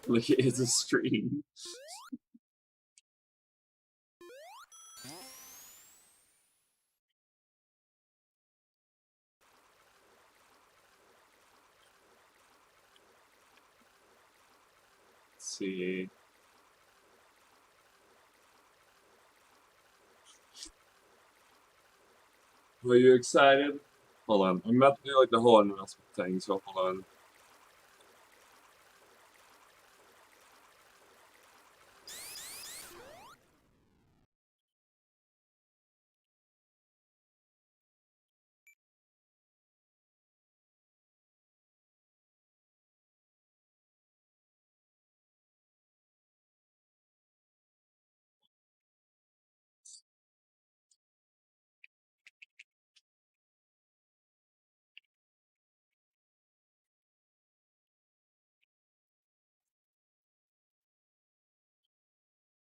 Like, it's a stream. Let's see. Are you excited? Hold on. I'm about to do like the whole announcement thing, so hold on.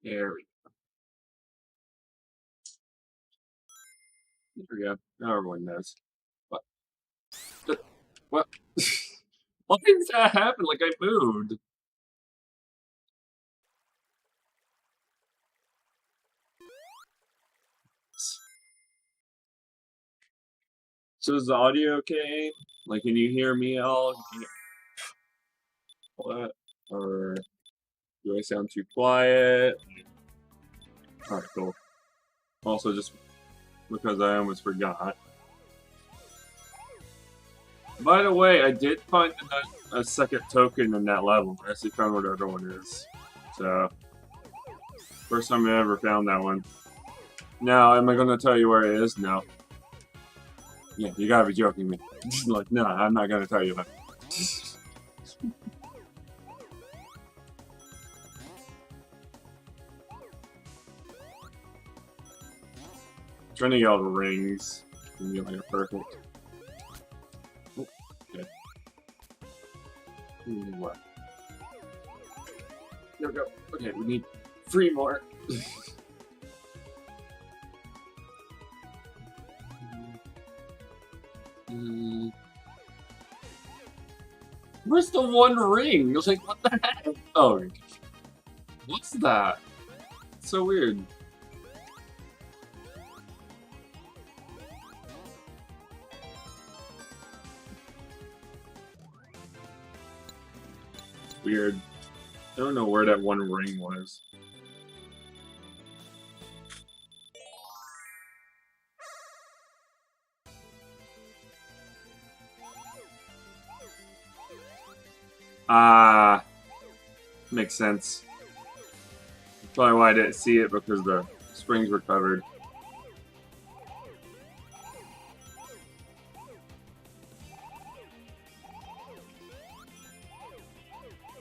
There we go. Now everyone knows. What? What? Why did that happen? Like I moved. So is the audio okay? Like, can you hear me all? What? Or do I sound too quiet? Alright, cool. Also, just because I almost forgot. By the way, I did find a second token in that level. I actually found what the other one is. So, first time I ever found that one. Now, am I going to tell you where it is? No. Yeah, you gotta be joking me. Like, no, I'm not going to tell you that. Trying to get all the rings and get like a perfect. Oh, okay. What? There we go. Okay, we need 3 more. Where's the one ring? I was like, what the heck? Oh, what's that? It's so weird. Weird. I don't know where that one ring was. Ah, makes sense. Probably why I didn't see it, because the springs were covered.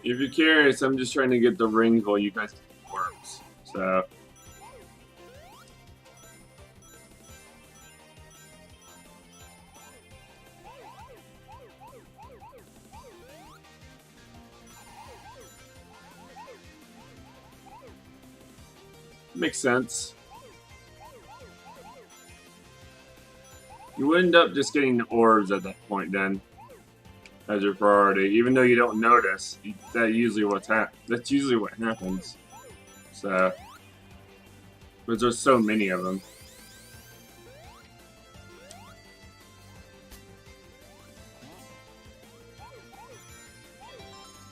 If you're curious, I'm just trying to get the rings while you guys do works. So. Makes sense. You end up just getting the orbs at that point then, as your priority, even though you don't notice. That's usually what happens. So, because there's so many of them.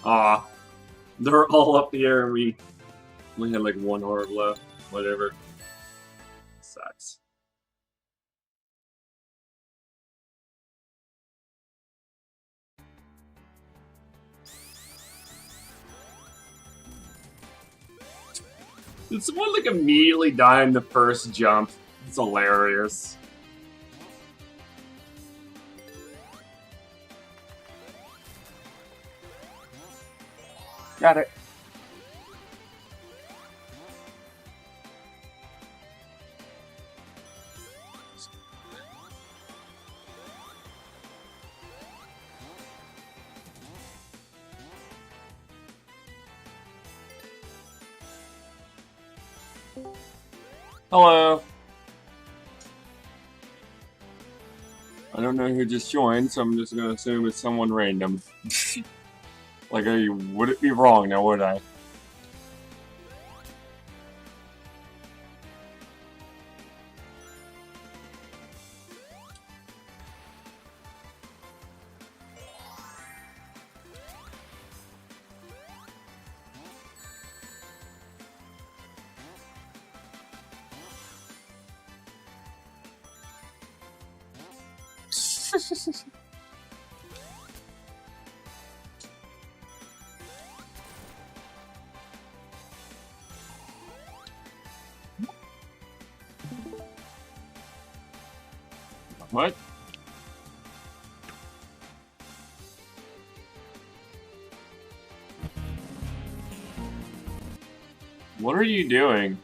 Ah, they're all up here, and we only had like 1 orb left. Whatever. Sucks. Did someone like immediately die in the first jump? It's hilarious. Got it. Hello. I don't know who just joined, so I'm just gonna assume it's someone random. Like, would it be wrong now, would I? What? What are you doing?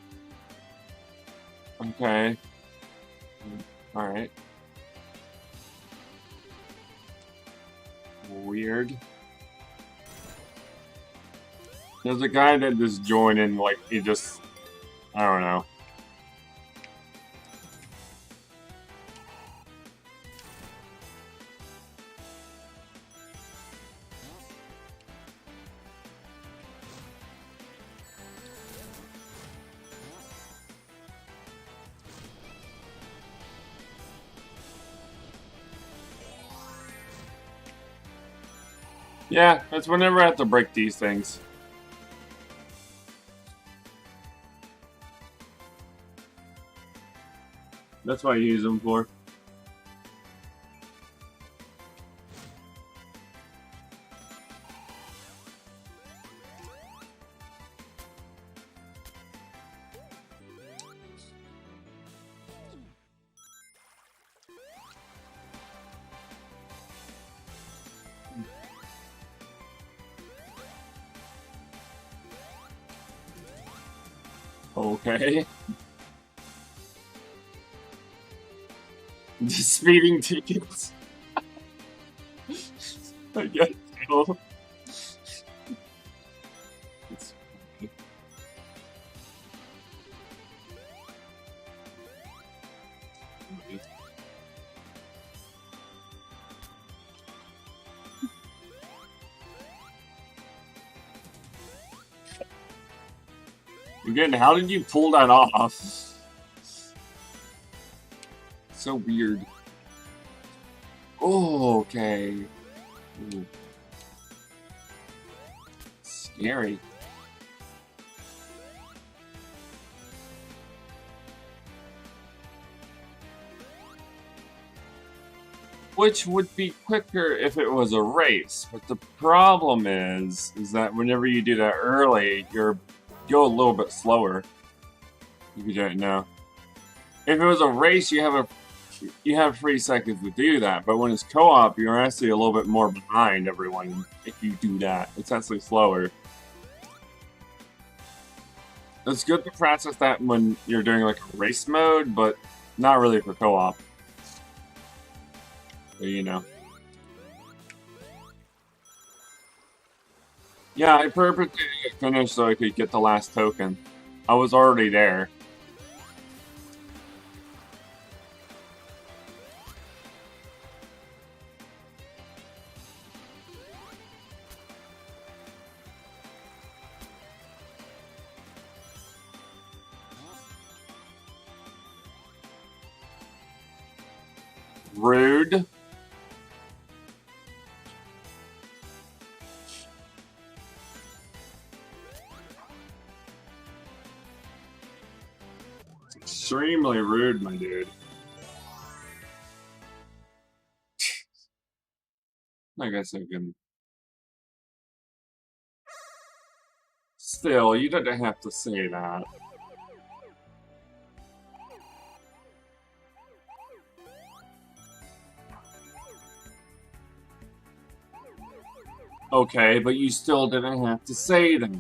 Okay. Alright. Weird. There's a guy that just joined in, like, he just... I don't know. Yeah, that's whenever I have to break these things. That's what I use them for. Okay. Just speeding tickets. I guess so. Again, how did you pull that off? So weird. Oh, okay. Ooh. Scary. Which would be quicker if it was a race, but the problem is that whenever you do that early, you go a little bit slower. You can do it now. If it was a race, you have 3 seconds to do that, but when it's co-op, you're actually a little bit more behind everyone if you do that. It's actually slower. It's good to practice that when you're doing like a race mode, but not really for co-op. So, you know. Yeah, I purposely didn't get finished so I could get the last token. I was already there. Rude. It's extremely rude, my dude. I guess I can... Still, you don't have to say that. Okay, but you still didn't have to say that.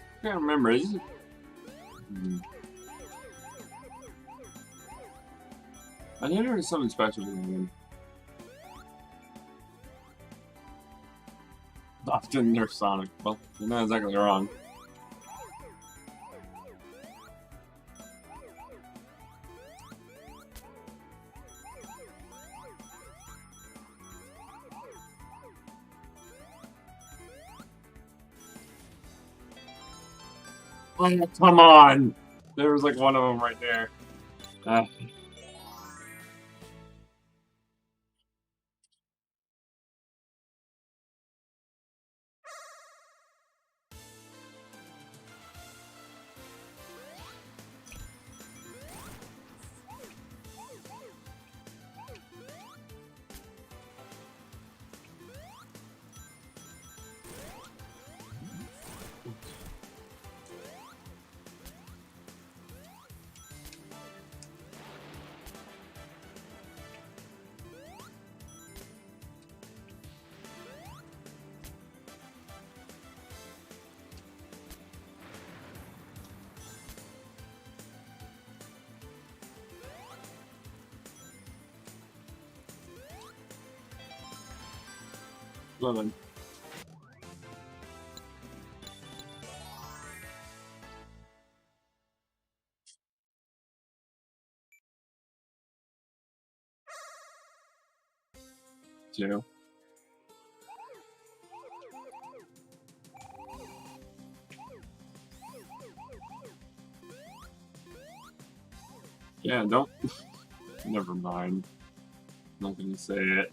I can't remember, is it? I knew there was something special going on. Often nerf Sonic. Well, you're not exactly wrong. Oh, come on! There was like one of them right there. Ah. Lemon. Two. Yeah, don't. Never mind. I'm not gonna say it.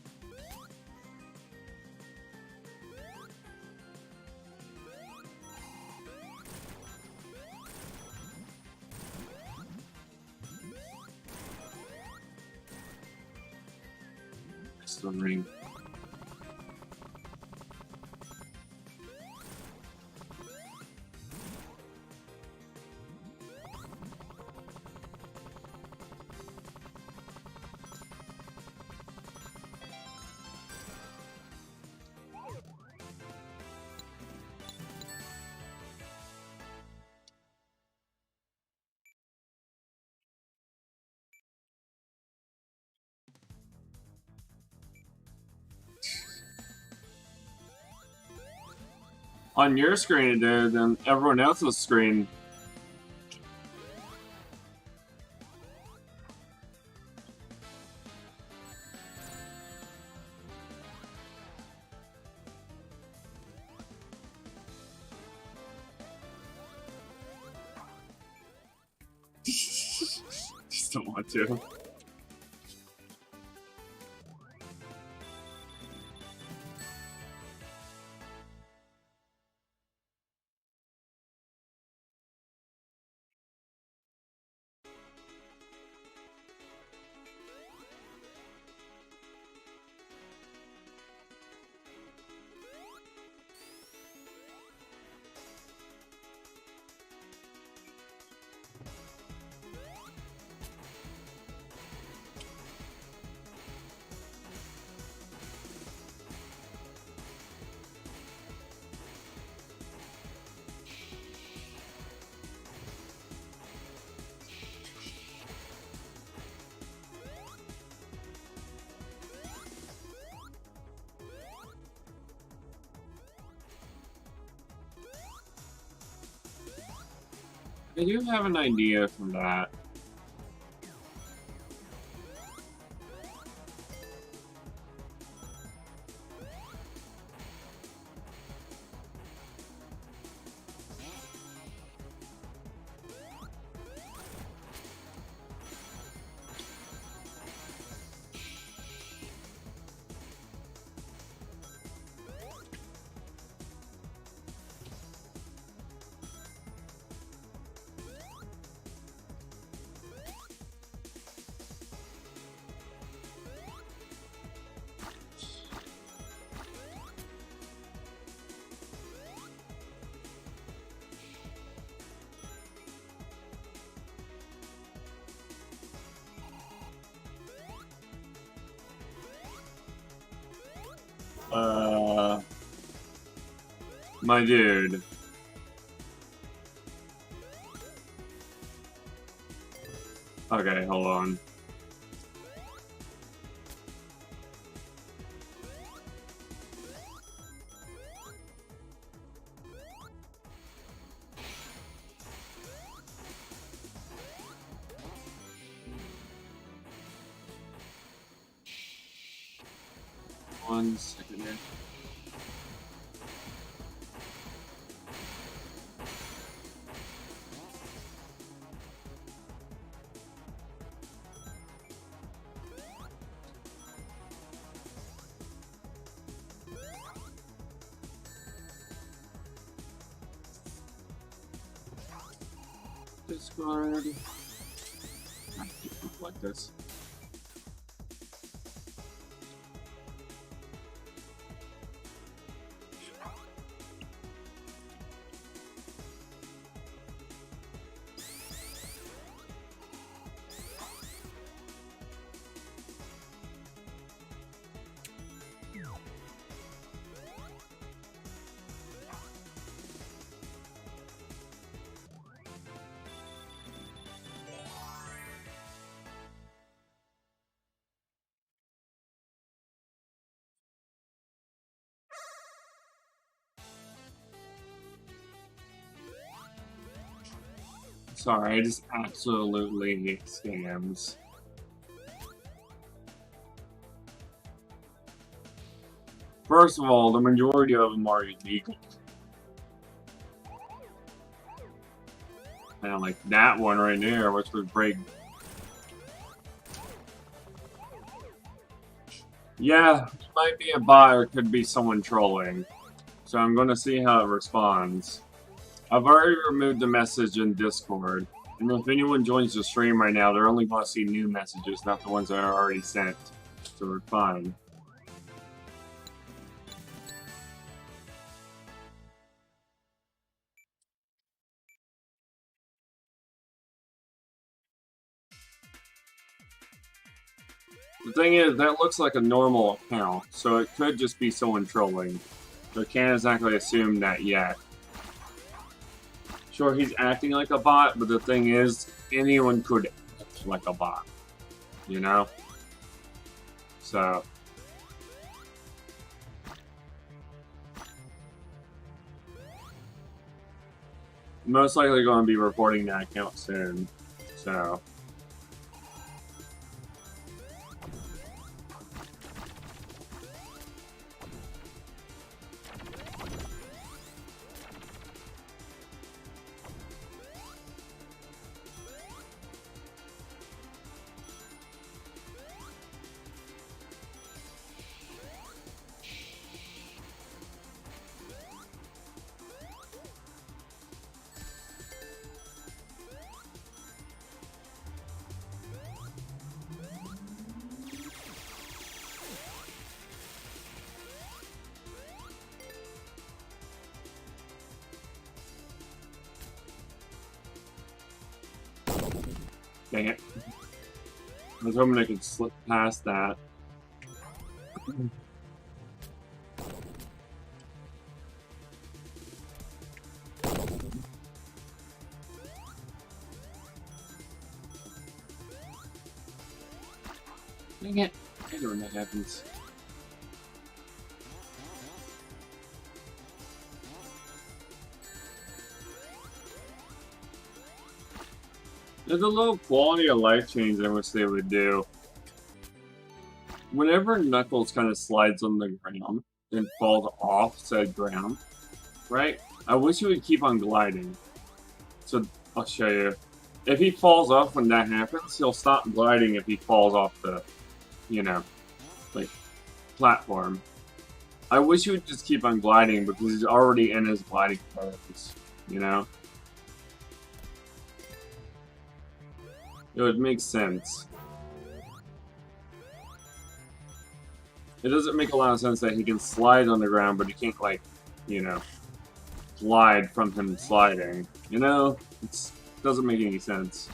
It's the ring. On your screen it did, and everyone else's screen. Just don't want to. I do have an idea from that. My dude. Okay, hold on. One second here. Discord. I hate people like this. Sorry, I just absolutely hate scams. First of all, the majority of them are illegal. And like that one right there, which would break. Yeah, it might be a bot or it could be someone trolling. So I'm going to see how it responds. I've already removed the message in Discord. And if anyone joins the stream right now, they're only going to see new messages, not the ones that are already sent. So we're fine. The thing is, that looks like a normal account, so it could just be someone trolling. So can't exactly assume that yet. Sure, he's acting like a bot, but the thing is, anyone could act like a bot. You know? So. Most likely going to be reporting that account soon. So. Dang it. I was hoping I could slip past that. Dang it. I hate it when that happens. There's a little quality of life change I wish they would do. Whenever Knuckles kind of slides on the ground and falls off said ground, right? I wish he would keep on gliding. So, I'll show you. If he falls off when that happens, he'll stop gliding if he falls off the, you know, like, platform. I wish he would just keep on gliding because he's already in his gliding pose, you know? It would make sense. It doesn't make a lot of sense that he can slide on the ground, but he can't, like, you know, glide from him sliding. You know? It doesn't make any sense.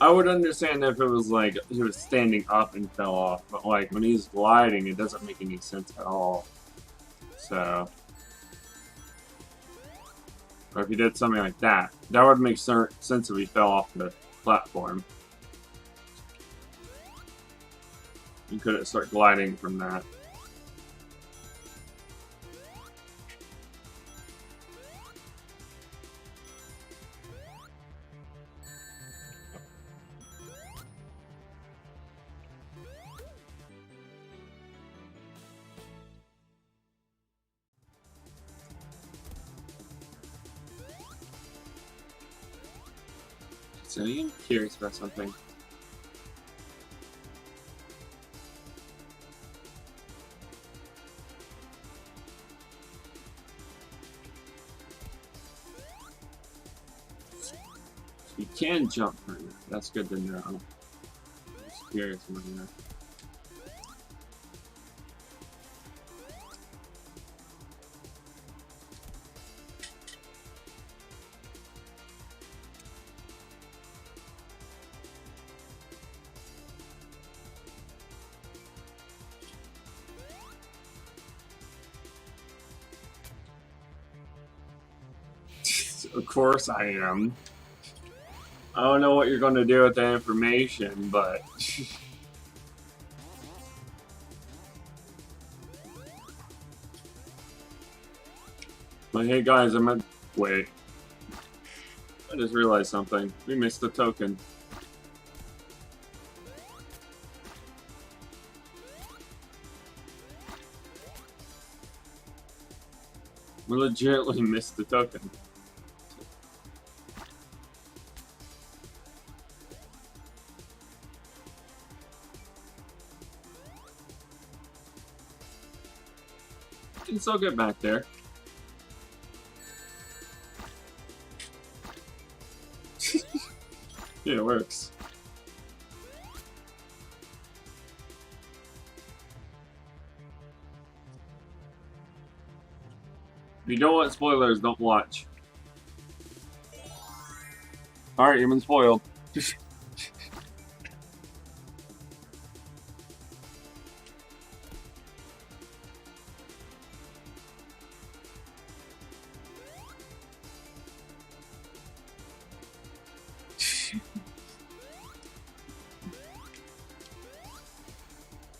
I would understand if it was like he was standing up and fell off, but like when he's gliding, it doesn't make any sense at all. So, or if he did something like that, that would make sense if he fell off the platform. You couldn't start gliding from that. So I'm curious about something. You can jump from there. That's good to know. I'm just curious about that. Of course I am. I don't know what you're going to do with that information, but... But hey guys, wait. I just realized something. We missed the token. We legitimately missed the token. You can still get back there. Yeah, it works. If you don't want spoilers, don't watch. Alright, you've been spoiled.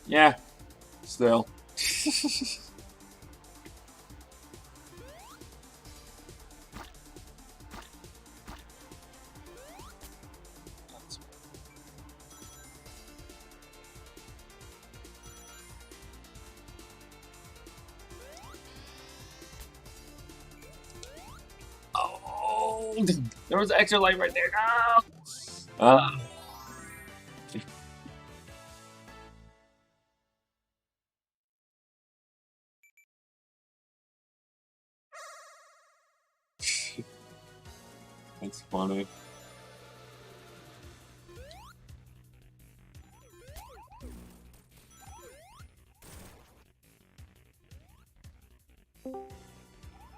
Yeah, still. Oh, there was an extra light right there. No! That's funny.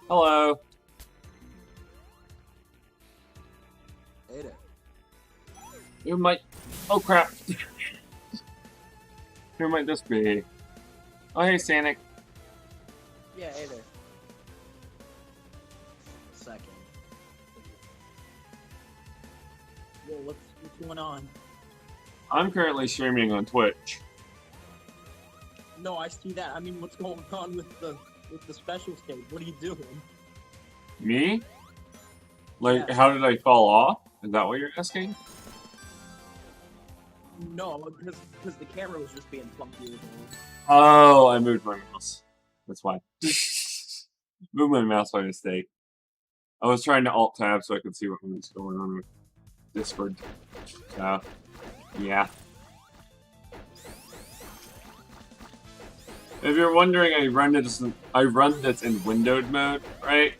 Hello. Hey there. Who might... Oh crap. Who might this be? Oh hey, Sanic. Yeah, hey there. Second. Yo, what's going on? I'm currently streaming on Twitch. No, I see that. I mean, what's going on with the special stage? What are you doing? Me? Like, Yeah. how did I fall off? Is that what you're asking? No, because the camera was just being funky. Oh, I moved my mouse. That's why. Moved my mouse by mistake. I was trying to alt-tab so I could see what was going on with Discord. Yeah. If you're wondering, I run this in windowed mode, right?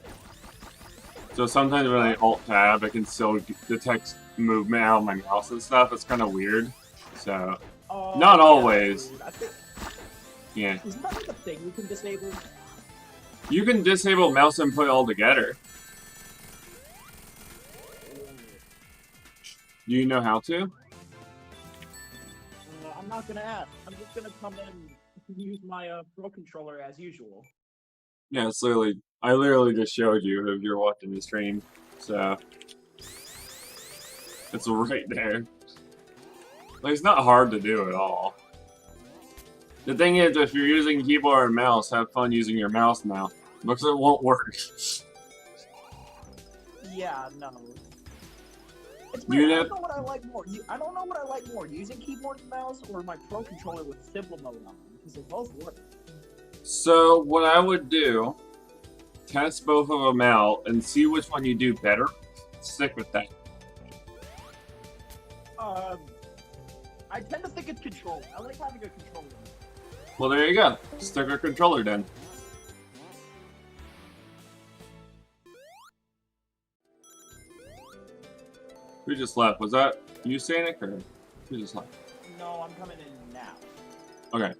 So sometimes when I alt-tab, I can still detect movement out of my mouse and stuff. It's kind of weird. So, not always. Yeah. Isn't that like a thing you can disable? You can disable mouse input altogether. Do you know how to? I'm not gonna ask. I'm just gonna come in and use my Pro Controller as usual. Yeah, it's literally... I literally just showed you if you're watching the stream. So... It's right there. Like, it's not hard to do at all. The thing is, if you're using keyboard and mouse, have fun using your mouse now. Because it won't work. Yeah, no. It's You weird. I know- don't know what I like more. I don't know what I like more, using keyboard and mouse or my Pro Controller with simple mode on, because they both work. So, what I would do, test both of them out and see which one you do better. Stick with that. I tend to think it's controller. I like having a controller. Well, there you go. Stick a controller then. Who just left? Was that you, Sanic, or who just left? No, I'm coming in now. Okay.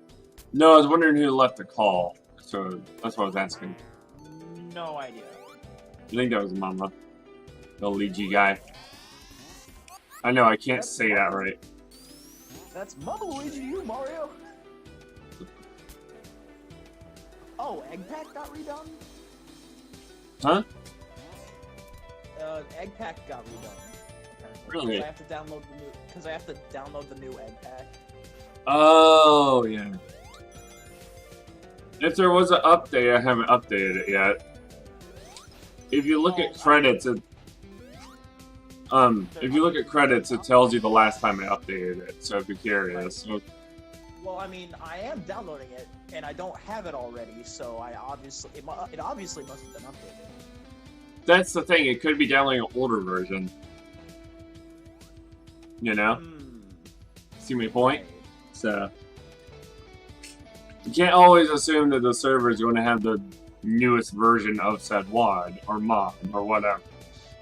No, I was wondering who left the call. So that's what I was asking. No idea. I think that was Mama. The Luigi guy. I know, I can't say that right. That's Mama Luigi, you, Mario. Oh, Egg Pack got redone? Huh? Egg Pack got redone. Really? Because I have to download the new Egg Pack. Oh, yeah. If there was an update, I haven't updated it yet. If you look at credits, if you look at credits, it tells you the last time I updated it. So if you're curious. So... Well, I mean, I am downloading it, and I don't have it already, so it obviously must have been updated. That's the thing. It could be downloading an older version. You know? See my point? So you can't always assume that the server is going to have the newest version of said WAD or mod or whatever.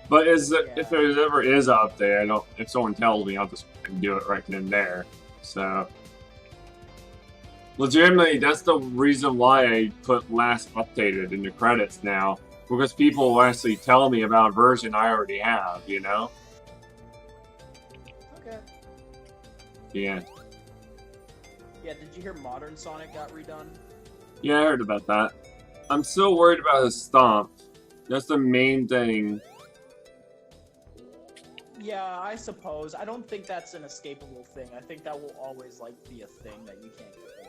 But if there ever is an update, if someone tells me, I'll just do it right then and there. So legitimately, that's the reason why I put last updated in the credits now, because people will actually tell me about a version I already have, you know? Okay. Yeah. Yeah, did you hear Modern Sonic got redone? Yeah, I heard about that. I'm still worried about his stomp. That's the main thing. Yeah, I suppose. I don't think that's an escapable thing. I think that will always, like, be a thing that you can't get rid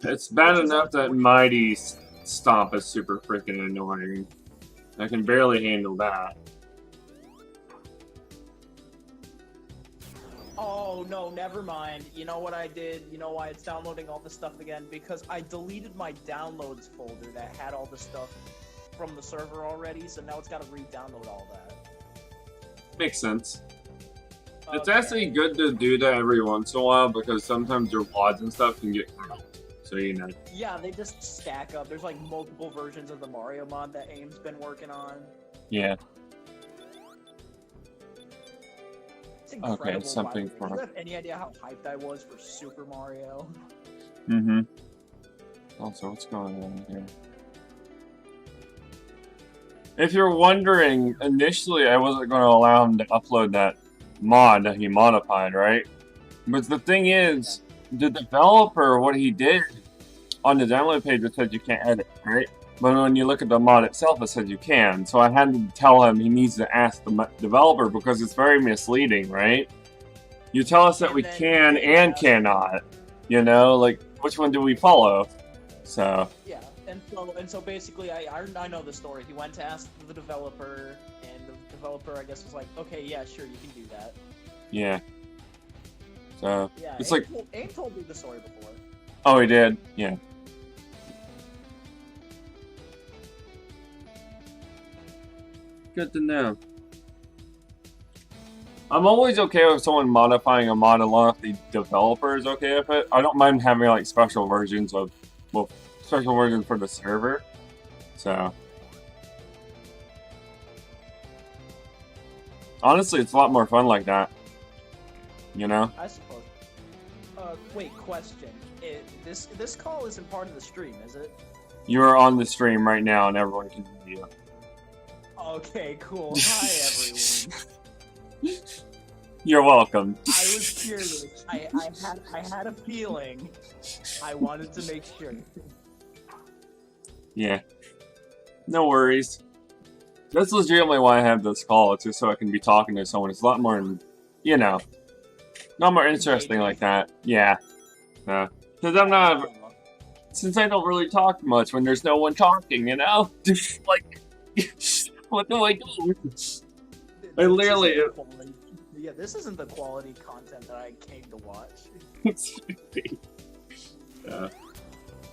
of. It's bad enough that Mighty Stomp is super freaking annoying. I can barely handle that. Oh, no, never mind. You know what I did? You know why it's downloading all the stuff again? Because I deleted my downloads folder that had all the stuff from the server already, so now it's got to re-download all that. Makes sense. Okay. It's actually good to do that every once in a while, because sometimes your WADs and stuff can get corrupted. So, you know. Yeah, they just stack up. There's like multiple versions of the Mario mod that AIM's been working on. Yeah. It's incredible. Okay, something Do you have any idea how hyped I was for Super Mario? Mm-hmm. Also, what's going on here? If you're wondering, initially I wasn't going to allow him to upload that mod that he modified, right? But the thing is, the developer, what he did on the download page, it said you can't edit, right? But when you look at the mod itself, it says you can. So I had to tell him he needs to ask the developer, because it's very misleading, right? You tell us that we can and cannot, you know? Like, which one do we follow? So... Yeah. And so basically, I know the story. He went to ask the developer, and the developer, I guess, was like, okay, yeah, sure, you can do that. Yeah. So, yeah, it's AIM told me the story before. Oh, he did? Yeah. Good to know. I'm always okay with someone modifying a mod as long as the developer is okay with it. I don't mind having, like, special versions of, well, special versions for the server. So. Honestly, it's a lot more fun like that. You know? I suppose. Wait, question. This call isn't part of the stream, is it? You are on the stream right now, and everyone can hear you. Okay, cool. Hi, everyone. You're welcome. I was curious. I had a feeling. I wanted to make sure. Yeah. No worries. That's legitimately why I have this call. It's just so I can be talking to someone. It's a lot more, you know, not more interesting like that. Yeah. Because I'm not... Since I don't really talk much when there's no one talking, you know? Like, what do I do? I literally... Yeah, this isn't the quality content that I came to watch. Yeah.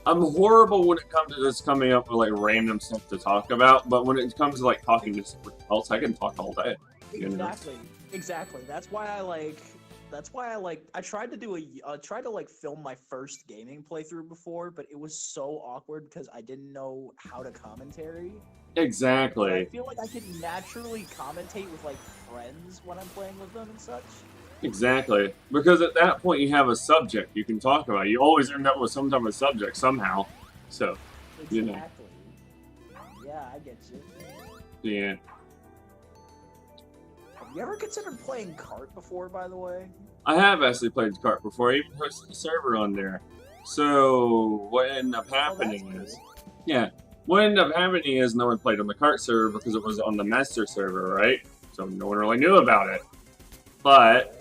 I'm horrible when it comes to just coming up with, like, random stuff to talk about, but when it comes to, like, talking to someone else, I can talk all day. Exactly. Exactly. That's why I, like... That's why I tried to do tried to like film my first gaming playthrough before, but it was so awkward because I didn't know how to commentary. But I Exactly. feel like I can naturally commentate with like friends when I'm playing with them and such. Exactly. Because at that point you have a subject you can talk about. You always end up with some type of subject somehow. So, you know. Exactly. Yeah, I get you. Yeah. Have you ever considered playing kart before, by the way? I have actually played kart before. I even hosted a server on there. So what ended up happening cool. is, yeah, what ended up happening is no one played on the kart server because it was on the master server, right? So no one really knew about it. But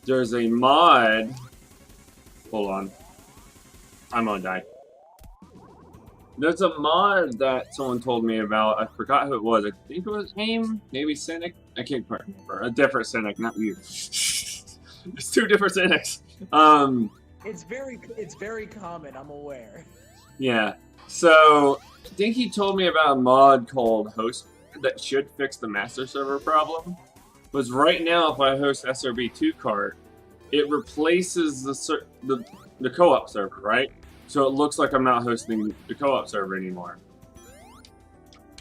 there's a mod. Hold on, I'm gonna die. There's a mod that someone told me about. I forgot who it was. I think it was AIM, maybe Cynic. I can't quite remember. A different Cynic, not you. There's two different Cynics. It's very common. I'm aware. Yeah. So I think he told me about a mod called Host that should fix the master server problem. Was right now, if I host srb2 kart, it replaces the co-op server, right? So it looks like I'm not hosting the co-op server anymore.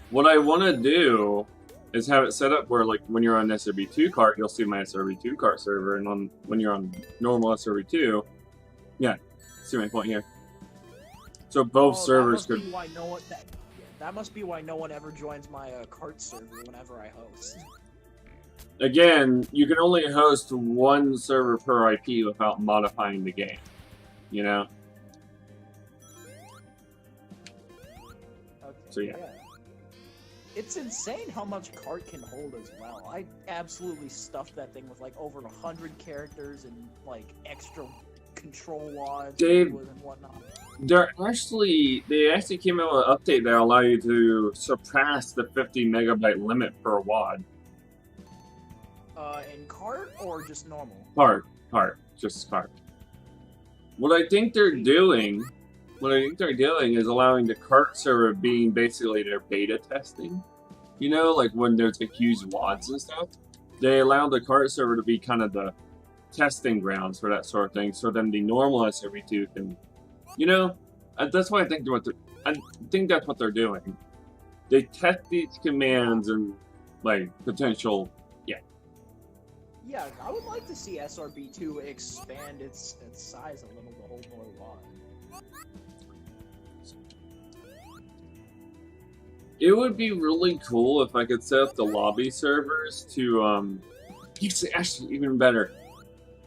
What I want to do is have it set up where, like, when you're on srb2 kart, you'll see my srb2 kart server, and when you're on normal srb2, yeah, see my point here. So both servers could. That must be why no one ever joins my kart server whenever I host. Again, you can only host one server per IP without modifying the game. You know. Okay, So yeah. It's insane how much kart can hold as well. I absolutely stuffed that thing with like over 100 characters and like extra control wads and whatnot. They actually came out with an update that allow you to surpass the 50 megabyte limit per wad. In kart or just normal? Kart, just kart. What I think they're doing is allowing the kart server being basically their beta testing. You know, like when there's like huge wads and stuff, they allow the kart server to be kind of the testing grounds for that sort of thing. So then the normal srb2 can, you know, that's why I think that's what they're doing. They test these commands and like potential. Yeah, I would like to see srb2 expand its size a little to hold more wad. It would be really cool if I could set up the lobby servers to, actually even better.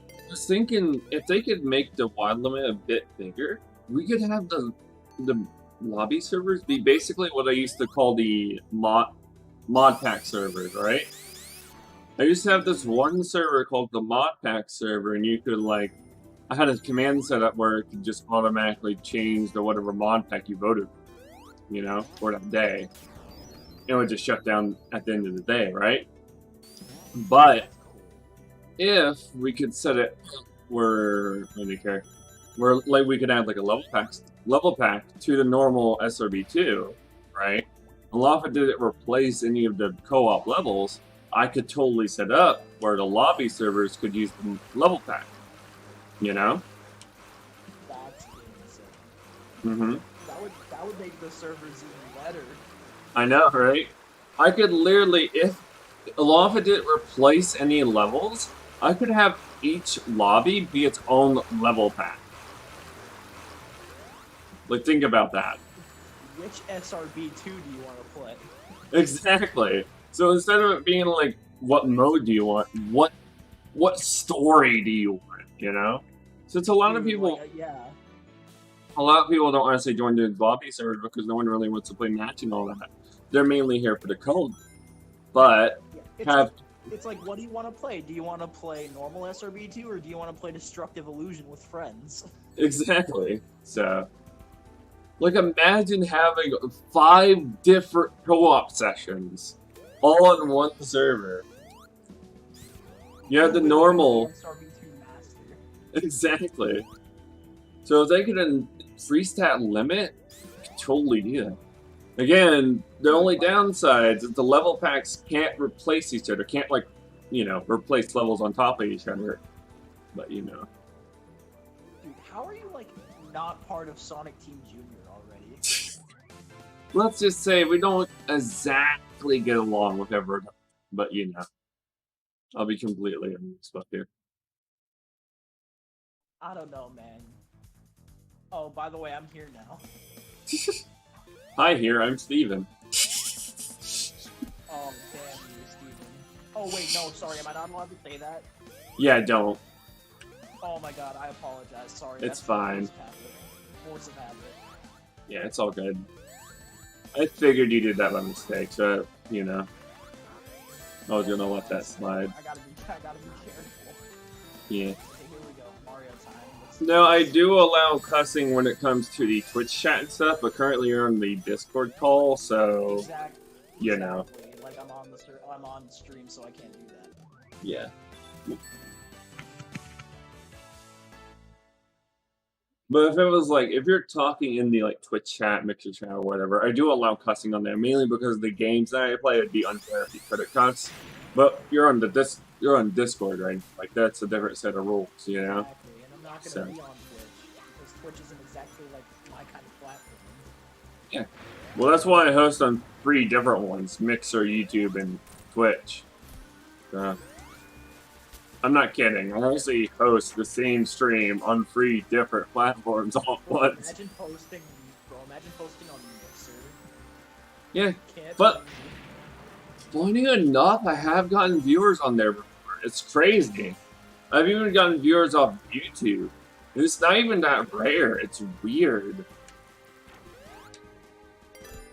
I was thinking if they could make the wad limit a bit bigger, we could have the lobby servers be basically what I used to call the mod pack servers, right? I used to have this one server called the mod pack server, and you could like, I had a command set up where it could just automatically change to whatever mod pack you voted, you know, for that day. It would just shut down at the end of the day, right? But if we could set it where, I don't care, where like we could add like a level pack to the normal srb2, right? A lot of it didn't replace any of the co-op levels. I could totally set up where the lobby servers could use the level pack. You know? That's insane. Mm-hmm. That would make the servers even better. I know, right? I could literally, if a lot of it didn't replace any levels, I could have each lobby be its own level pack. Like, think about that. Which srb2 do you want to play? Exactly. So instead of it being like, what mode do you want? What story do you want? You know? So it's a lot of people. A lot of people don't honestly join the lobby servers because no one really wants to play match and all that. They're mainly here for the code. But it's like, what do you want to play? Do you want to play normal srb2 or do you want to play Destructive Illusion with friends? Exactly. So, like, imagine having 5 different co-op sessions all on one server. You have the normal. Exactly. So if they could increase that limit, I could totally do that. Again, the only downside is the level packs can't replace each other. Can't like you know, replace levels on top of each other. But, you know. Dude, how are you, like, not part of Sonic Team Junior already? Let's just say we don't exactly get along with everyone, but, you know. I'll be completely honest with you. I don't know, man. Oh, by the way, I'm here now. Hi, here, I'm Steven. Oh, damn you, Steven. Oh, wait, no, sorry, am I not allowed to say that? Yeah, don't. Oh my god, I apologize, sorry. It's fine. Force of habit. Yeah, it's all good. I figured you did that by mistake, so, you know. I was gonna let that slide. I gotta be careful. Yeah. Okay, here we go, Mario time. No, I do allow cussing when it comes to the Twitch chat and stuff, but currently you're on the Discord call, so exactly. You know. Like I'm on stream, so I can't do that. Yeah. But if it was like, if you're talking in the like Twitch chat, Mixer chat, or whatever, I do allow cussing on there mainly because the games that I play, it'd be unfair if you couldn't cuss. But you're on Discord, right? Like that's a different set of rules, you know. Exactly, and I'm not gonna be on Twitch because Twitch isn't exactly like my kind of platform. Yeah. Well, that's why I host on 3 different ones: Mixer, YouTube, and Twitch. I'm not kidding. I actually host the same stream on 3 different platforms all at once. Imagine posting on Mixer. Yeah, but funny enough, I have gotten viewers on there before. It's crazy. I've even gotten viewers off YouTube. It's not even that rare. It's weird.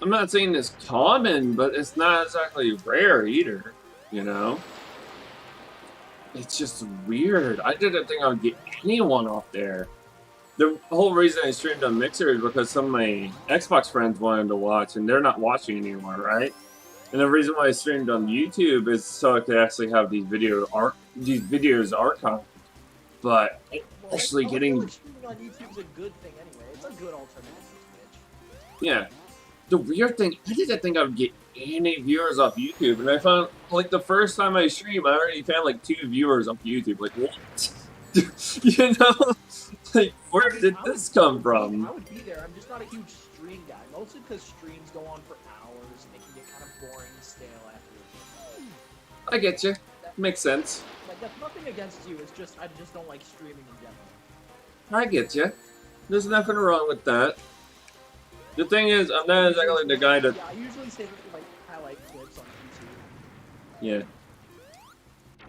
I'm not saying it's common, but it's not exactly rare either, you know? It's just weird. I didn't think I would get anyone off there. The whole reason I streamed on Mixer is because some of my Xbox friends wanted to watch, and they're not watching anymore, right? And the reason why I streamed on YouTube is so I could actually have these videos archived. But actually getting streaming on YouTube is a good thing anyway. It's a good alternative to Twitch. Yeah. The weird thing, I didn't think I would get any viewers off YouTube, and I found, like, the first time I streamed, I already found, like, 2 viewers off YouTube. Like, what? You know? Like, where did this come from? I would be there. I'm just not a huge stream guy. Mostly because streams go on for hours, and they can get kind of boring and stale after a bit. I get you. Makes sense. Like, that's nothing against you. It's just, I just don't like streaming in general. I get you. There's nothing wrong with that. The thing is, I'm not exactly the guy to... Yeah, I usually save it for, like, highlight clips on YouTube. Yeah.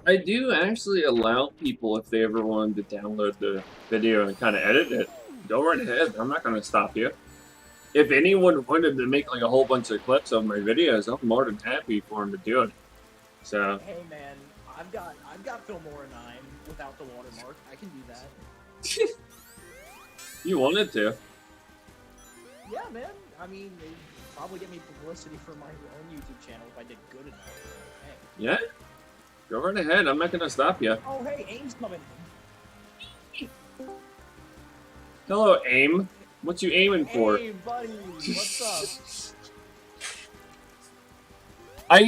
I do actually allow people, if they ever wanted to download the video and kind of edit it, go right ahead. I'm not going to stop you. If anyone wanted to make, like, a whole bunch of clips of my videos, I'm more than happy for them to do it. So... Hey, man, I've got Filmora 9 without the watermark. I can do that. You wanted to. Yeah, man. I mean, it'd probably get me publicity for my own YouTube channel if I did good enough. Hey. Yeah? Go right ahead. I'm not going to stop you. Oh, hey, AIM's coming. Hello, AIM. What you aiming for? Hey, buddy. What's up?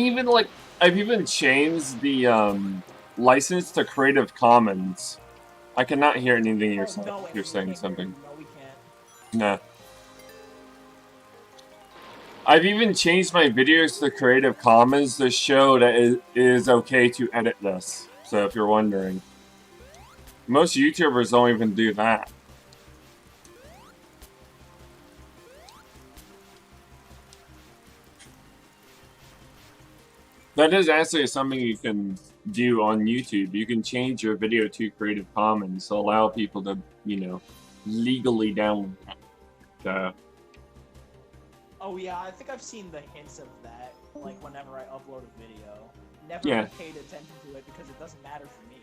I've even changed the license to Creative Commons. I cannot hear anything you're saying. No, You're saying something. No, we can't. Nah. I've even changed my videos to Creative Commons to show that it is okay to edit this. So if you're wondering. Most YouTubers don't even do that. That is actually something you can do on YouTube. You can change your video to Creative Commons to allow people to, you know, legally download it. So... Oh yeah, I think I've seen the hints of that, like whenever I upload a video. Never paid attention to it because it doesn't matter for me.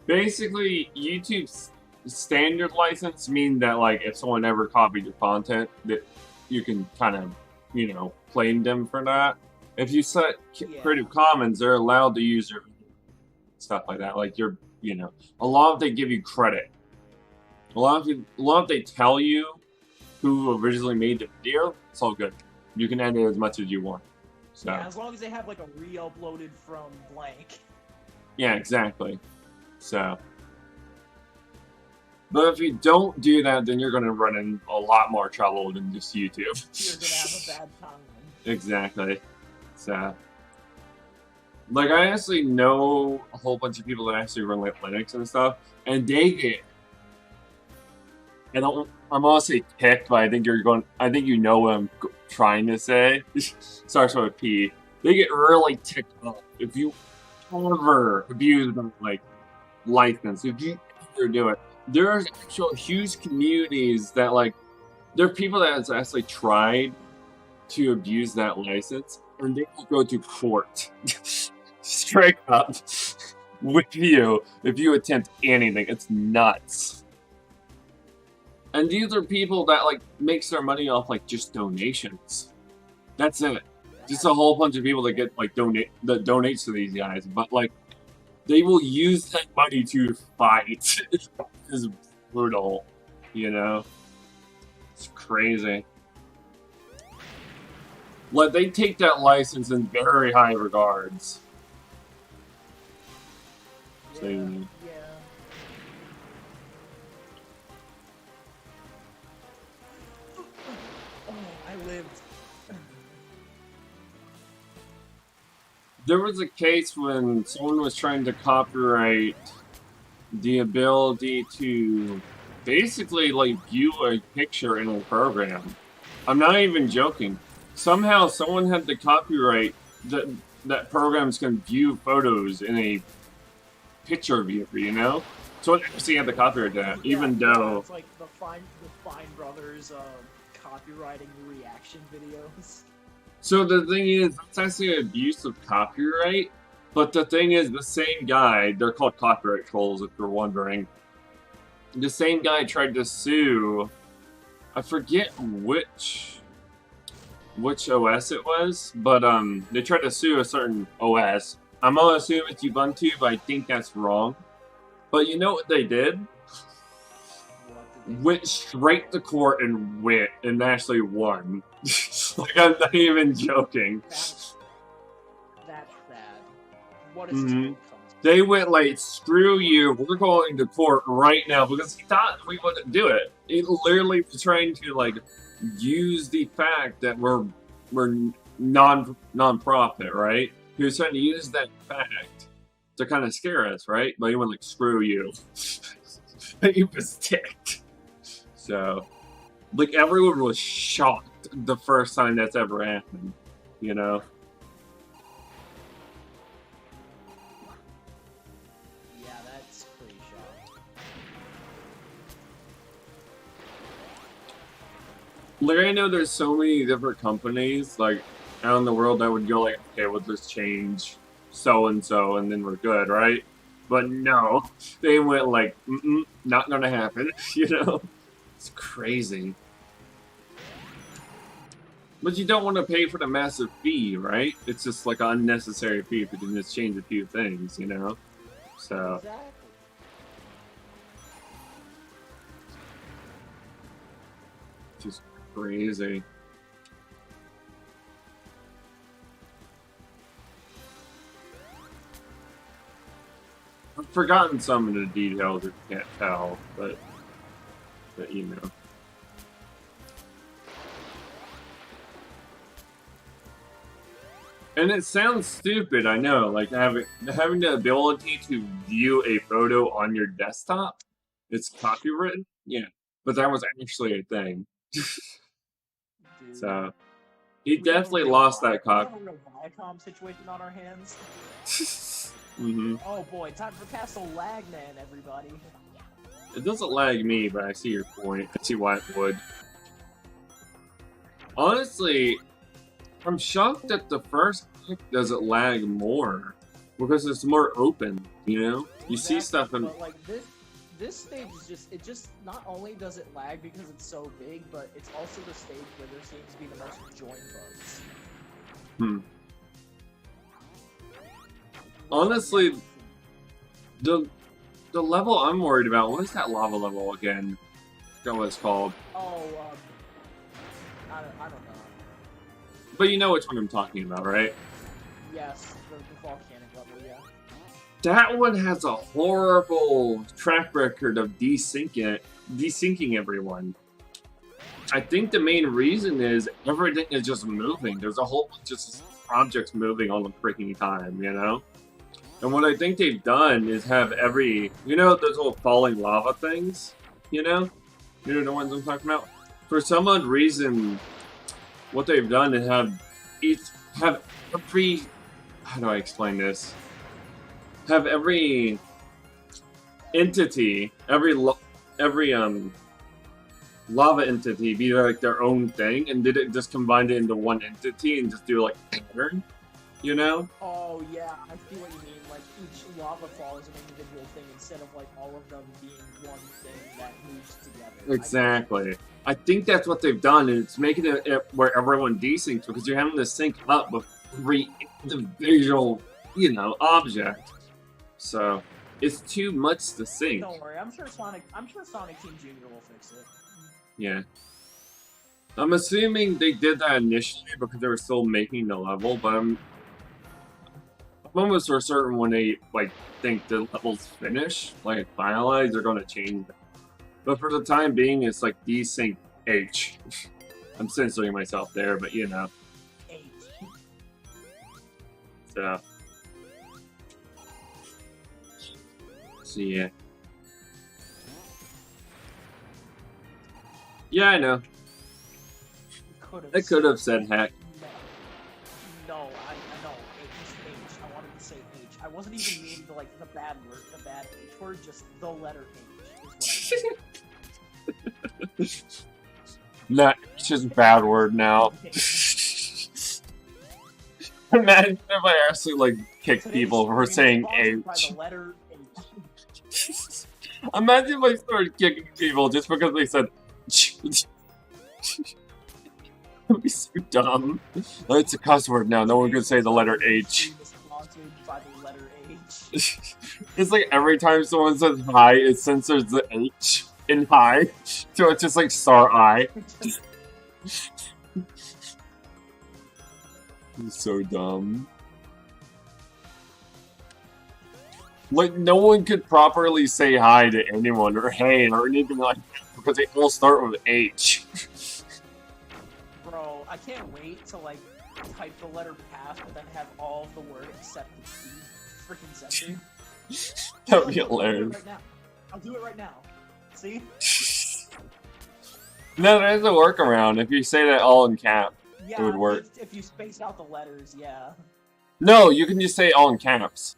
Basically, YouTube's standard license means that, like, if someone ever copied your content, that you can kind of, you know, claim them for that. If you set Creative Commons, they're allowed to use your stuff like that. Like, you're, you know, a lot of they give you credit. A lot of they tell you who originally made the video, it's all good. You can edit as much as you want. So. Yeah, as long as they have like a re-uploaded from blank. Yeah, exactly. So, but if you don't do that, then you're going to run in a lot more trouble than just YouTube. You're gonna have a bad time. Exactly. So, like, I actually know a whole bunch of people that actually run like Linux and stuff, and they get. I'm gonna say ticked, but I think you're going. I think you know what I'm trying to say. Starts with a P. They get really ticked off if you ever abuse them like license. If you ever do it, there's actual huge communities that like. There are people that has actually tried to abuse that license, and they will go to court straight up with you if you attempt anything. It's nuts. And these are people that like makes their money off like just donations. That's it. Just a whole bunch of people that get like that donates to these guys, but like they will use that money to fight. It's brutal, you know. It's crazy. Like they take that license in very high regards. So, Yeah. Oh, I lived. there was a case when someone was trying to copyright the ability to basically like view a picture in a program. I'm not even joking. Somehow someone had the copyright that programs can view photos in a picture viewer, you know? Someone actually had the copyright that, even though it's like the Fine Brothers copywriting reaction videos. So the thing is, that's actually an abuse of copyright. But the thing is, the same guy, they're called copyright trolls if you're wondering. The same guy tried to sue, I forget which OS it was, but they tried to sue a certain OS. I'm gonna assume it's Ubuntu, but I think that's wrong. But you know what they did? Went straight to court and actually won. Like, I'm not even joking. That's sad. What is They went like, screw you, we're going to court right now, because he thought we wouldn't do it. He literally was trying to like use the fact that we're non-profit, right? He was trying to use that fact to kind of scare us, right? But he went like, screw you. He was ticked. So, like, everyone was shocked the first time that's ever happened, you know? Yeah, that's pretty shocking. Like, I know there's so many different companies, like, out in the world that would go like, okay, we'll just change so-and-so and then we're good, right? But no, they went like, not gonna happen, you know? It's crazy. But you don't want to pay for the massive fee, right? It's just like an unnecessary fee if you can just change a few things, you know? So. Exactly. Just crazy. I've forgotten some of the details if you can't tell, but you know. And it sounds stupid, I know, like having the ability to view a photo on your desktop. It's copywritten, yeah, but that was actually a thing. So he definitely lost that copy. We have a real Viacom situation on our hands. Mm-hmm. Oh boy, time for Castle Lagman, everybody. It doesn't lag me, but I see your point. I see why it would. Honestly, I'm shocked that the first pick doesn't lag more. Because it's more open, you know? You see stuff in... But like this stage is just not only does it lag because it's so big, but it's also the stage where there seems to be the most join bugs. Honestly, the level I'm worried about, what is that lava level again? I forgot what it's called. Oh, I don't know. But you know which one I'm talking about, right? Yes, the volcanic level, yeah. that one has a horrible track record of desyncing everyone. I think the main reason is everything is just moving. There's a whole bunch of objects moving all the freaking time, you know? And what I think they've done is have every, you know, those little falling lava things, you know? You know the ones I'm talking about? For some odd reason, what they've done is have every, how do I explain this? Have every entity, every lava entity be like their own thing, and did it just combine it into one entity and just do like a pattern, you know? Oh yeah, I see what you mean. Like each lava fall is an individual thing instead of like all of them being one thing that moves together. Exactly. I think that's what they've done, and it's making it where everyone desyncs because you're having to sync up with every individual, you know, object. So it's too much to sync. Don't worry, I'm sure Sonic Team Junior will fix it. Yeah. I'm assuming they did that initially because they were still making the level, but I'm almost for certain when they like think the level's finished, like finalized, they're gonna change that. But for the time being, it's like desync H. I'm censoring myself there, but you know. H. So yeah. Yeah, I know. I could have said heck. No, I know. H. I wanted to say H. I wasn't even meaning like the bad word, the bad H word, just the letter H is what I meant. Nah, it's just a bad word now. Imagine if I actually like kicked people for saying H. Imagine if I started kicking people just because they said That'd be so dumb. It's a cuss word now. No one can say the letter H. It's like every time someone says hi, it censors the H in hi. So it's just like star I. It's so dumb. Like, no one could properly say hi to anyone or hey or anything like that because they all start with H. Bro, I can't wait to like type the letter path and then have all of the word except the T freaking center. That would be hilarious. I'll do it right now. See? No, there's a workaround. If you say that all in cap, it would work. If you space out the letters, yeah. No, you can just say all in caps.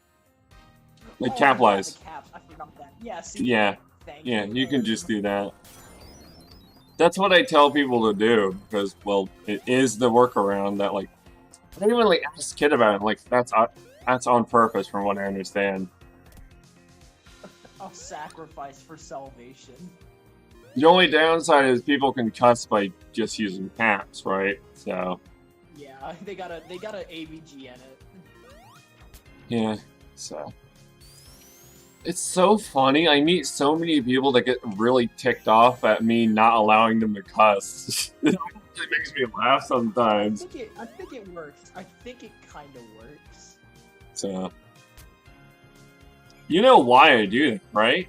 Like capitalize. Caps. I forgot that. Yeah, see? Yeah. Yeah, you can just do that. That's what I tell people to do, because, well, it is the workaround that, like, I don't even, like, ask a kid about it. Like, that's on purpose, from what I understand. A sacrifice for salvation. The only downside is people can cuss by just using caps, right? So. Yeah, they got a AVG in it. Yeah, so. It's so funny. I meet so many people that get really ticked off at me not allowing them to cuss. It makes me laugh sometimes. I think it works. I think it kind of works. So. You know why I do that, right?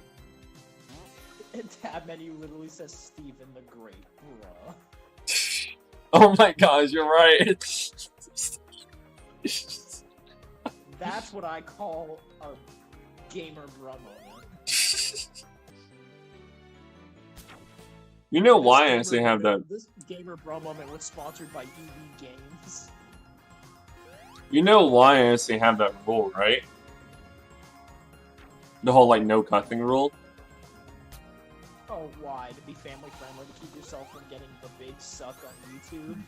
Tab menu literally says Steven the Great, bruh. Oh my gosh, you're right. That's what I call a gamer bruh moment. You know why I actually have that? This gamer bruh moment was sponsored by EV Games. You know why I actually have that rule, right? The whole, like, no cussing rule. Oh, why? To be family friendly, to keep yourself from getting the big suck on YouTube?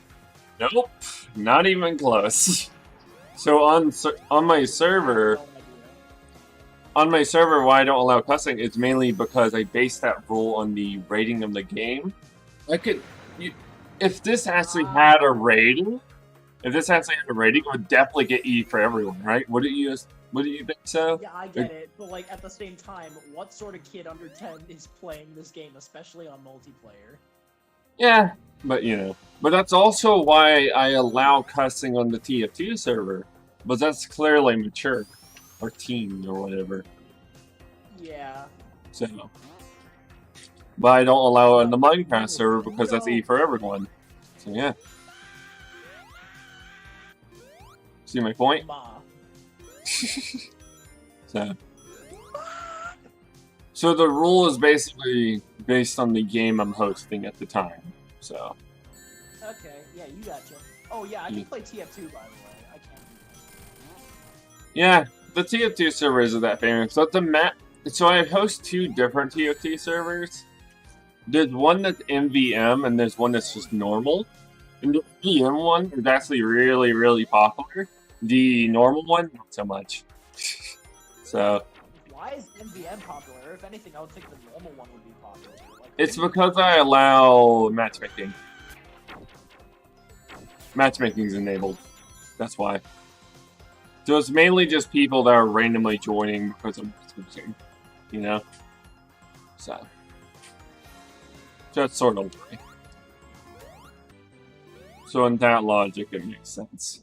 Nope, not even close. So on my server, why I don't allow cussing is mainly because I base that rule on the rating of the game. If this actually had a rating, it would definitely get E for everyone, right? Wouldn't you think so? Yeah, I get it, but like at the same time, what sort of kid under 10 is playing this game, especially on multiplayer? Yeah, but you know. But that's also why I allow cussing on the TF2 server. But that's clearly mature. or teen or whatever. Yeah. So, but I don't allow it on the Minecraft server because that's E for everyone. So yeah. See my point? So the rule is basically based on the game I'm hosting at the time. So. Okay, yeah, you gotcha. Oh yeah, I can play TF2 by the way. I can't. Yeah, the TF2 server isn't that famous. But the map. So I host two different TF2 servers. There's one that's MVM and there's one that's just normal. And the MVM one is actually really, really popular. The normal one, not so much. So. Why is MVM popular? If anything, I would think the normal one would be popular. Like, it's because I allow matchmaking. Matchmaking's enabled. That's why. So it's mainly just people that are randomly joining because of matchmaking. You know? So it's sort of why. So in that logic, it makes sense.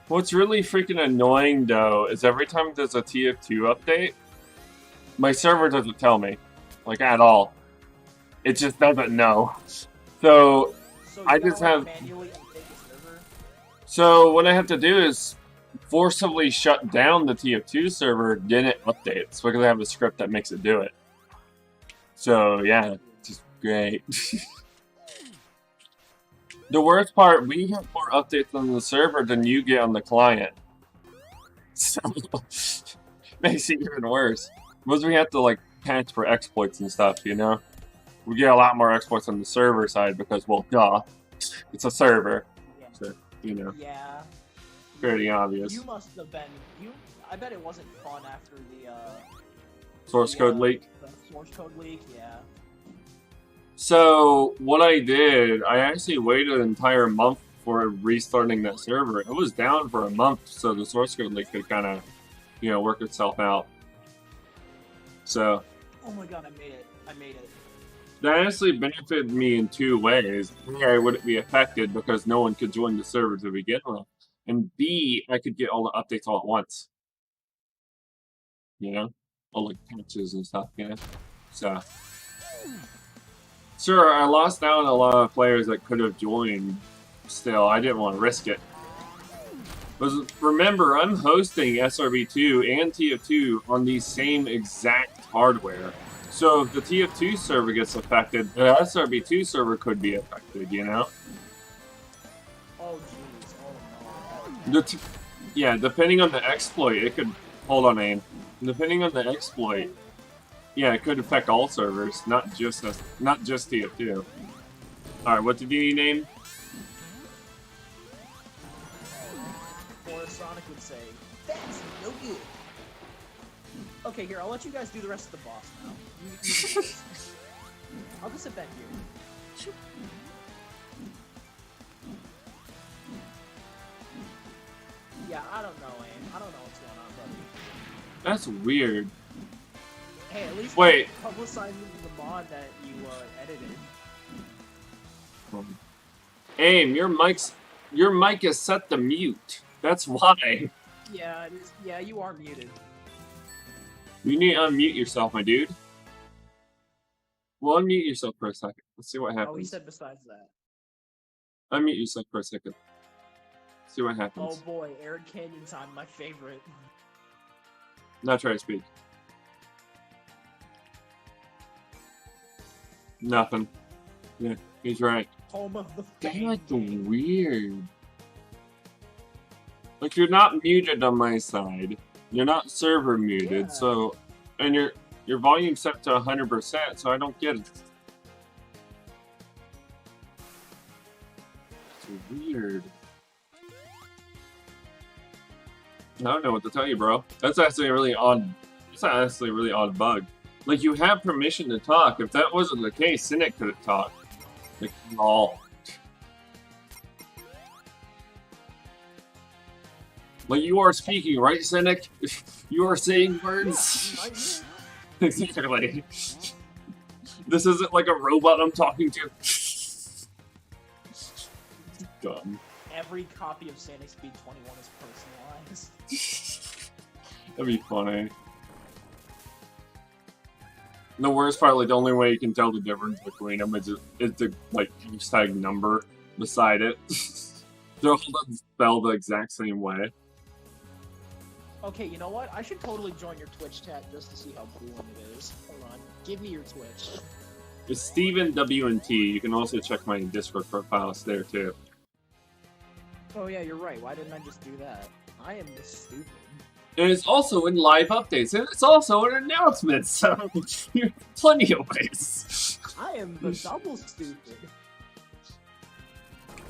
What's really freaking annoying, though, is every time there's a TF2 update, my server doesn't tell me. Like, at all. It just doesn't know. So I just have... manually update the server? So what I have to do is forcibly shut down the TF2 server, then it updates, because I have a script that makes it do it. So, yeah, it's just great. The worst part, we have more updates on the server than you get on the client. So, makes it even worse. Because we have to, like, patch for exploits and stuff, you know? We get a lot more exploits on the server side because, well, duh. It's a server. Yeah. So, you know. Yeah. Pretty obvious. You must have been... I bet it wasn't fun after the, source code leak? The source code leak, yeah. So, what I did, I actually waited an entire month before restarting that server. It was down for a month, so the source code leak could kind of, you know, work itself out. So. Oh my god, I made it. I made it. That actually benefited me in two ways. A, I wouldn't be affected because no one could join the server to begin with. And B, I could get all the updates all at once. You know? All like patches and stuff, you know? So. Sure, I lost out on a lot of players that could have joined. Still, I didn't want to risk it. But remember, I'm hosting srb2 and TF2 on the same exact hardware. So if the TF2 server gets affected, the srb2 server could be affected, you know? Oh, jeez. Oh, no. Yeah, depending on the exploit, it could... Hold on, aim. Depending on the exploit... Yeah, it could affect all servers, not just TF2. Alright, what did you name? Or Sonic would say, that's no good. Okay, here, I'll let you guys do the rest of the boss now. You I'll just sit back here. Yeah, I don't know, Aim. I don't know what's going on, buddy. That's weird. Hey, at least wait. Publicize the mod that you edited. Aim, your mic is set to mute. That's why. Yeah, it is. Yeah, you are muted. You need to unmute yourself, my dude. Well, unmute yourself for a second. Let's see what happens. Oh, he said besides that. Unmute yourself for a second. See what happens. Oh boy, Arid Canyon time, my favorite. Now try to speak. Nothing. Yeah, he's right. Home of the That's weird. Like, you're not muted on my side. You're not server muted, yeah. So... And your volume's set to 100%, so I don't get it. It's weird. I don't know what to tell you, bro. That's actually a really odd... It's actually a really odd bug. Like, you have permission to talk. If that wasn't the case, Cynic could have talked. Like, all. Like, you are speaking, right, Cynic? You are saying words? Exactly. This isn't like a robot I'm talking to. Dumb. every copy of Sonic Speed 21 is personalized. That'd be funny. The worst part, like, the only way you can tell the difference between them is the, like, hashtag number beside it. They're all spelled the exact same way. Okay, you know what? I should totally join your Twitch chat just to see how cool it is. Hold on. Give me your Twitch. It's Steven WNT. You can also check my Discord profiles there, too. Oh yeah, you're right. Why didn't I just do that? I am this stupid. And it's also in live updates, and it's also in announcements, so plenty of ways. I am the double stupid.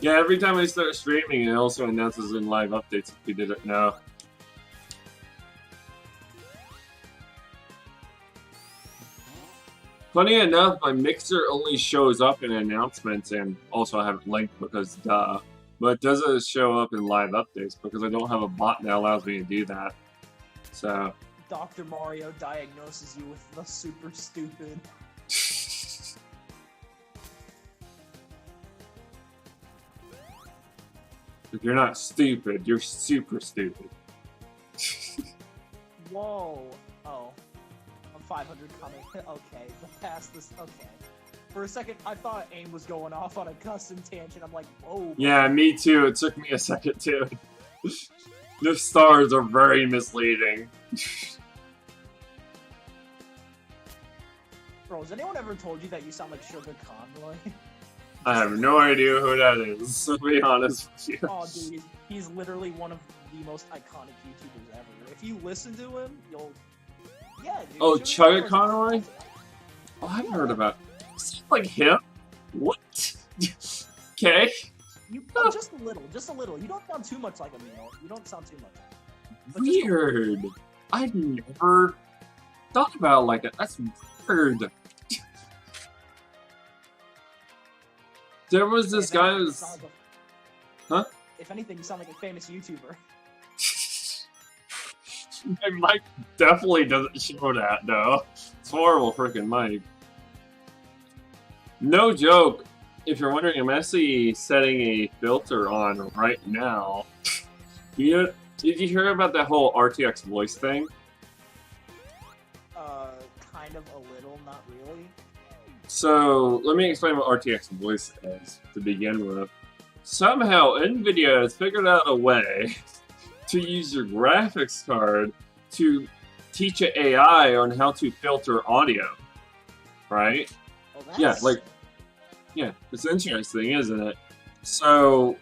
Yeah, every time I start streaming, it also announces in live updates if you didn't know. Funny enough, my mixer only shows up in announcements, and also I have it linked because duh. But it doesn't show up in live updates because I don't have a bot that allows me to do that. So. Dr. Mario diagnoses you with the super stupid. If you're not stupid, you're super stupid. Whoa. Oh. I'm 500 coming. Okay, past this. Okay. For a second, I thought AIM was going off on a custom tangent. I'm like, whoa. Yeah, me too. It took me a second too. The stars are very misleading. Bro, has anyone ever told you that you sound like Sugar Conroy? I have no idea who that is, to be honest with you. Oh, dude, he's literally one of the most iconic YouTubers ever. If you listen to him, you'll... Yeah, dude. Oh, Sugar Conroy? Oh, I haven't heard about... Sound like him? What? Okay. You just a little. You don't sound too much like him, you know. You don't sound too much. But Weird. I've never thought about it like that. That's weird. There was this guy who's... Huh? If anything, you sound like a famous YouTuber. My mic definitely doesn't show that, though. It's horrible freaking mic. No joke. If you're wondering, I'm actually setting a filter on right now. Did you hear about that whole RTX voice thing? Kind of a little, not really. So, let me explain what RTX voice is, to begin with. Somehow, NVIDIA has figured out a way to use your graphics card to teach an AI on how to filter audio. Right? Oh, that's... Yeah, like... Yeah, it's interesting, isn't it? So,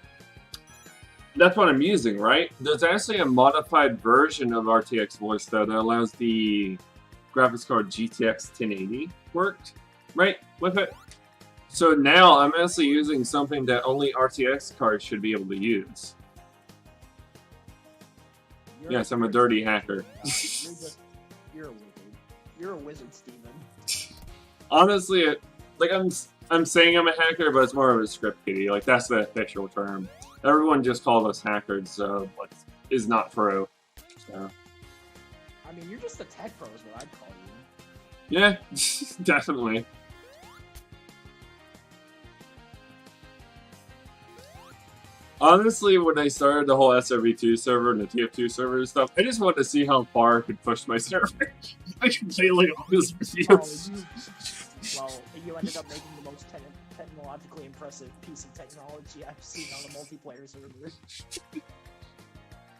that's what I'm using, right? There's actually a modified version of RTX Voice, though, that allows the graphics card GTX 1080 worked, right, with it. So now I'm actually using something that only RTX cards should be able to use. Yes, I'm a dirty hacker. You're a wizard. You're a wizard, Steven. Honestly, like I'm saying I'm a hacker, but it's more of a script kiddie. Like, that's the official term. Everyone just calls us hackers, so what is not true. So. I mean, you're just a tech pro is what I'd call you. Yeah, definitely. Honestly, when I started the whole srb2 server and the TF2 server and stuff, I just wanted to see how far I could push my server. I completely honest with you. Well, you ended up making the most technologically impressive piece of technology I've seen on a multiplayer server.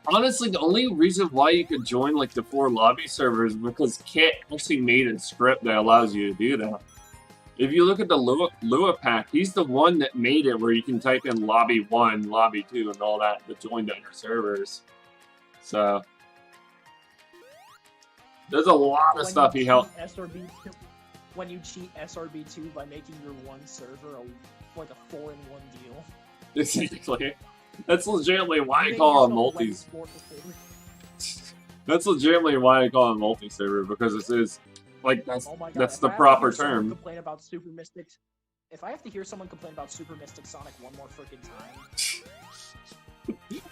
Honestly, the only reason why you could join like the 4 lobby servers is because Kit actually made a script that allows you to do that. If you look at the Lua pack, he's the one that made it where you can type in lobby 1, lobby 2, and all that to join the other servers. So there's a lot of stuff he helped. When you cheat srb2 by making your one server like a 4-in-1 deal. Exactly. That's legitimately why I call it multi. That's legitimately why I call it multi-server, because it is like that's the proper term. Complain about Super Mystics. If I have to hear someone complain about Super Mystic Sonic one more freaking time.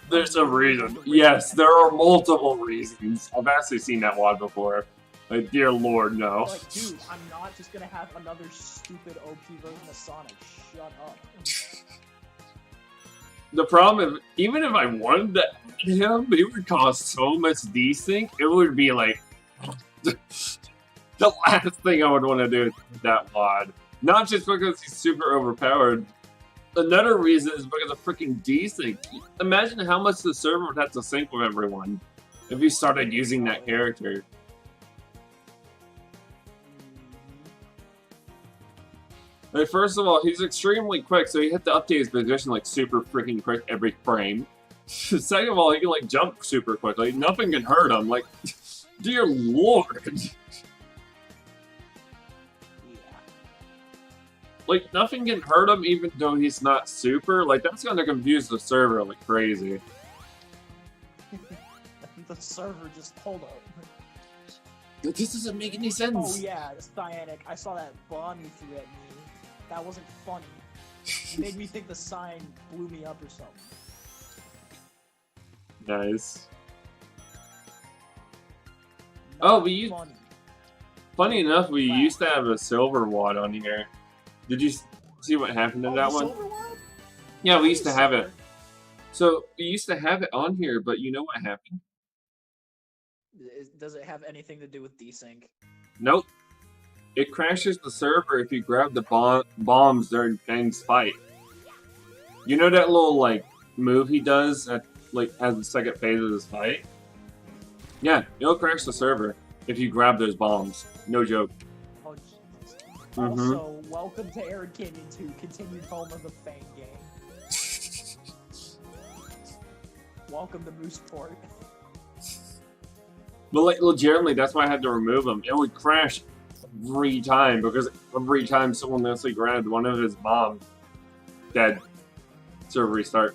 There's a reason. Yes, there are multiple reasons. I've actually seen that one before. Like, dear Lord, no. Like, dude, I'm not just gonna have another stupid OP version of Sonic. Shut up. The problem is, even if I wanted to add him, it would cost so much desync. It would be like the last thing I would want to do with that mod. Not just because he's super overpowered. Another reason is because of freaking desync. Imagine how much the server would have to sync with everyone if you started using that character. Like, first of all, he's extremely quick, so you have to update his position like super freaking quick every frame. Second of all, he can like jump super quickly. Nothing can hurt him. Like, dear lord. Like, nothing can hurt him even though he's not super. Like, that's gonna confuse the server like crazy. The server just, hold up. This doesn't make any sense. Oh yeah, Cyanic, I saw that bomb you threw at me. That wasn't funny. It made me think the sign blew me up or something. Nice. Not oh, we used... Funny enough, we Wow. used to have a silver wad on here. Did you see what happened to that one? Yeah, we used to have it. So, we used to have it on here, but you know what happened? Does it have anything to do with desync? Nope. It crashes the server if you grab the bombs during Fang's fight. You know that little, like, move he does at, like, as the second phase of his fight? Yeah, it'll crash the server if you grab those bombs. No joke. Oh, Jesus. Mm-hmm. Also, welcome to Arid Canyon 2, continued home of the Fang game. Welcome to Mooseport. But, like, legitimately, that's why I had to remove him. It would crash every time, because every time someone actually grabbed one of his bombs, dead. Server restart.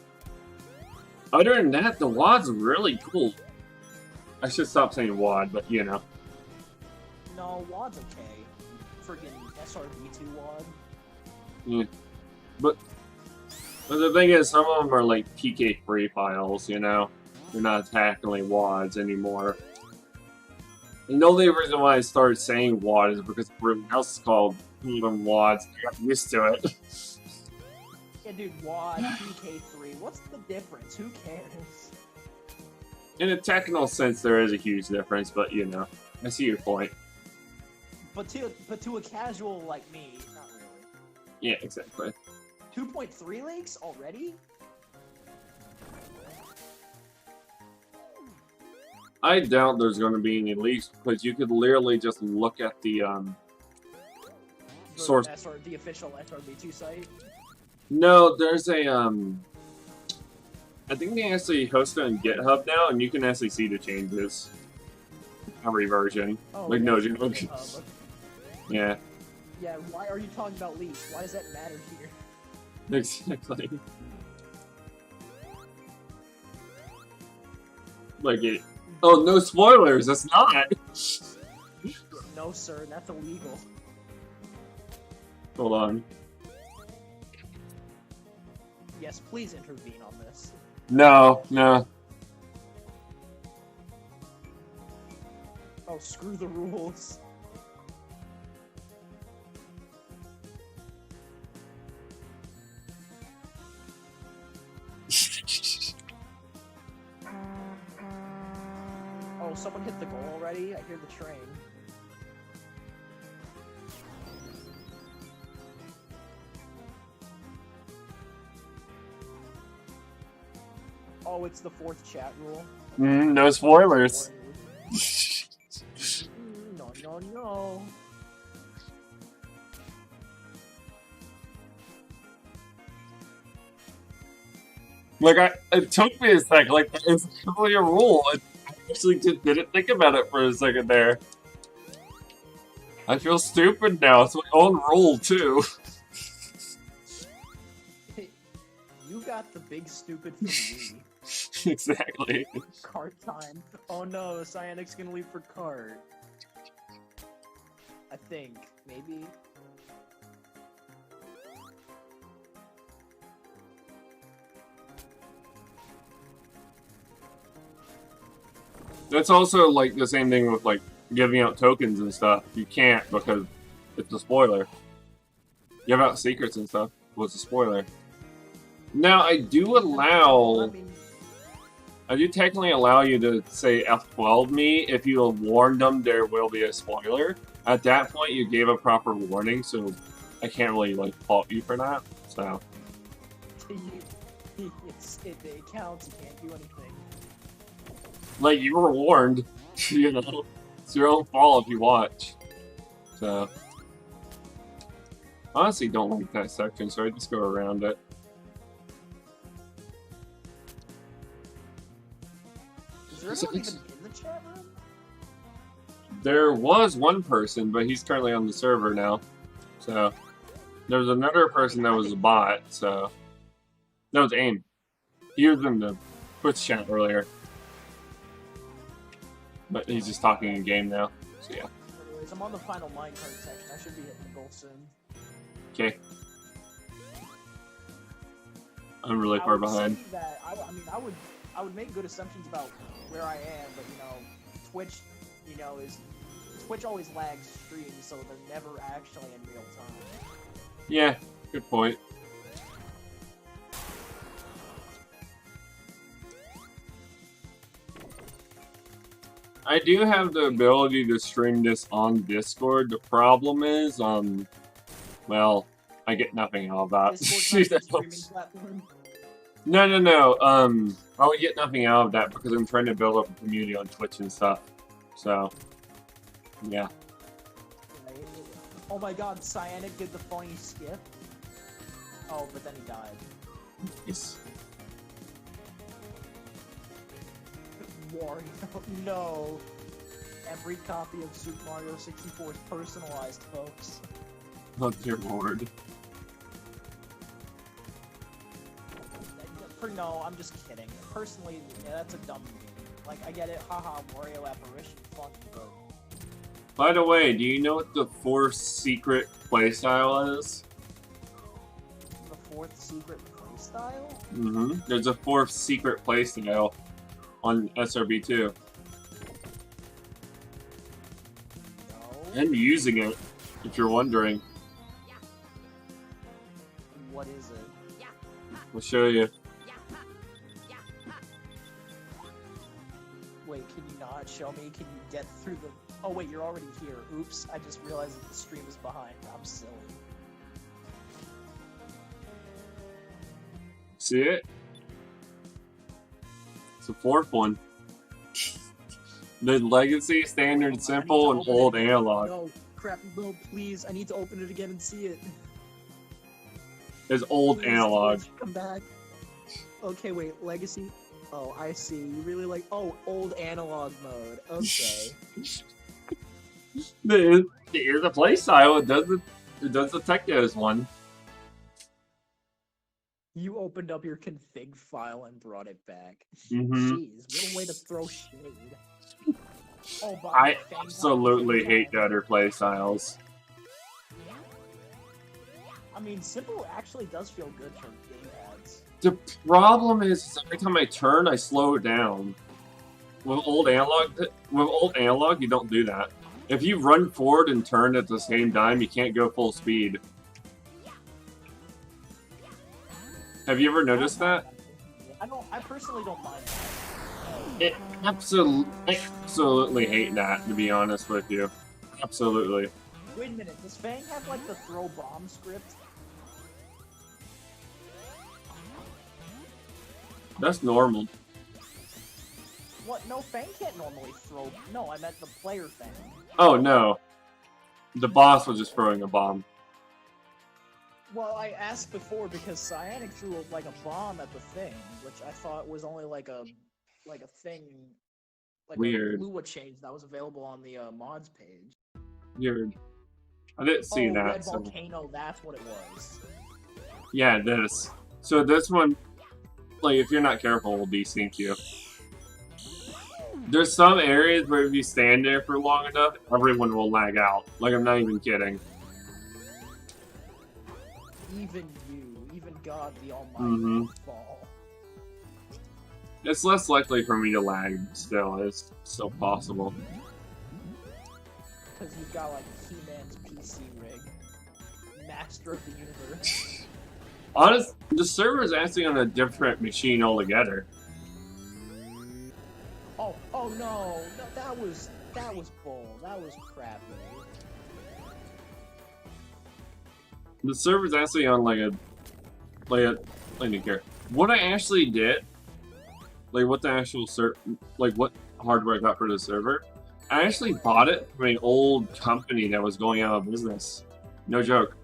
Other than that, the wad's really cool. I should stop saying wad, but you know. No, wad's okay. Friggin' SRB2 wad. Yeah. But the thing is, some of them are like PK3 files, you know? They're not technically wads anymore. And the only reason why I started saying wad is because everyone else is called even wads. I got used to it. Yeah, dude, wad, PK3, what's the difference? Who cares? In a technical sense, there is a huge difference, but you know, I see your point. But to a casual like me, not really. Yeah, exactly. 2.3 leaks already? I doubt there's going to be any leaks because you could literally just look at the source. The official SRB2 site? No, there's a I think they actually host it on GitHub now, and you can actually see the changes. Every version. Oh, like, yeah, no joke. Yeah. Yeah, why are you talking about leaks? Why does that matter here? Exactly. Like it. Oh, no spoilers! That's not! No, sir, that's illegal. Hold on. Yes, please intervene on this. No, no. Oh, screw the rules. Oh, someone hit the goal already? I hear the train. Oh, it's the fourth chat rule. No spoilers. No, no, no. Like, it took me a second. Like, it's really a rule. I actually just didn't think about it for a second there. I feel stupid now. It's my own rule, too. You got the big stupid from me. Exactly. Cart time. Oh no, Cyanic's gonna leave for cart. I think. Maybe. That's also, like, the same thing with, like, giving out tokens and stuff. You can't because it's a spoiler. Give out secrets and stuff was a spoiler. Now, I do allow... I do technically allow you to say F12 me if you have warned them there will be a spoiler. At that point, you gave a proper warning, so I can't really, like, fault you for that, so... It counts, you can't do anything. Like, you were warned, you know? It's your own fault if you watch. So... Honestly, don't like that section, so I just go around it. Is there anyone even in the chat room? There was one person, but he's currently on the server now. So, there's another person that was a bot, so... That was AIM. He was in the Twitch chat earlier. But he's just talking in game now, so yeah. Anyways, I'm on the final minecart section. I should be hitting the goal soon. Okay. I'm really far behind. I would make good assumptions about where I am, but you know, Twitch, Twitch always lags streams, so they're never actually in real time. Yeah, good point. I do have the ability to stream this on Discord. The problem is, well, I get nothing out of that. No. I would get nothing out of that because I'm trying to build up a community on Twitch and stuff. So, yeah. Oh my god, Cyanic did the funny skip. Oh, but then he died. Yes. Wario, no. Every copy of Super Mario 64 is personalized, folks. Oh dear lord. No, I'm just kidding. Personally, yeah, that's a dumb game. Like, I get it, haha, Wario apparition, funky, but... By the way, do you know what the fourth secret playstyle is? The fourth secret playstyle? Mm-hmm. There's a fourth secret playstyle on srb2. No. I'm using it, if you're wondering. What is it? I'll show you. Wait, can you not show me? Can you get through the... Oh wait, you're already here. Oops, I just realized that the stream is behind. I'm silly. See it? It's the fourth one. The Legacy, Standard, Simple, and Old Analog. No, crap, no, please. I need to open it again and see it. There's Old Please, Analog. Come back. Okay, wait, Legacy. Oh, I see. You really like... Oh, Old Analog mode. Okay. Here's the playstyle. It does the Technos one. You opened up your config file and brought it back. Mm-hmm. Jeez, what a way to throw shade. Oh, but I absolutely hate the other playstyles. I mean, Simple actually does feel good for gamepads. The problem is every time I turn, I slow it down. With old analog, you don't do that. If you run forward and turn at the same time, you can't go full speed. Have you ever noticed that? I personally don't mind I that. absolutely hate that, to be honest with you. Absolutely. Wait a minute, does Fang have like the throw bomb script? That's normal. What? No, Fang can't normally throw... No, I meant the player Fang. Oh, no. The boss was just throwing a bomb. Well, I asked before because Cyanic threw like a bomb at the thing, which I thought was only like a thing, like Weird. a Lua change that was available on the mods page. Weird. I didn't see that. Red so... Volcano, that's what it was. Yeah, this. So this one, like, if you're not careful, will desync you. There's some areas where if you stand there for long enough, everyone will lag out. Like, I'm not even kidding. Even God the Almighty will fall. It's less likely for me to lag, but still, it's still possible. Because you've got, like, He-Man's PC rig. Master of the universe. The server is actually on a different machine altogether. Oh no, no, that was bull. That was crappy. The server's actually on like a let me care. What I actually did, like what the actual what hardware I got for the server, I actually bought it from an old company that was going out of business. No joke.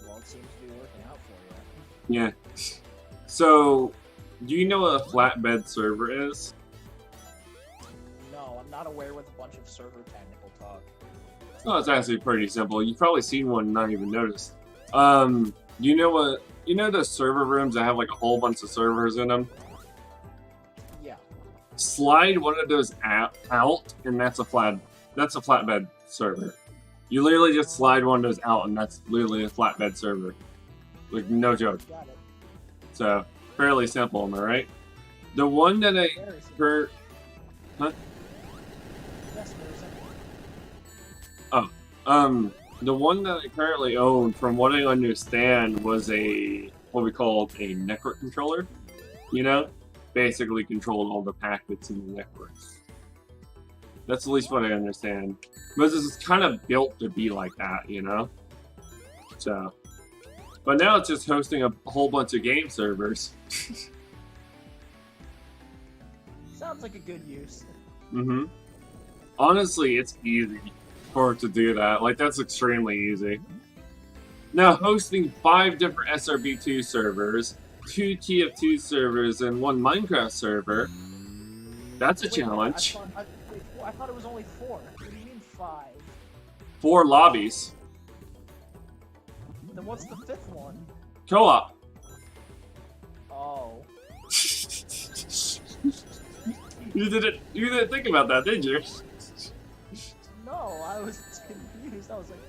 Well, it seems to be working out for you. Yeah. So, do you know what a flatbed server is? No, I'm not aware with a bunch of server technical talk. Oh, it's actually pretty simple. You've probably seen one and not even noticed. You know the server rooms that have like a whole bunch of servers in them? Yeah. Slide one of those out, and that's a flatbed server. You literally just slide one of those out, and that's literally a flatbed server. Like, no joke. Got it. So, fairly simple, am I right? The one that I heard... Huh? Yes, very simple. Oh. The one that I currently own, from what I understand, was what we call a network controller. You know? Basically controlled all the packets in the networks. That's at least what I understand. But this is kind of built to be like that, you know? So... But now it's just hosting a whole bunch of game servers. Sounds like a good use. Mm-hmm. Honestly, it's easy for it to do that. Like, that's extremely easy. Now, hosting 5 different SRB2 servers, 2 TF2 servers, and 1 Minecraft server, that's a challenge. I thought it was only 4. What do you mean 5? 4 lobbies. Then what's the 5th one? Co-op. Oh. You didn't think about that, did you? No, I was confused. I was like...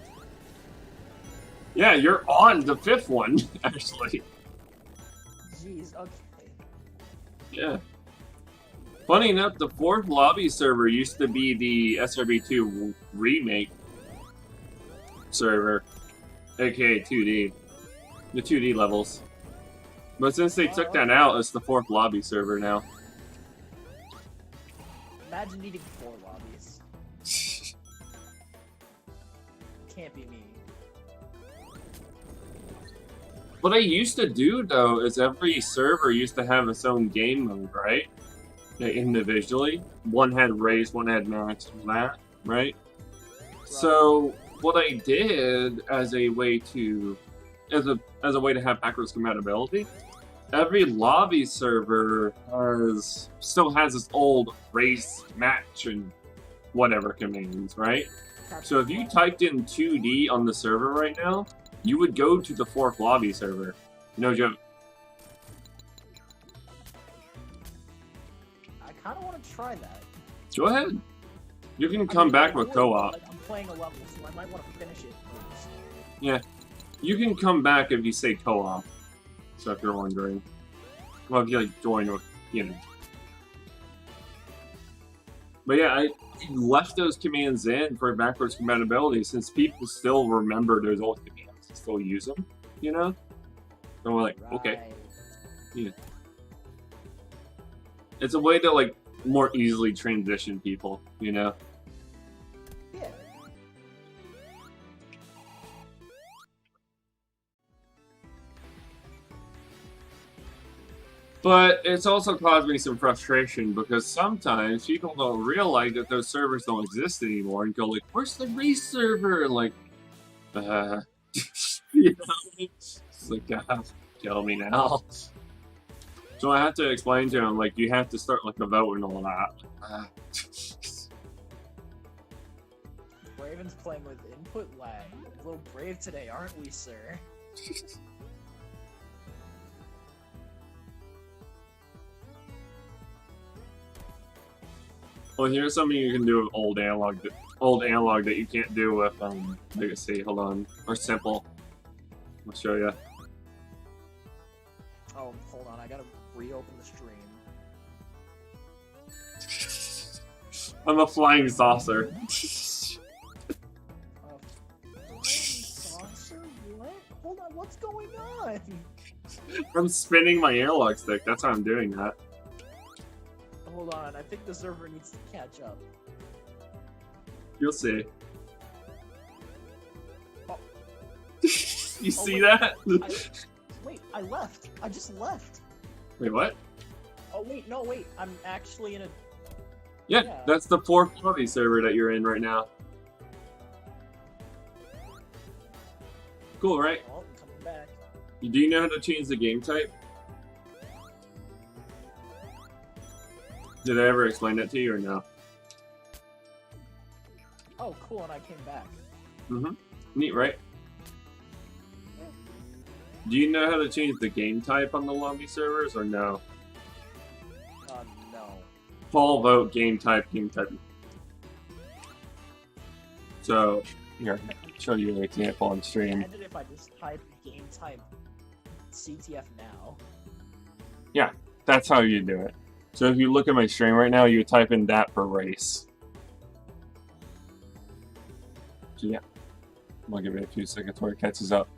Yeah, you're on the 5th one, actually. Jeez, okay. Yeah. Funny enough, the 4th lobby server used to be the SRB2 remake server, aka 2D. The 2D levels. But since they took that out, it's the 4th lobby server now. Imagine needing 4 lobbies. Can't be me. What I used to do, though, is every server used to have its own game mode, right? Individually. One had race, one had max, that, right? So what I did as a way to have backwards compatibility, every lobby server still has its old race, match, and whatever commands, right? So if you typed in 2D on the server right now, you would go to the 4th lobby server. No joke. I kind of want to try that. Go ahead. You can come back with co-op. Like, I'm playing a level, so I might want to finish it first. Yeah. You can come back if you say co-op. So if you're wondering. Well, if you like join with, you know. But yeah, I left those commands in for backwards compatibility since people still remember those old commands and still use them, you know? So we're like, okay. Yeah. It's a way to, like, more easily transition people, you know? Yeah. But it's also caused me some frustration because sometimes people don't realize that those servers don't exist anymore and go like, where's the race server? Like, you know, it's like, kill me now. So I have to explain to him, like, you have to start, like, a vote and all that. Raven's playing with input lag. A little brave today, aren't we, sir? Well, here's something you can do with old analog that you can't do with, Legacy. Hold on. Or Simple. I'll show you. Oh, hold on. I gotta reopen the stream. I'm a flying saucer. Flying saucer? What? Hold on, what's going on? I'm spinning my analog stick. That's how I'm doing that. Hold on, I think the server needs to catch up. You'll see. Oh. You see that? Wait, I left. I just left. Wait, what? Oh, wait, no, wait. I'm actually in a... Yeah, that's the 440 server that you're in right now. Cool, right? Oh, I'm coming back. Do you know how to change the game type? Did I ever explain that to you or no? Oh, cool, and I came back. Mm-hmm. Neat, right? Do you know how to change the game type on the lobby servers or no? No. Full vote game type. So, here, I'll show you an example on stream. Imagine if I just type game type CTF now. Yeah, that's how you do it. So if you look at my stream right now, you type in that for race. So yeah, I'll give it a few seconds where it catches up.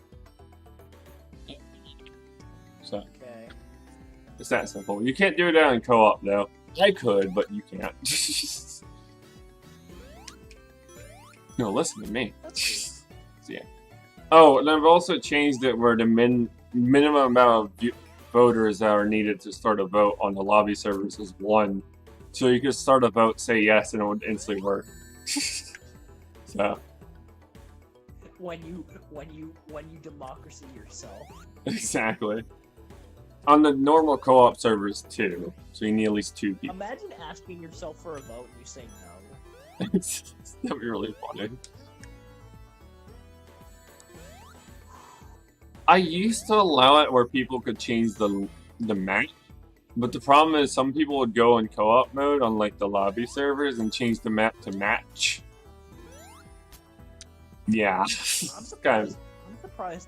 So, okay. It's that simple. You can't do it on co-op though. I could, but you can't. No, listen to me. So, yeah. Oh, and I've also changed it where the minimum amount of voters that are needed to start a vote on the lobby servers is 1. So you could start a vote, say yes, and it would instantly work. So. When you democracy yourself. Exactly. On the normal co-op servers too, so you need at least 2 people. Imagine asking yourself for a vote and you say no. That'd be really funny. I used to allow it where people could change the map, but the problem is some people would go in co-op mode on like the lobby servers and change the map to match. Yeah. I'm surprised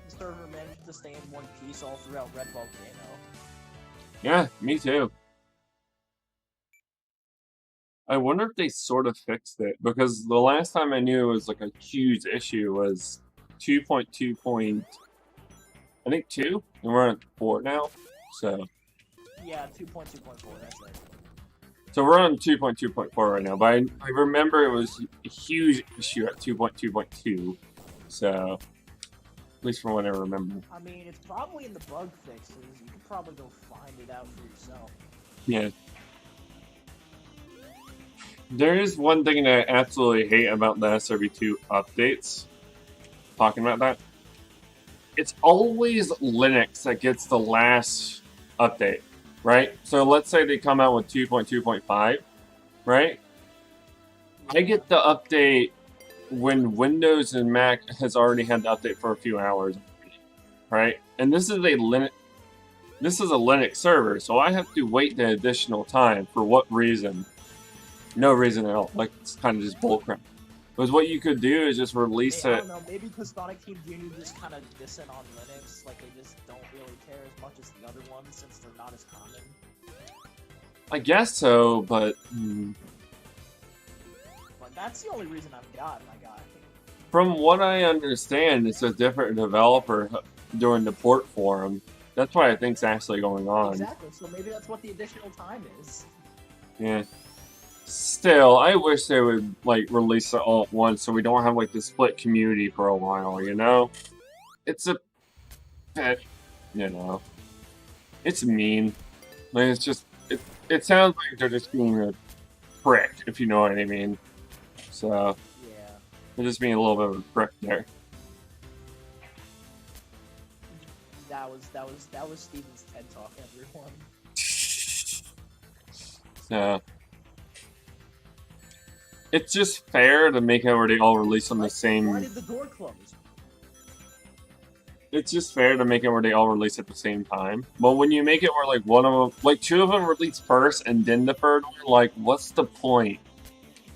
the server managed to stay in one piece all throughout Red Volcano. Yeah, me too. I wonder if they sort of fixed it, because the last time I knew it was like a huge issue was 2.2. I think 2, and we're at 4 now, so... Yeah, 2.2.4, that's it. So we're on 2.2.4 right now, but I remember it was a huge issue at 2.2.2, so... At least from what I remember. I mean, it's probably in the bug fixes. You could probably go find it out for yourself. Yeah. There is one thing that I absolutely hate about the srb2 updates. Talking about that. It's always Linux that gets the last update, right? So let's say they come out with 2.2.5, right? I get the update when Windows and Mac has already had the update for a few hours, right? And this is a Linux server, so I have to wait the additional time. For what reason? No reason at all. Like, it's kind of just bullcrap. Because what you could do is just release it. I don't know, maybe because Sonic Team Junior just kind of dissing on Linux, like they just don't really care as much as the other ones since they're not as common. I guess so, but... But that's the only reason I've got, my guy. From what I understand, it's a different developer doing the port for them. That's what I think's actually going on. Exactly, so maybe that's what the additional time is. Yeah. Still, I wish they would, like, release it all at once so we don't have, like, the split community for a while, you know? It's a bit, you know, it's mean. Like, it's just, it sounds like they're just being a prick, if you know what I mean. So, yeah. they're just being a little bit of a prick there. That was Steven's TED Talk, everyone. So... It's just fair to make it where they all release on the same... Why did the door close? It's just fair to make it where they all release at the same time. But when you make it where, like, one of them... Like, 2 of them release first and then the 3rd one, like, what's the point?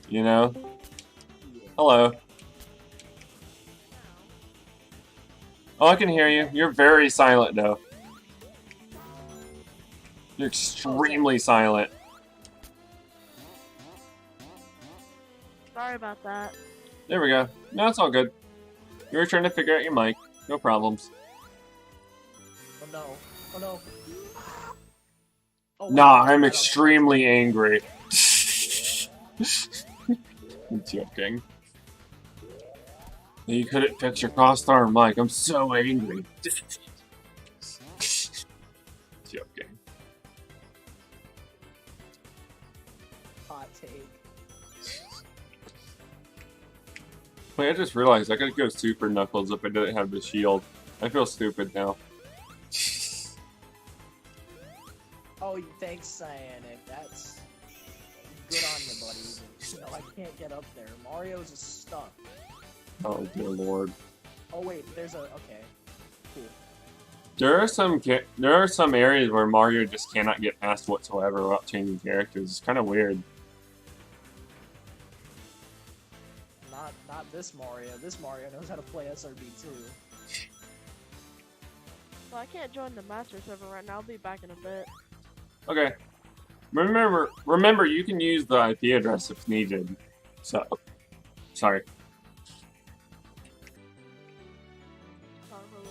You know? Yeah. Hello. Oh, I can hear you. You're very silent, though. You're extremely silent. Sorry about that. There we go. No, it's all good. You were trying to figure out your mic. No problems. no. Oh no. Oh, Nah, wait, I'm I extremely angry. I'm joking. You couldn't fix your crossbar mic. I'm so angry. Joking. Hot take. Wait, I just realized I could go Super Knuckles if I didn't have the shield. I feel stupid now. Oh, thanks, Cyanic. That's good on you, buddy. No, I can't get up there. Mario's is stuck. Oh dear lord. Oh wait, there's a okay. Cool. There are some areas where Mario just cannot get past whatsoever without changing characters. It's kind of weird. Not this Mario. This Mario knows how to play SRB2. So I can't join the master server right now. I'll be back in a bit. Okay. Remember, you can use the IP address if needed. So, sorry.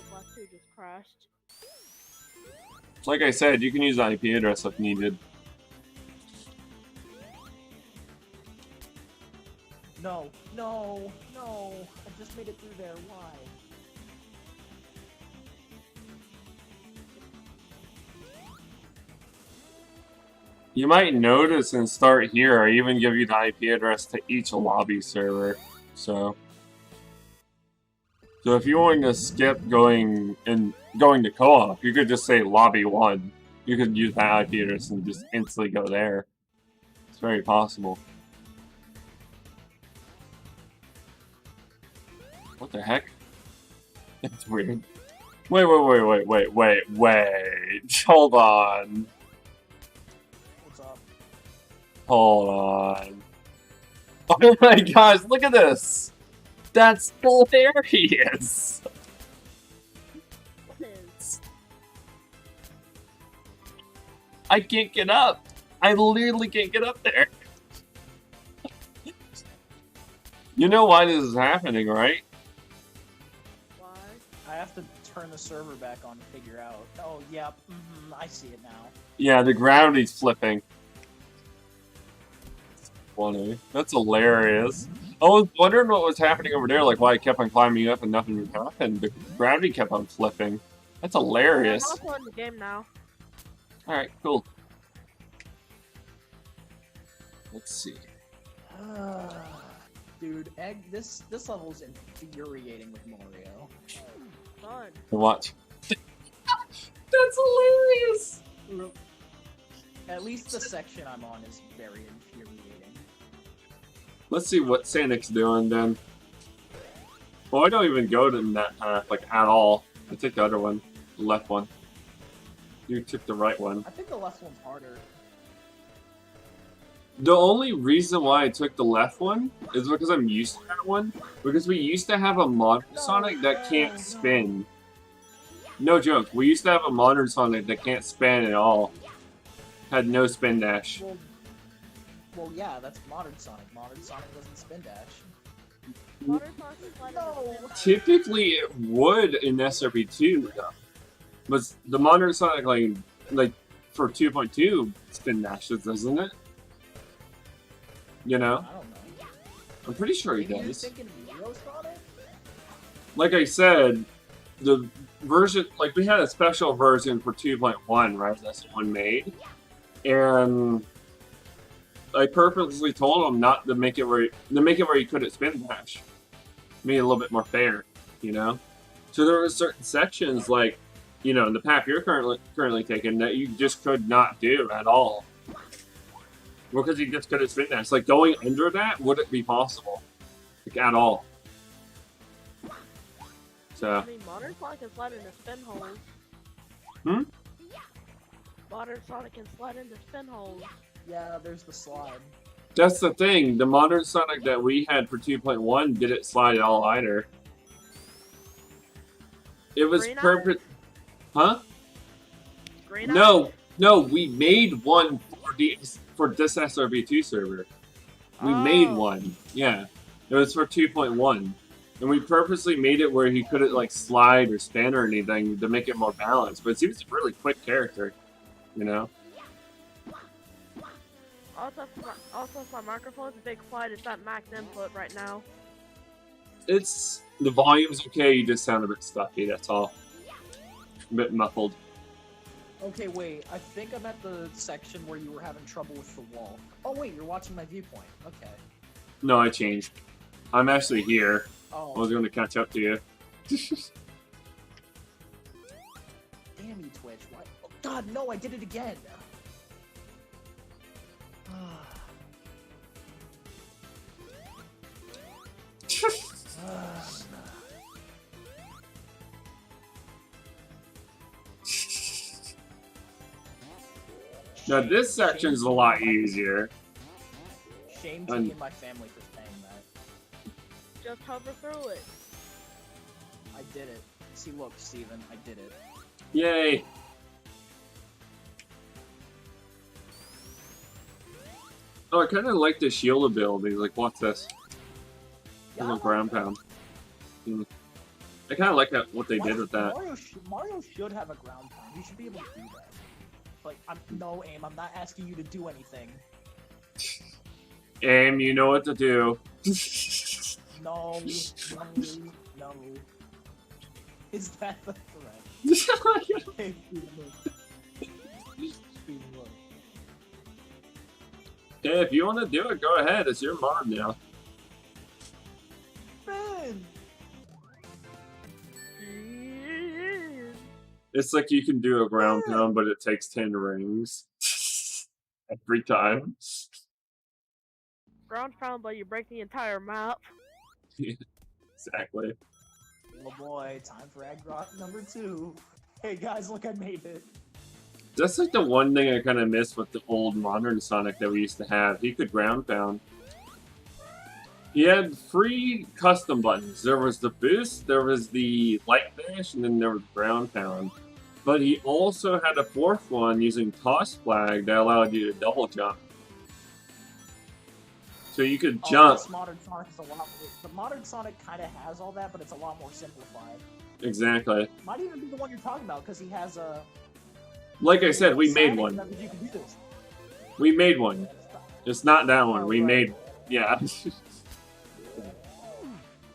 Black 2 just crashed. Like I said, you can use the IP address if needed. No, no, no. I just made it through there. Why? You might notice and start here, I even give you the IP address to each lobby server. So if you want to skip going to co-op, you could just say lobby 1. You could use that IP address and just instantly go there. It's very possible. What the heck? That's weird. Wait. Hold on. What's up? Hold on. Oh my gosh, look at this! That's hilarious! I can't get up! I literally can't get up there! You know why this is happening, right? Why? I have to turn the server back on to figure out. Oh, yep. I see it now. Yeah, the gravity's flipping. Funny. That's hilarious. I was wondering what was happening over there, like why I kept on climbing up and nothing happened. The gravity kept on flipping. That's hilarious. I'm also in the game now. Alright, cool. Let's see. Dude, Egg, this level's infuriating with Mario. Fun. Watch. That's hilarious! At least the section I'm on is very infuriating. Let's see what Sanic's doing then. Well, I don't even go to that path, like, at all. I take the other one. The left one. You took the right one. I think the left one's harder. The only reason why I took the left one is because I'm used to that one. Because we used to have a modern Sonic that can't spin. No joke. We used to have a modern Sonic that can't spin at all. Had no spin dash. Well, yeah, that's modern Sonic. Modern Sonic doesn't spin dash. Modern Sonic is like No. Typically, it would in SRB2, though. But the modern Sonic, like for 2.2, spin dashes, doesn't it? You know? I don't know. I'm pretty sure he Maybe you're does. thinking Neo Sonic? Like I said, the version, like we had a special version for 2.1, right? That's the one made. And I purposely told him not to make it where you couldn't spin dash. Made it a little bit more fair, you know? So there were certain sections, like, you know, in the path you're currently taking that you just could not do at all. Because you just couldn't spin dash. Like, going under that wouldn't be possible. Like, at all. So. I mean, Modern Sonic can slide into spin holes. Hmm? Modern Sonic can slide into spin holes. Yeah, there's the slide. That's the thing. The modern Sonic that we had for 2.1 didn't slide at all either. It was Green perfect. Huh? Green No, we made one for this SRB2 server. We made one. Yeah. It was for 2.1. And we purposely made it where he couldn't like slide or spin or anything to make it more balanced. But it seems a really quick character, you know. Also, if my microphone's a bit quiet, it's at max input right now. It's the volume's okay. You just sound a bit stuffy. That's all. A bit muffled. Okay, wait. I think I'm at the section where you were having trouble with the wall. Oh wait, you're watching my viewpoint. Okay. No, I changed. I'm actually here. Oh. I was going to catch up to you. Damn you, Twitch. Why? Oh, God, no! I did it again. Now this section's a lot easier. Shame to me and my family for saying that. Just hover through it. I did it. See, look, Steven, I did it. Yay! Oh, I kind of like the shield ability. Like, what's this? Yeah, Little ground pound. I kind of like that, what they did with that. Mario should have a ground pound. He should be able to do that. Like, no, Aim, I'm not asking you to do anything. Aim, you know what to do. No. Is that the threat? Hey, Hey, if you want to do it, go ahead. It's your mod now. Ben! It's like you can do a ground pound, but it takes 10 rings. Every time. Ground pound, but you break the entire map. Exactly. Oh boy, time for egg rock number 2. Hey guys, look, I made it. That's like the one thing I kind of miss with the old modern Sonic that we used to have. He could ground pound. He had 3 custom buttons. There was the boost, there was the light dash, and then there was ground pound. But he also had a 4th one using toss flag that allowed you to double jump. So you could jump. This modern Sonic is a lot more, the modern Sonic kind of has all that, but it's a lot more simplified. Exactly. Might even be the one you're talking about, because he has a... Like I said, we made one. You can do this. We made one. It's not that one. Oh, We right. made... Yeah.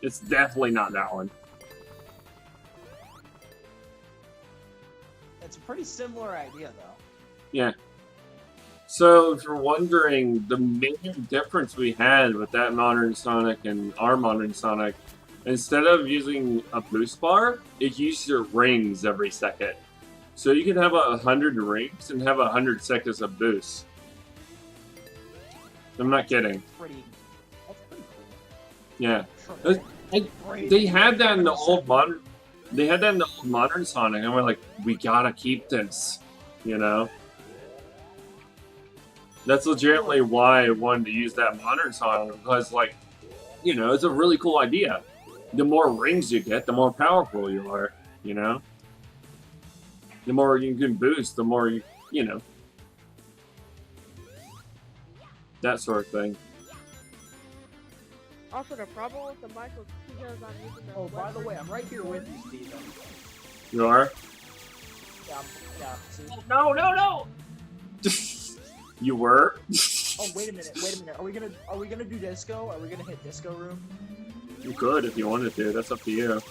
It's definitely not that one. It's a pretty similar idea, though. Yeah. So, if you're wondering, the main difference we had with that modern Sonic and our modern Sonic, instead of using a boost bar, it used your rings every second. So you could have 100 rings and have 100 seconds of boost. I'm not kidding. That's pretty cool. Yeah. Great. They had that in the old modern. They had that in the old modern Sonic, and we're like, we gotta keep this, you know. That's legitimately why I wanted to use that modern Sonic, because, like, you know, it's a really cool idea. The more rings you get, the more powerful you are, you know. The more you can boost, the more you know, that sort of thing. Also, the problem with the mic was because I'm using the... Oh, by the way, I'm right here with you, Steven. You are? Yeah, see? No! You were? Oh, wait a minute. Are we gonna do disco? Are we gonna hit disco room? You could if you wanted to. That's up to you.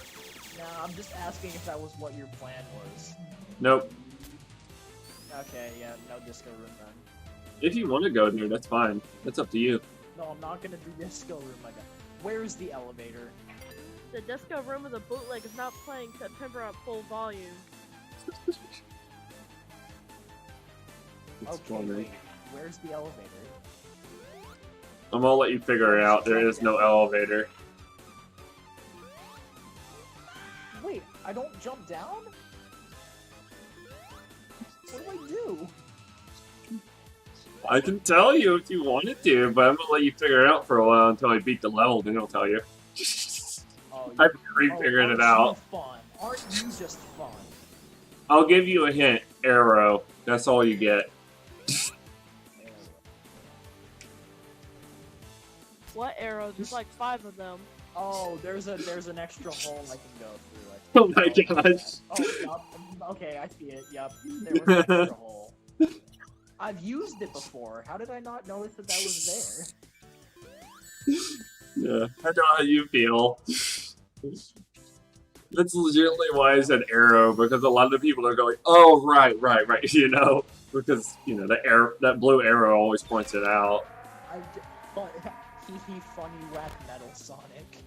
Nah, I'm just asking if that was what your plan was. Nope. Okay, yeah, no disco room then. If you want to go there, that's fine. That's up to you. No, I'm not gonna do disco room like that. Where's the elevator? The disco room of the bootleg is not playing September at full volume. It's Okay, funny. wait, where's the elevator? I'm gonna let you figure it out. There is no elevator. Wait, I don't jump down? What do I do? I can tell you if you wanted to, but I'm gonna let you figure it out for a while until I beat the level, then I'll tell you. Oh, I've re-figured it out. Aren't you just fun? I'll give you a hint. Arrow. That's all you get. What arrows? There's like 5 of them. Oh, there's an extra hole I can go through. Oh my gosh. Oh, yup. Okay, I see it. Yup. There was an extra hole. I've used it before. How did I not notice that that was there? Yeah, I know how you feel. That's legitimately why I said arrow, because a lot of the people are going, oh, right, you know? Because, you know, that blue arrow always points it out. Hee funny whack metal Sonic.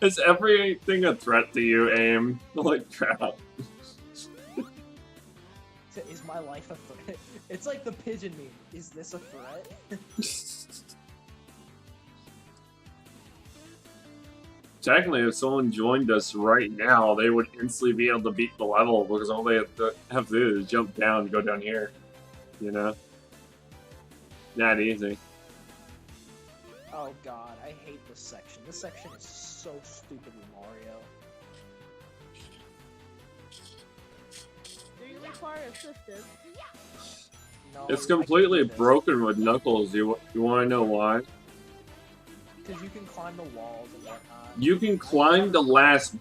Is everything a threat to you, AIM? Holy crap. Is my life a threat? It's like the pigeon meme. Is this a threat? Technically, if someone joined us right now, they would instantly be able to beat the level, because all they have to do is jump down and go down here. You know? That easy. Oh god, I hate this section. This section is so stupid with Mario. Do you require assistance? No, It's I completely can't do this. broken with Knuckles. You want to know why? Because you can climb the walls and whatnot. You can climb the last.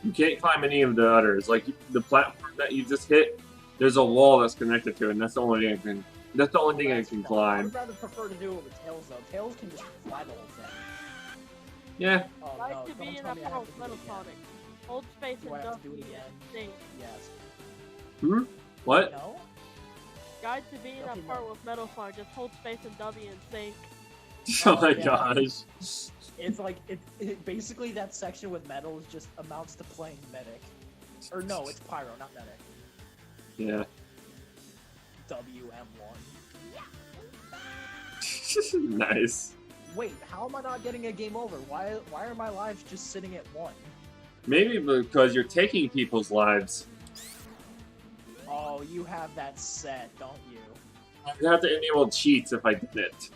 You can't climb any of the others. Like the platform that you just hit, there's a wall that's connected to it, and that's the only thing I can. That's the only thing I can I climb. would rather prefer to do it with Tails though. Tails can just fly the whole thing. Yeah. Oh Guide no! to be Don't in tell that me I part have to with do Metal it again. Sonic. Hold space Do I and have to do it W again? and think. Yes. Hmm. What? No. Guide to be in Okay, that part no. with Metal Sonic. Just hold space and W and think. Oh my yeah. gosh. It's like it basically that section with metal is just amounts to playing Medic. Or no, it's Pyro, not Medic. Yeah. WM1. Nice. Wait, how am I not getting a game over? Why are my lives just sitting at 1? Maybe because you're taking people's lives. Oh, you have that set, don't you? I'd have to enable cheats if I didn't.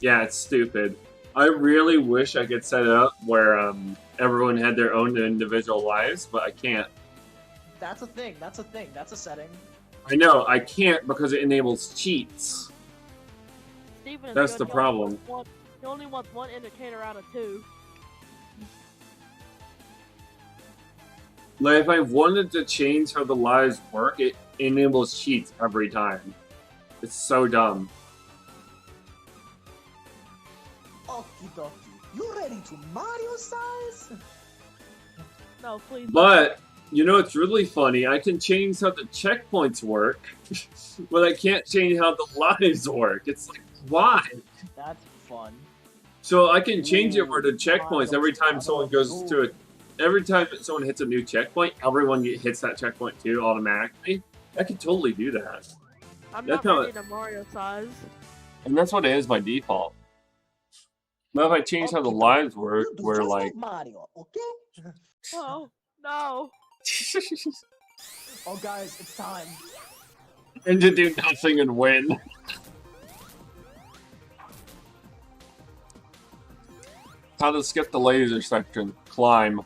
Yeah, it's stupid. I really wish I could set it up where everyone had their own individual lives, but I can't. That's a thing, that's a thing, that's a setting. I know, I can't because it enables cheats. Steven is That's good. the problem. He only wants one indicator out of 2. Like, if I wanted to change how the lives work, it enables cheats every time. It's so dumb. Okie dokie. You ready to Mario size? No, please. But, you know, it's really funny. I can change how the checkpoints work, but I can't change how the lives work. It's like, why? That's fun. So I can change it where the Ooh, checkpoints, every time someone goes to it, every time someone hits a new checkpoint, everyone hits that checkpoint too automatically. I can totally do that. I'm That's not how ready to Mario size. And that's what it is by default. But if I change how the lives work, You do where just like... Mario, okay? Oh, no. Oh guys, it's time. and to do nothing and win. How to skip the laser section. Climb.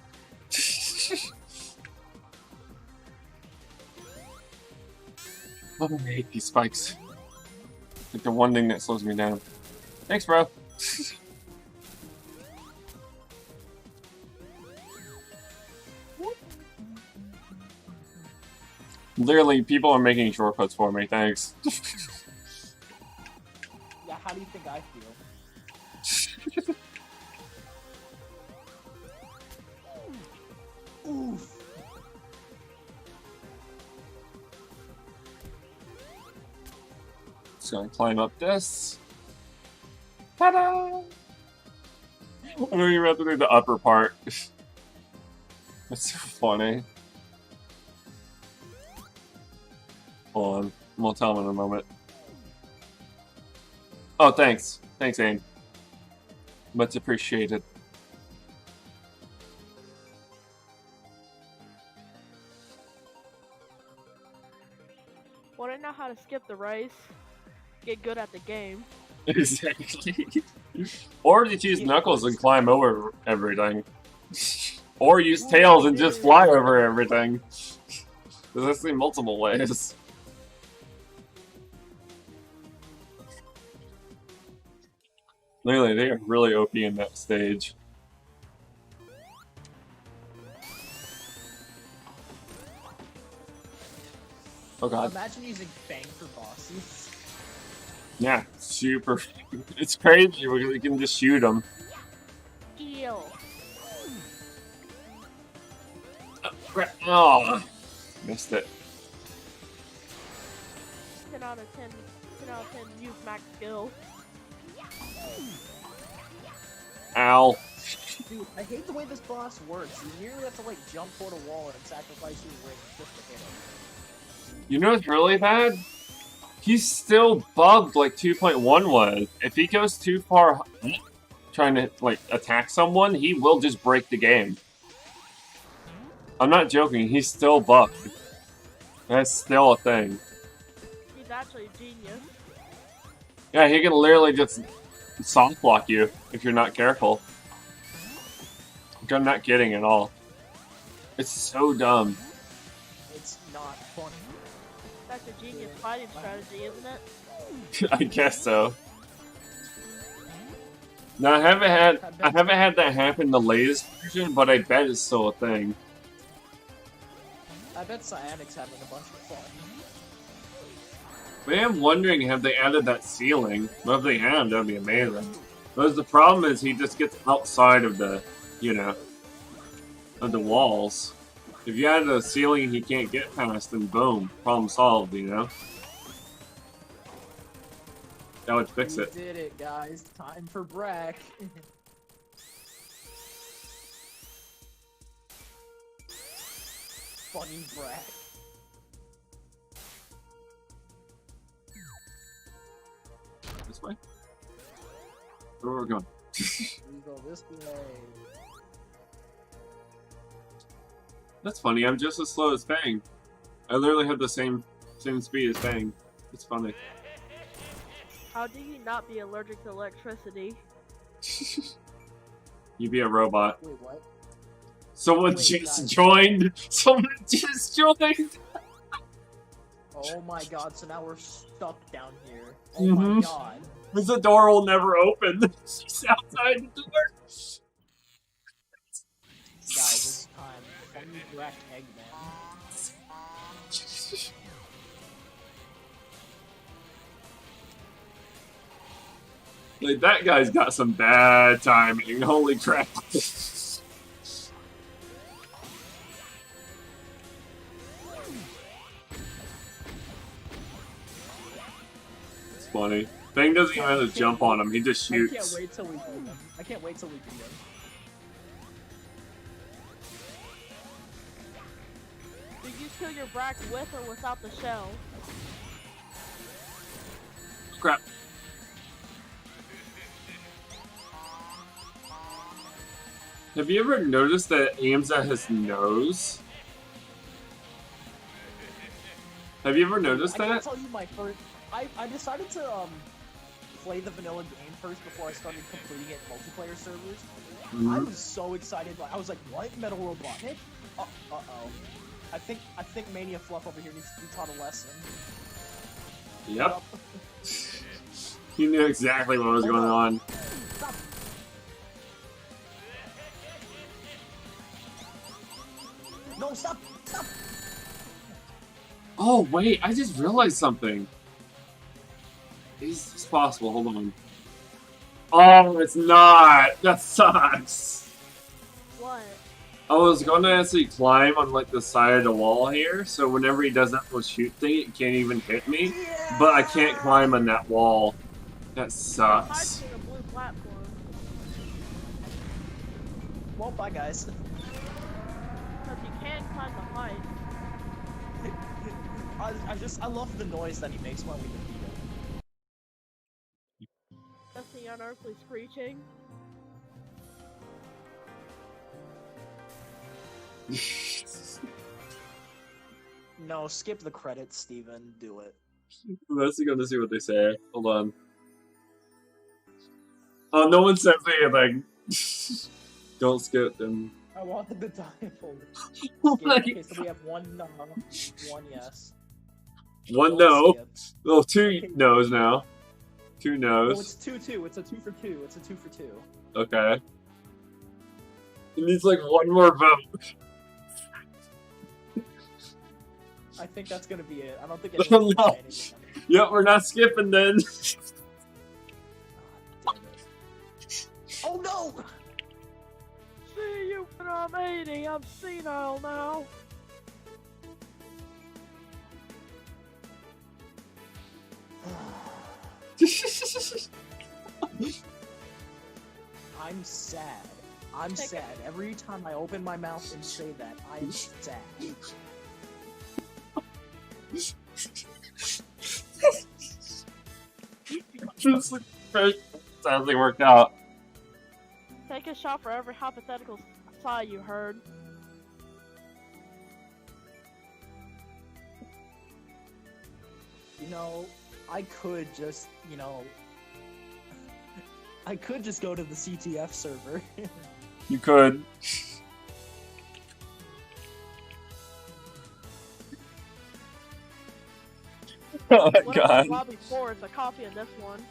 I hate these spikes. Like the one thing that slows me down. Thanks, bro. Literally, people are making shortcuts for me. Thanks. Yeah, how do you think I feel? Oof. Just gonna climb up this. Ta-da! I don't even have to do the upper part. That's so funny. Hold on. I'm gonna tell him in a moment. Oh, thanks. Thanks, Aim. Much appreciated. Want to know how to skip the race? Get good at the game. Exactly. Or just use Knuckles and climb over everything. Or use Tails and just fly over everything. There's actually multiple ways. Literally, they are really OP in that stage. Oh god. Imagine using Fang for bosses. Yeah, super. It's crazy. We can just shoot them. Ew. Oh, missed it. 10 out of 10. 10 out of 10. Use max skill. Ow. Dude, I hate the way this boss works. You nearly have to like jump toward a wall and sacrifice your ring just to hit him. You know what's really bad? He's still bugged like 2.1 was. If he goes too far trying to like attack someone, he will just break the game. I'm not joking, he's still bugged. That's still a thing. He's actually a genius. Yeah, he can literally just soft block you if you're not careful. I'm not kidding at all. It's so dumb. It's not funny. That's a genius fighting strategy, isn't it? I guess so. Now I haven't had that happen in the latest version, but I bet it's still a thing. I bet Cyanic's having a bunch of fun. But I'm wondering, have they added that ceiling? Well, if they have, that'd be amazing. Because the problem is he just gets outside of the, you know, of the walls. If you add a ceiling he can't get past, then boom, problem solved, you know? That would fix it. We did it, guys. Time for Brack. Funny Brack. This way? Where are we going? We go this way. That's funny, I'm just as slow as Fang. I literally have the same speed as Fang. It's funny. How do you not be allergic to electricity? You be a robot. Wait, what? Someone Wait, just guys. joined! Someone just joined! Oh my god, so now we're stuck down here. Oh my Mhm. god. Because the door will never open. She's outside the door. Guys, it's time. Funny Brack Eggman. Like, that guy's got some bad timing. Holy crap. It's funny. Fang doesn't even have to jump on him, he just I can't shoots. wait till we beat him. I can't wait till we beat him. Do you kill your Brack with or without the shell? Crap. Have you ever noticed that it aims at his nose? Have you ever noticed I can't that? tell you my first. I decided to play the vanilla game first before I started completing it in multiplayer servers. I Mhm. was so excited. I was like, "What? Metal Robotnik? Uh-oh. I think Mania Fluff over here needs to be taught a lesson." Yep. He knew exactly what was going on. Stop. No, stop! Stop! Oh, wait, I just realized something. Is this possible? Hold on. Oh, it's not! That sucks! What? I was going to actually climb on, like, the side of the wall here, so whenever he does that little shoot thing, it can't even hit me. Yeah! But I can't climb on that wall. That Hide sucks. in a blue platform. Well, bye, guys. Because you can climb the height. I love the noise that he makes when we defeat him. That's the unearthly screeching. No, skip the credits, Steven. Do it. Let's go to see what they say. Hold on. Oh, no one says anything. Don't skip them. I wanted the time folder. Oh my Okay, so we have one no, one yes. One no. Skip. Well, two no's now. 2 No, no's. it's 2-2. It's a 2 for 2. It's a 2 for 2. Okay. It needs like 1 more vote. I think that's gonna be it. I don't think Oh, anyone no. can say anything. Yep, we're not skipping then. Damn it. Oh no! See you when I'm 80. I'm senile now. I'm sad. I'm Take sad. Every time I open my mouth and say that, I'm sad. Just like sadly worked out. Take a shot for every hypothetical sigh you heard. You know, I could just, I could just go to the CTF server. You could. Oh my What god. about Lobby 4? It's a copy of this one.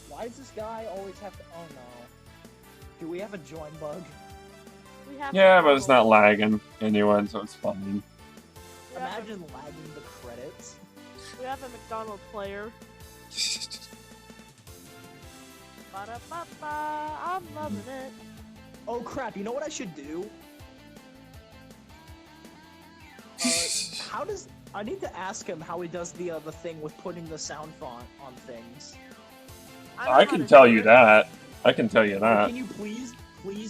Why does this guy always have to? Oh no. Do we have a join bug? We have Yeah, but it's not lagging anyone, so it's fine. We have, Imagine lagging the credits. we have a McDonald's player. Ba-da-ba-ba, I'm loving it. Oh crap! You know what I should do? How does? I need to ask him how he does the thing with putting the sound font on things. know I how can to tell do you it. that. I can tell you that. Can you please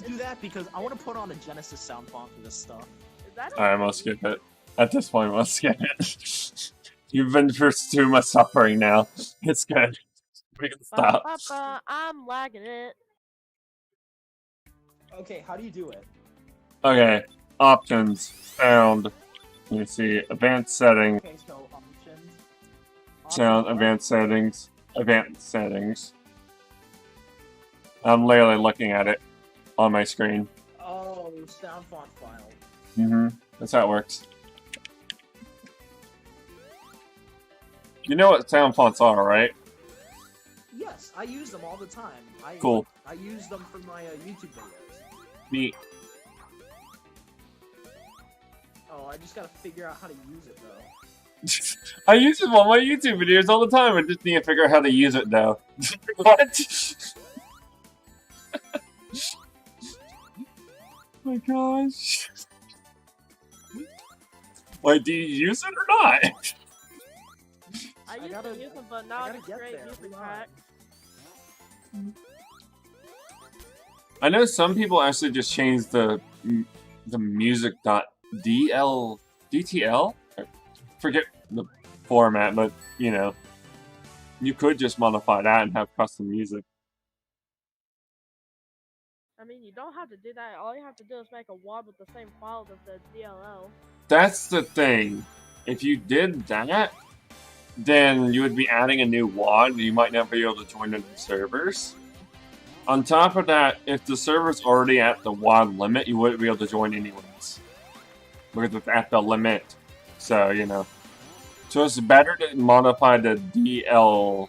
do that? Because I want to put on a Genesis sound font for this stuff. Is that Alright, we'll skip it. At this point, we'll skip it. You've been through too much suffering now. It's good. We can stop. Ba-da-ba-ba, I'm lagging it. Okay, how do you do it? Okay, options, sound. Let me see, advanced settings, Okay, so options. sound, advanced settings, advanced settings. I'm literally looking at it on my screen. Oh, sound font file. That's how it works. You know what sound fonts are, right? Yes, I use them all the time. Cool. I use them for my YouTube videos. Neat. Oh, I just gotta figure out how to use it though. I use it on my YouTube videos all the time. I just need to figure out how to use it though. What? Oh my gosh. Wait, do you use it or not? I used gotta- to use them, but now I gotta it's get great there. music Hold on. pack. I know some people actually just change the music.dtl. Forget the format, but you know, you could just modify that and have custom music. I mean, you don't have to do that. All you have to do is make a WAD with the same files as the DLL. That's the thing. If you did that, then you would be adding a new WAD. You might not be able to join the servers. On top of that, if the server's already at the WAD limit, you wouldn't be able to join anyways. Because it's at the limit. So, you know. So it's better to modify the DLA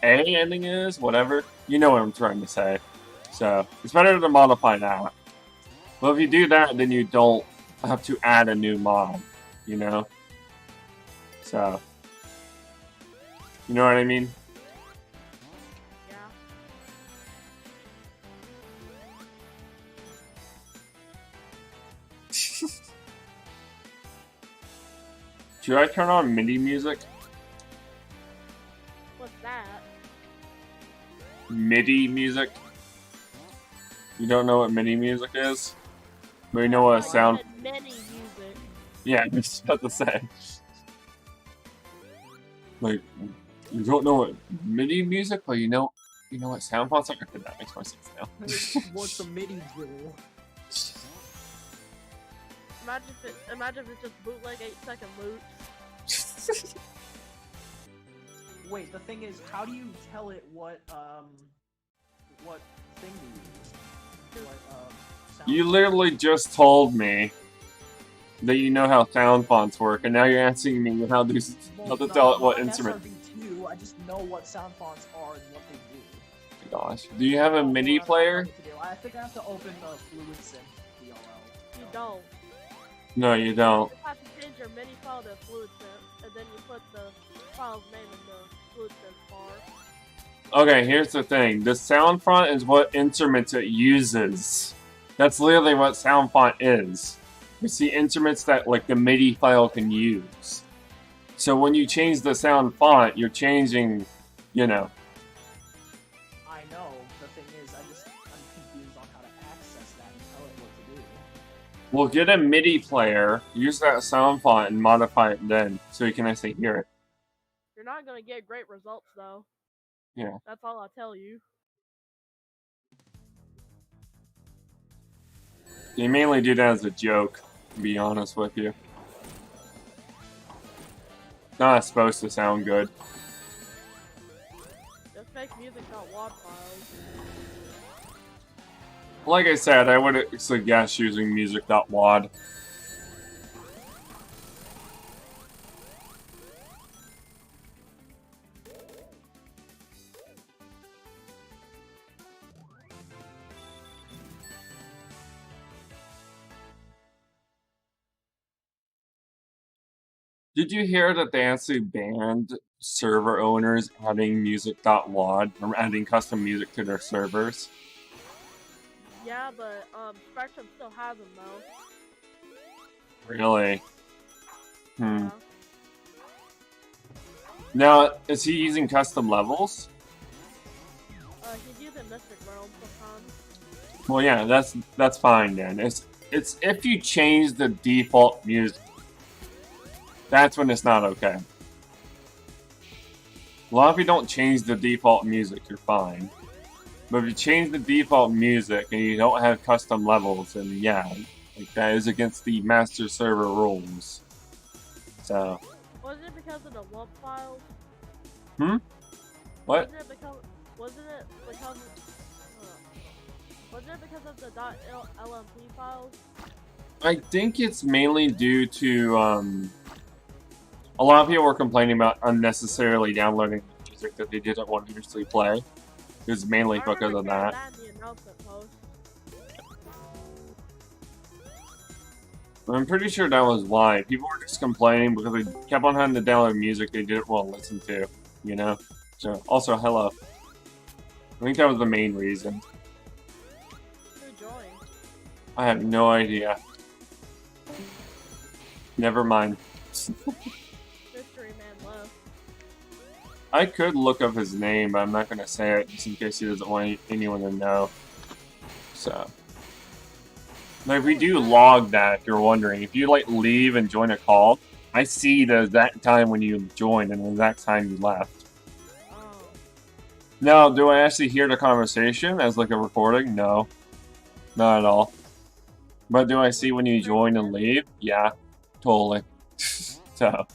ending is, whatever. You know what I'm trying to say. So, it's better to modify that. But if you do that, then you don't have to add a new mod, you know? So, you know what I mean? Yeah. Should I turn on MIDI music? What's that? MIDI music? You don't know what MIDI music is? But you know what a sound... Many music. Yeah, I was about to say. Like, you don't know what MIDI music, but you know what sound fonts are? Okay, that makes more sense now. What's a MIDI drill? Imagine if it's just bootleg 8-second loops. Wait, the thing is, how do you tell it what thing to use? What, sound You font? literally just told me that you know how sound fonts work, and now you're asking me how to tell it what instrument. SRB2, I just know what sound fonts are and what they do. Gosh, do you have a MIDI player? I think I have to open the Fluid Synth DLL. You don't. No, you don't. You have to change your MIDI file to Fluid Synth, and then you put the file's name in the Fluid Synth bar. Okay, here's the thing. The sound font is what instruments it uses. That's literally what sound font is. It's the instruments that like the MIDI file can use. So when you change the sound font, you're changing, you know. I know. The thing is, I'm confused on how to access that and tell it what to do. Well, get a MIDI player, use that sound font, and modify it then, so you can actually hear it. You're not gonna get great results though. Yeah. That's all I'll tell you. You mainly do that as a joke, to be honest with you. It's not supposed to sound good. Just make music.wad files. Like I said, I would suggest using music.wad. Did you hear that they actually banned server owners adding music.wad or adding custom music to their servers? Yeah, but Spectrum still has them though. Really? Yeah. Now, is he using custom levels? He's using Mystic Realm sometimes. Well, yeah, that's fine then. It's if you change the default music, that's when it's not okay. A lot of you don't change the default music, you're fine. But if you change the default music and you don't have custom levels, then yeah, like that is against the master server rules. So. Wasn't it because of the lump files? What? Wasn't it because of the .lmp files? I think it's mainly due to a lot of people were complaining about unnecessarily downloading music that they didn't want to usually play. It was mainly because of that. I'm pretty sure that was why. People were just complaining because they kept on having to download music they didn't want to listen to, you know? So, also, hello. I think that was the main reason. Who joined? I have no idea. Never mind. Mystery Man left. I could look up his name, but I'm not going to say it just in case he doesn't want anyone to know. So. Like, we do log that, if you're wondering. If you, like, leave and join a call, I see the exact time when you joined and the exact time you left. Oh. Now, do I actually hear the conversation as, like, a recording? No. Not at all. But do I see when you join and leave? Yeah. Totally. So.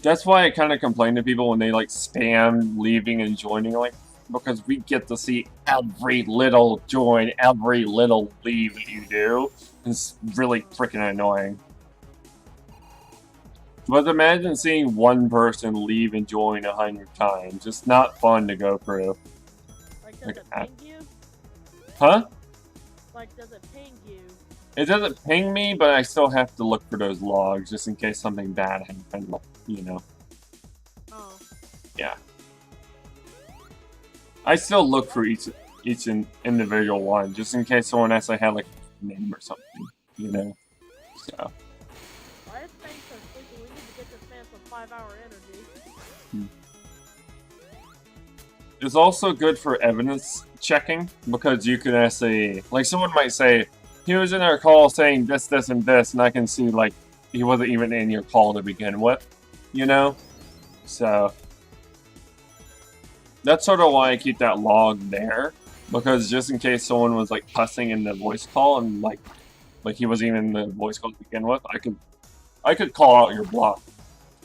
That's why I kind of complain to people when they, like, spam leaving and joining, like, because we get to see every little join, every little leave that you do. It's really freaking annoying. But imagine seeing one person leave and join 100 times. It's not fun to go through. Like, does it ping you? Huh? Like, does it ping you? It doesn't ping me, but I still have to look for those logs just in case something bad happened, you know. Oh. Yeah. I still look for each individual one, just in case someone actually had, like, a name or something, you know? So. Why is Spain so sleepy? We need to get this man some 5-hour energy. It's also good for evidence checking, because you can actually, like, someone might say, he was in our call saying this, this, and this, and I can see, like, he wasn't even in your call to begin with, you know? So. That's sort of why I keep that log there, because just in case someone was like cussing in the voice call and like he wasn't even in the voice call to begin with, I could call out your block,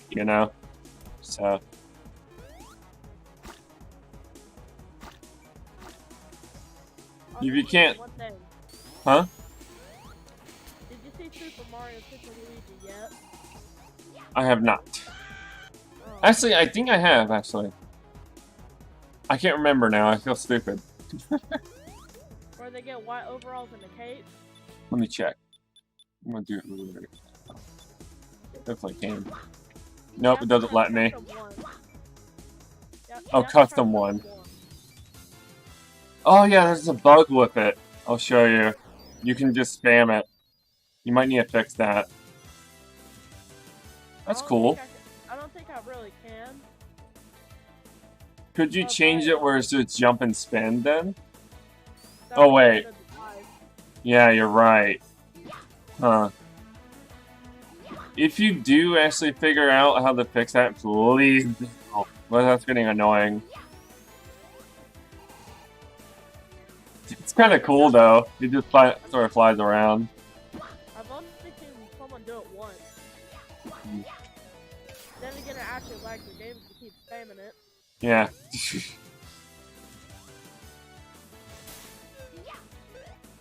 you know. So if you can't, Huh? Did you see Super Mario Super Luigi yet? I have not. Oh. Actually, I think I have, actually. I can't remember now. I feel stupid. Where they get white overalls and a cape? Let me check. I'm gonna do it really weird. Definitely can. Nope, it doesn't let me. Oh, custom one. Oh yeah, there's a bug with it. I'll show you. You can just spam it. You might need to fix that. That's cool. I don't think I really can. Could you change it where it's just jump and spin then? Oh wait. Yeah, you're right. Huh. If you do actually figure out how to fix that, please. Oh, well, that's getting annoying. It's kind of cool though. It just sort of flies around. I've only seen someone do it once. Then again, it actually lags the game to keep spamming it. Yeah.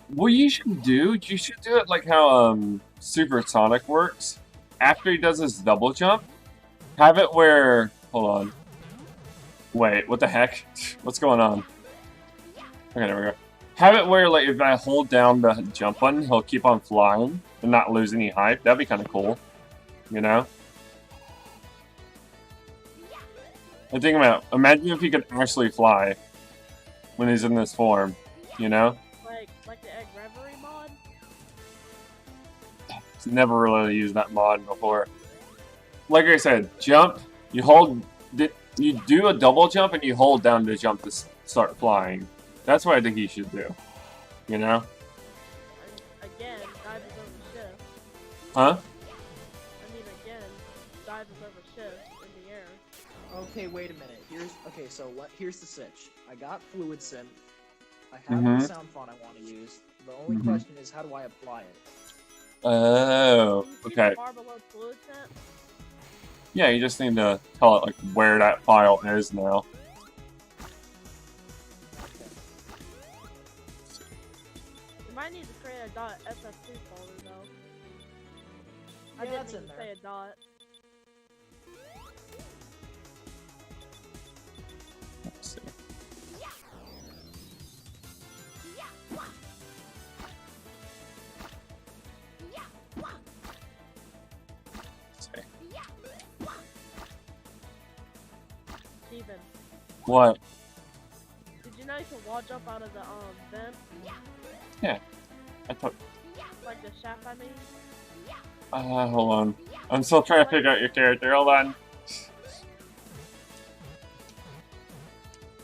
What you should do it like how Supersonic works. After he does his double jump, have it where... Hold on. Wait, what the heck? What's going on? Okay, there we go. Have it where, like, if I hold down the jump button, he'll keep on flying and not lose any height. That'd be kind of cool. You know? I think about, imagine if he could actually fly when he's in this form. You know? Like the Egg Reverie mod? Never really used that mod before. Like I said, jump, you hold, you do a double jump and you hold down to jump to start flying. That's what I think you should do. You know? Again, dive is over shift. Huh? I mean, again, dive is over shift in the air. Okay, wait a minute. Here's the sitch. I got Fluid Sim. I have the sound font I want to use. The only question is, how do I apply it? Oh, okay. Yeah, you just need to tell it like where that file is now. You might need to create a .ff2 folder though. I didn't even say a dot. Let's see. Steven. What? Did you know you can wall jump out of the vent? Yeah. I thought. Like the shaft, I mean? Hold on. I'm still trying to figure out your character. Hold on.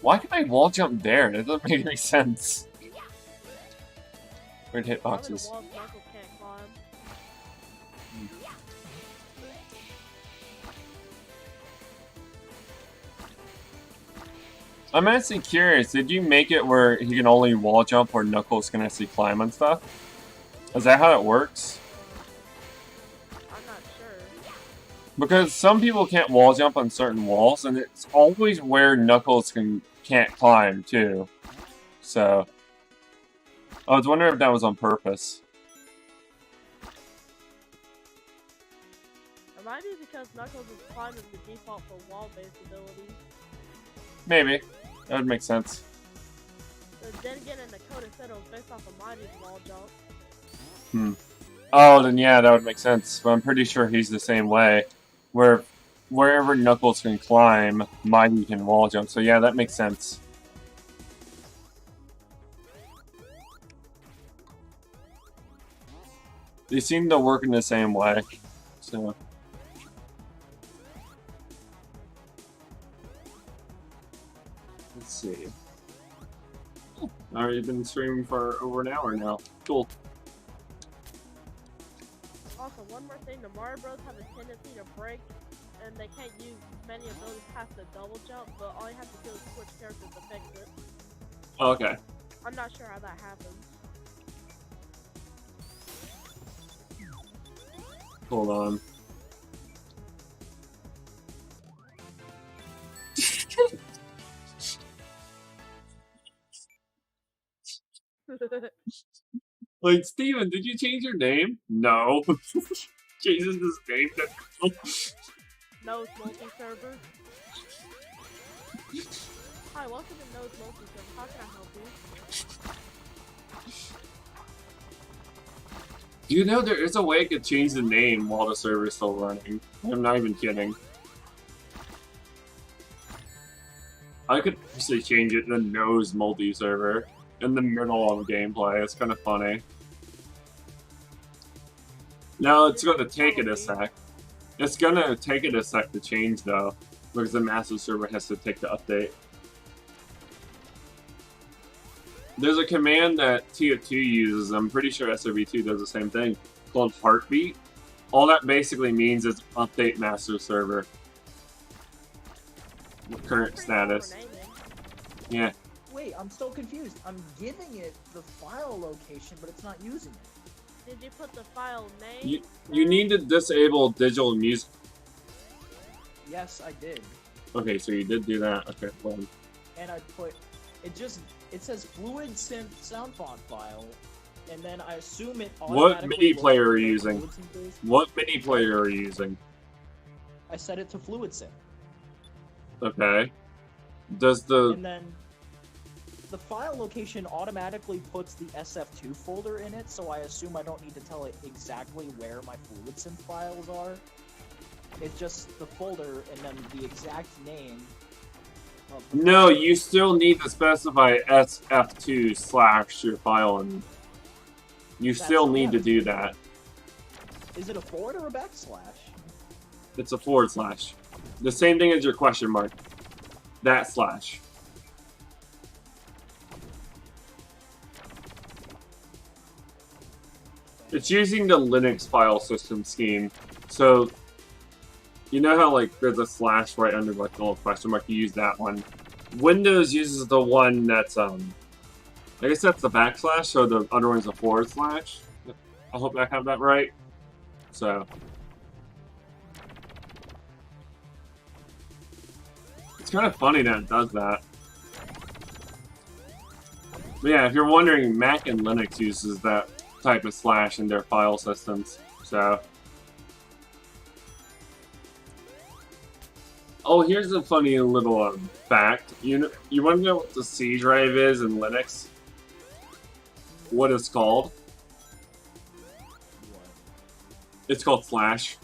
Why can I wall jump there? That doesn't make any sense. Weird hitboxes. I'm actually curious, did you make it where he can only wall jump or Knuckles can actually climb and stuff? Is that how it works? I'm not sure. Because some people can't wall jump on certain walls, and it's always where Knuckles can't climb, too. So... I was wondering if that was on purpose. It might be because Knuckles is climbing the default for wall-based abilities. Maybe. That would make sense. But then again, in the code it said it was based off of Mighty's wall jump. Oh, then yeah, that would make sense. But I'm pretty sure he's the same way. Where wherever Knuckles can climb, Mighty can wall jump. So yeah, that makes sense. They seem to work in the same way. So... Let's see. Already been streaming for over an hour now. Cool. Also, one more thing, the Mario Bros have a tendency to break, and they can't use many abilities past the double jump, but all you have to do is switch characters to fix it. Oh, okay. I'm not sure how that happens. Hold on. Like, Steven, did you change your name? No. Changes his name to... Nose multi-server. Hi, welcome to Nose multi-server. How can I help you? Do you know there is a way I could change the name while the server's still running? I'm not even kidding. I could actually change it to Nose multi-server in the middle of gameplay. It's kind of funny. Now it's going to take it a sec. It's going to take it a sec to change though, because the massive server has to take the update. There's a command that TF2 uses, I'm pretty sure srb2 does the same thing, called heartbeat. All that basically means is update master server. Current status. Yeah. Wait, I'm still confused. I'm giving it the file location, but it's not using it. Did you put the file name? You need to disable digital music. Yes, I did. Okay, so you did do that. Okay, well. And I put it says fluid synth sound font file, and then I assume it What automatically MIDI player are looks you at using? Fluid Synth is. What MIDI player are you using? I set it to fluid synth. Okay. Does the... And then the file location automatically puts the SF2 folder in it, so I assume I don't need to tell it exactly where my fluid synth files are. It's just the folder and then the exact name. No, you still need to specify SF2/ your file, and you still need to do that. Is it a forward or a backslash? It's a /. The same thing as your question mark. That slash. It's using the Linux file system scheme. So, you know how like there's a slash right under like the little question mark? You use that one. Windows uses the one that's I guess that's the backslash, so the other one's a /. I hope I have that right. So it's kind of funny that it does that. But yeah, if you're wondering, Mac and Linux uses that type of slash in their file systems. So, oh, here's a funny little fact. You want to know what the C drive is in Linux? What it's called? What? It's called slash.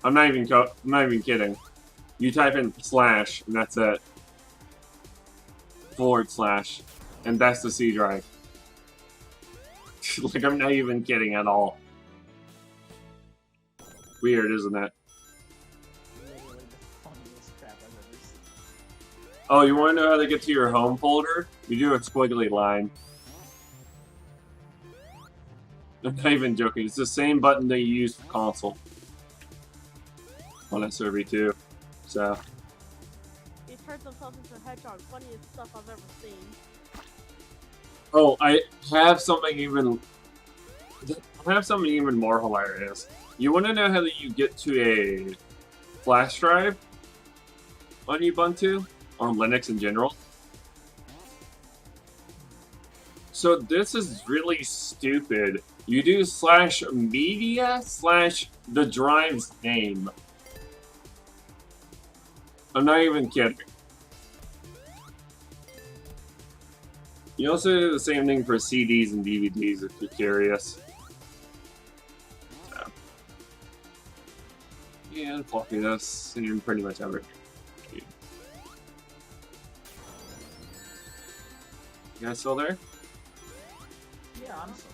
I'm not even kidding. You type in slash, and that's it. /, and that's the C drive. Like, I'm not even kidding at all. Weird, isn't it? Literally the funniest crap I've ever seen. Oh, you want to know how to get to your home folder? You do a squiggly line. I'm not even joking. It's the same button that you use for console. On srb2. So. He turns himself into a hedgehog. Funniest stuff I've ever seen. Oh, I have something even more hilarious. You want to know how you get to a flash drive on Ubuntu, on Linux in general? So this is really stupid. You do /media/ the drive's name. I'm not even kidding. You also do the same thing for CDs and DVDs if you're curious. So. Yeah, floppy this, and pretty much everything. You guys still there? Yeah, I'm still.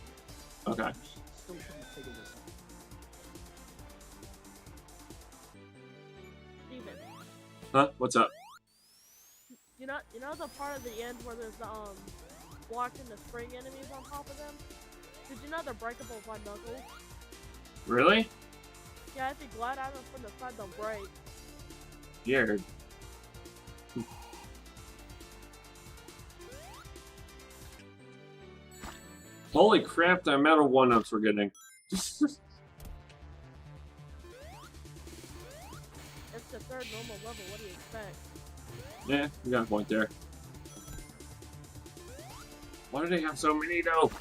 Okay. I'm still trying to figure this out. Steven, Huh? What's up? you know the part of the end where there's blocking the spring enemies on top of them? Did you know they're breakable by knuckles? Really? Yeah, if you glide at them from the side, they'll break. Weird. Holy crap, the amount of one-ups we're getting. It's the third normal level, what do you expect? Yeah, you got a point there. Why do they have so many though?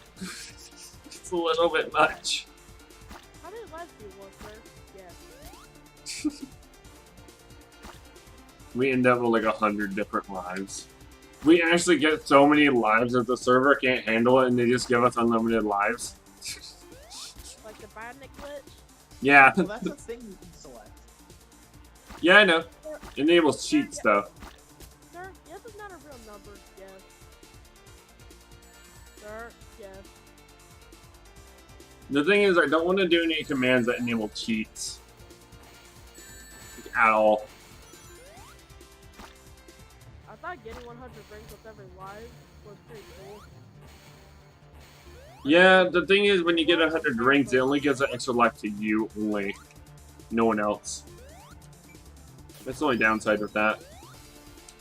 It's a little bit much. How many lives do you want, sir? Yeah. We end up with like 100 different lives. We actually get so many lives that the server can't handle it, and they just give us unlimited lives. Like the bandit glitch? Yeah. Well, that's a thing you can select. Yeah, I know. Enables cheats, though. Sir, yes is not a real number. Yes. Sir, yes. The thing is, I don't want to do any commands that enable cheats. Like, at all. I thought getting 100 rings with every live was pretty cool. Yeah, the thing is, when you get 100 rings, it only gives an extra life to you only. No one else. That's the only downside with that.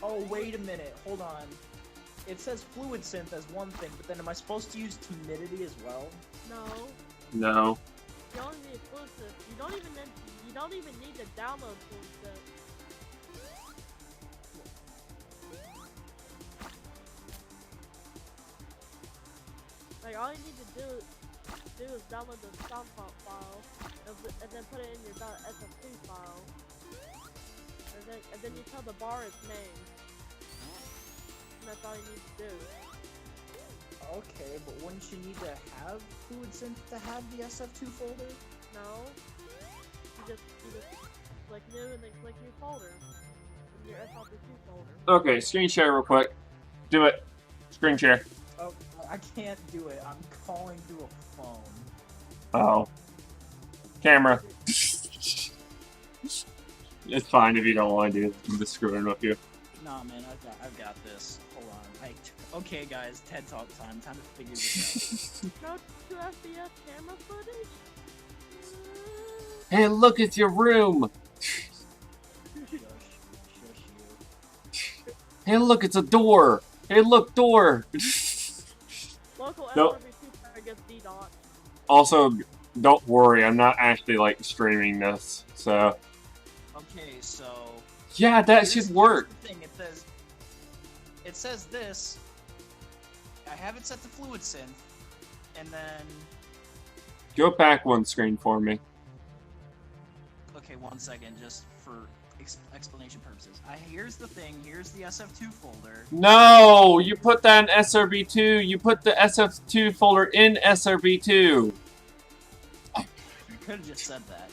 Oh, wait a minute. Hold on. It says fluid synth as one thing, but then am I supposed to use timidity as well? No. No. You only need fluid synth. You don't even need to download fluid synth. Like all you need to do is download the sound file and then put it in your .sf2 file. And then you tell the bar its name. And that's all you need to do. Okay, but wouldn't you need to have fluid synth to have the SF2 folder? No. You just click new and then click new folder. In your SRB2 folder. Okay, screen share real quick. Do it. Screen share. Oh, I can't do it. I'm calling through a phone. Oh. Camera. It's fine if you don't want to do it. I'm just screwing with you. Nah, man, I've got this. Hold on. Okay, guys, TED Talk time. Time to figure this No 2 FPS camera footage? Hey, look, it's your room! out. Shush you. Hey, look, it's a door! Hey, look, door! Local Nope. SRB2 player gets DDoT. Also, don't worry, I'm not actually, like, streaming this, so... Okay, so... Yeah, that should work! Here's the thing. It says this. I have it set to fluid synth, and then... Go back one screen for me. Okay, 1 second, just for explanation purposes. Here's the thing, here's the SF2 folder. No! You put that in SRB2, you put the SF2 folder in SRB2! You could have just said that.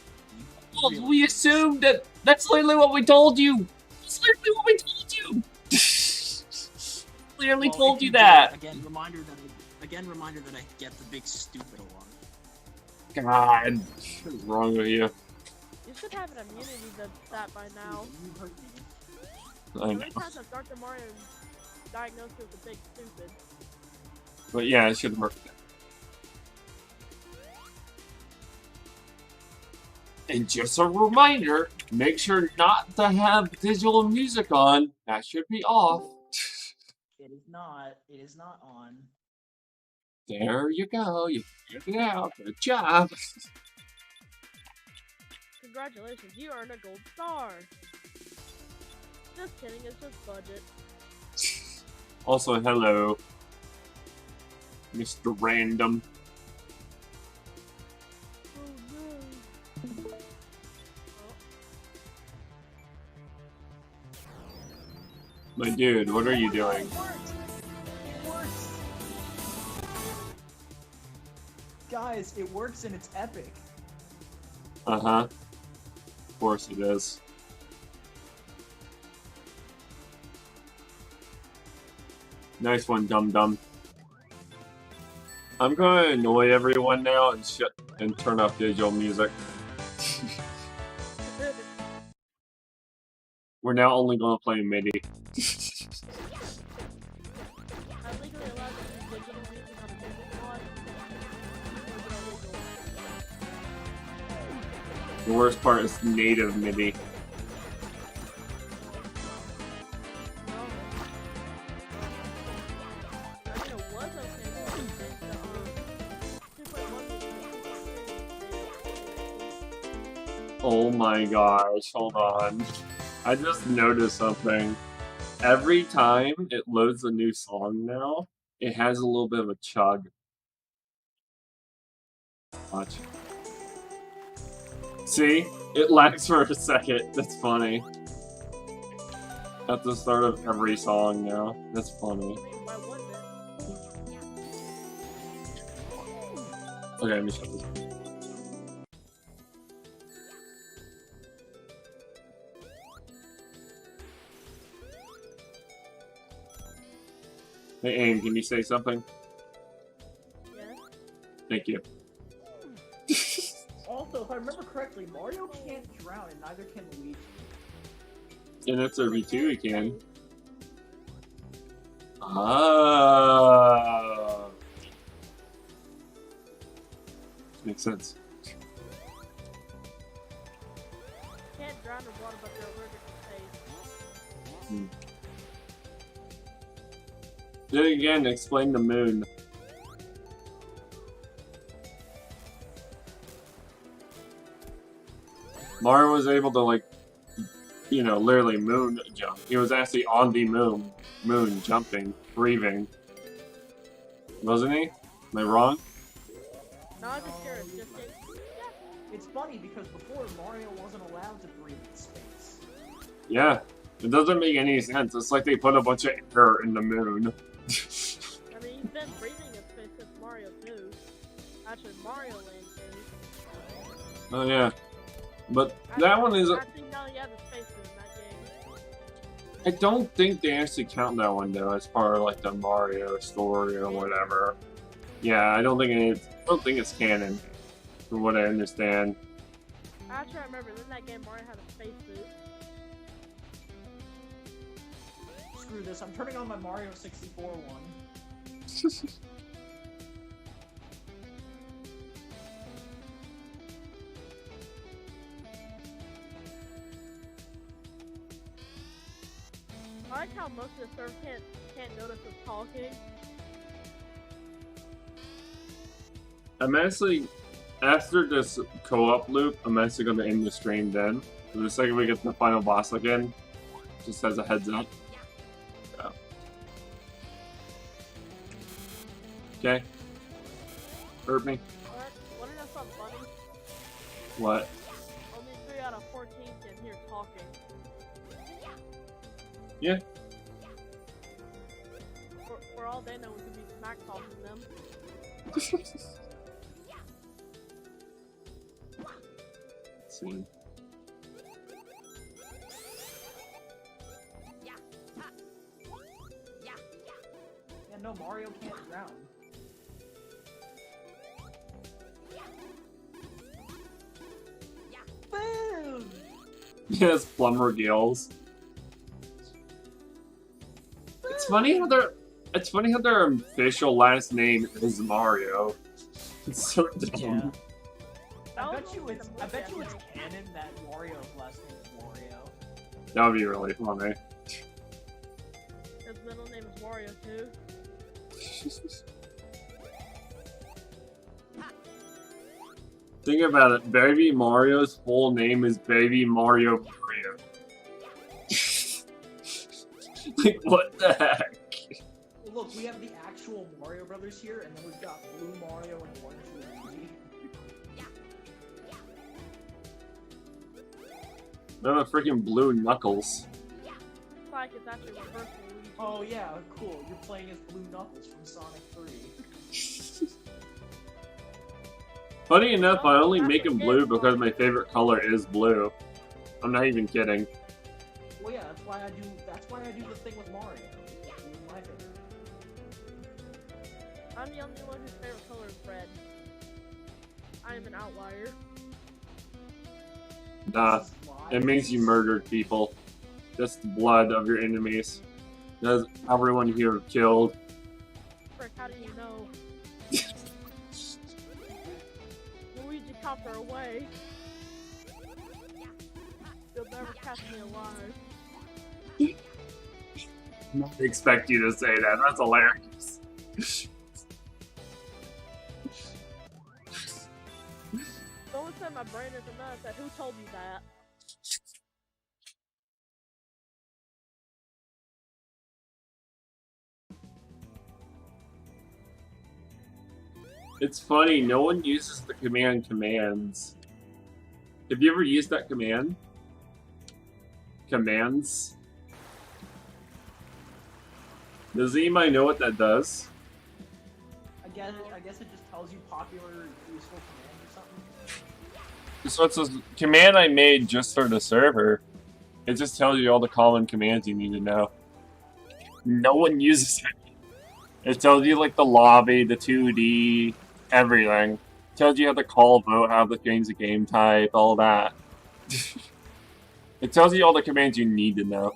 Well, we assumed that that's literally what we told you! That's literally what we told you! Clearly Well, told if you do, that! Again, reminder that I get the big stupid one. God, what is wrong with you? You should have an immunity to that by now. You heard me? I How know. many times have Dr. Mario diagnosed you with a big stupid? But yeah, it should work. And just a reminder, make sure not to have digital music on. That should be off. It is not. It is not on. There you go. You figured it out. Good job. Congratulations, you earned a gold star! Just kidding, it's just budget. Also, hello, Mr. Random. Oh no! My dude, what are you doing? It worked! It works! Guys, it works and it's epic. Uh-huh. Of course it is. Nice one, dum-dum. I'm gonna annoy everyone now and turn off digital music. We're now only gonna play MIDI. I'm legally allowed to use digital music on a digital mod. The worst part is native MIDI. No. I mean, it was okay, but I think the 2.1 music. Oh my gosh, hold on. I just noticed something. Every time it loads a new song now, it has a little bit of a chug. much. See? It lags for a second. That's funny. At the start of every song now. That's funny. Why wouldn't it? Okay, let me shut this. Hey, Aim, can you say something? Yes. Thank you. Also, if I remember correctly, Mario can't drown and neither can Luigi. And that's a V2 you can. Ah. Makes sense. Can't drown in water, but they're allergic to space. Then again, explain the moon. Mario was able to, like, you know, literally moon jump. He was actually on the moon, jumping, breathing. Wasn't he? Am I wrong? No, I'm just curious. It's funny because before Mario wasn't allowed to breathe in space. Yeah. It doesn't make any sense. It's like they put a bunch of air in the moon. I mean, he's been breathing in space since Mario 2. Actually, Mario Land 2. Oh, yeah. But that one is... I think now he has a spacesuit in that game. I don't think they actually count that one, though, as part of, like, the Mario story or whatever. Yeah, I don't think it's canon, from what I understand. Actually, I remember in that game Mario had a spacesuit. Screw this, I'm turning on my Mario 64 one. I like how most of the servers can't notice us talking. I'm actually, after this co-op loop, I'm actually going to end the stream then. So the second we get to the final boss again, just as a heads up. Yeah. Okay. Hurt me. Wanna know something funny? What? Only 3 out of 14 can hear talking. Yeah. For all they know, we could be smack talking them. Let's see. Yeah, no, Mario can't drown. Boom! Yes, Plumber Gills. It's funny how their official last name is Mario. It's so dumb. I bet you it's canon that Wario's last name is Wario. That would be really funny. His middle name is Wario too. Think about it. Baby Mario's full name is Baby Mario Mario. Like, what the heck? Look, we have the actual Mario Brothers here, and then we've got Blue Mario and Orange Luigi. They're the freaking blue Knuckles. It's like it's actually reverse Luigi. Oh yeah, cool. You're playing as Blue Knuckles from Sonic 3. Funny enough, I only make him blue because my favorite color is blue. I'm not even kidding. Well, yeah, that's why I do the thing with Mario. It's my favorite. I'm the only one whose favorite color is red. I am an outlier. Nah, it means you murdered people. That's the blood of your enemies. That's everyone here killed. Frick, how do you know? Luigi caught her away. You'll never catch me alive. Not expect you to say that. That's hilarious. Someone said my brain is a nut. That who told you that? It's funny, no one uses the command commands. Have you ever used that command? Commands? Does anybody know what that does? I guess it just tells you popular, useful commands or something. So it's a command I made just for the server. It just tells you all the common commands you need to know. No one uses it. It tells you like the lobby, the 2D, everything. It tells you how to call, vote, how to change the game type, all that. It tells you all the commands you need to know.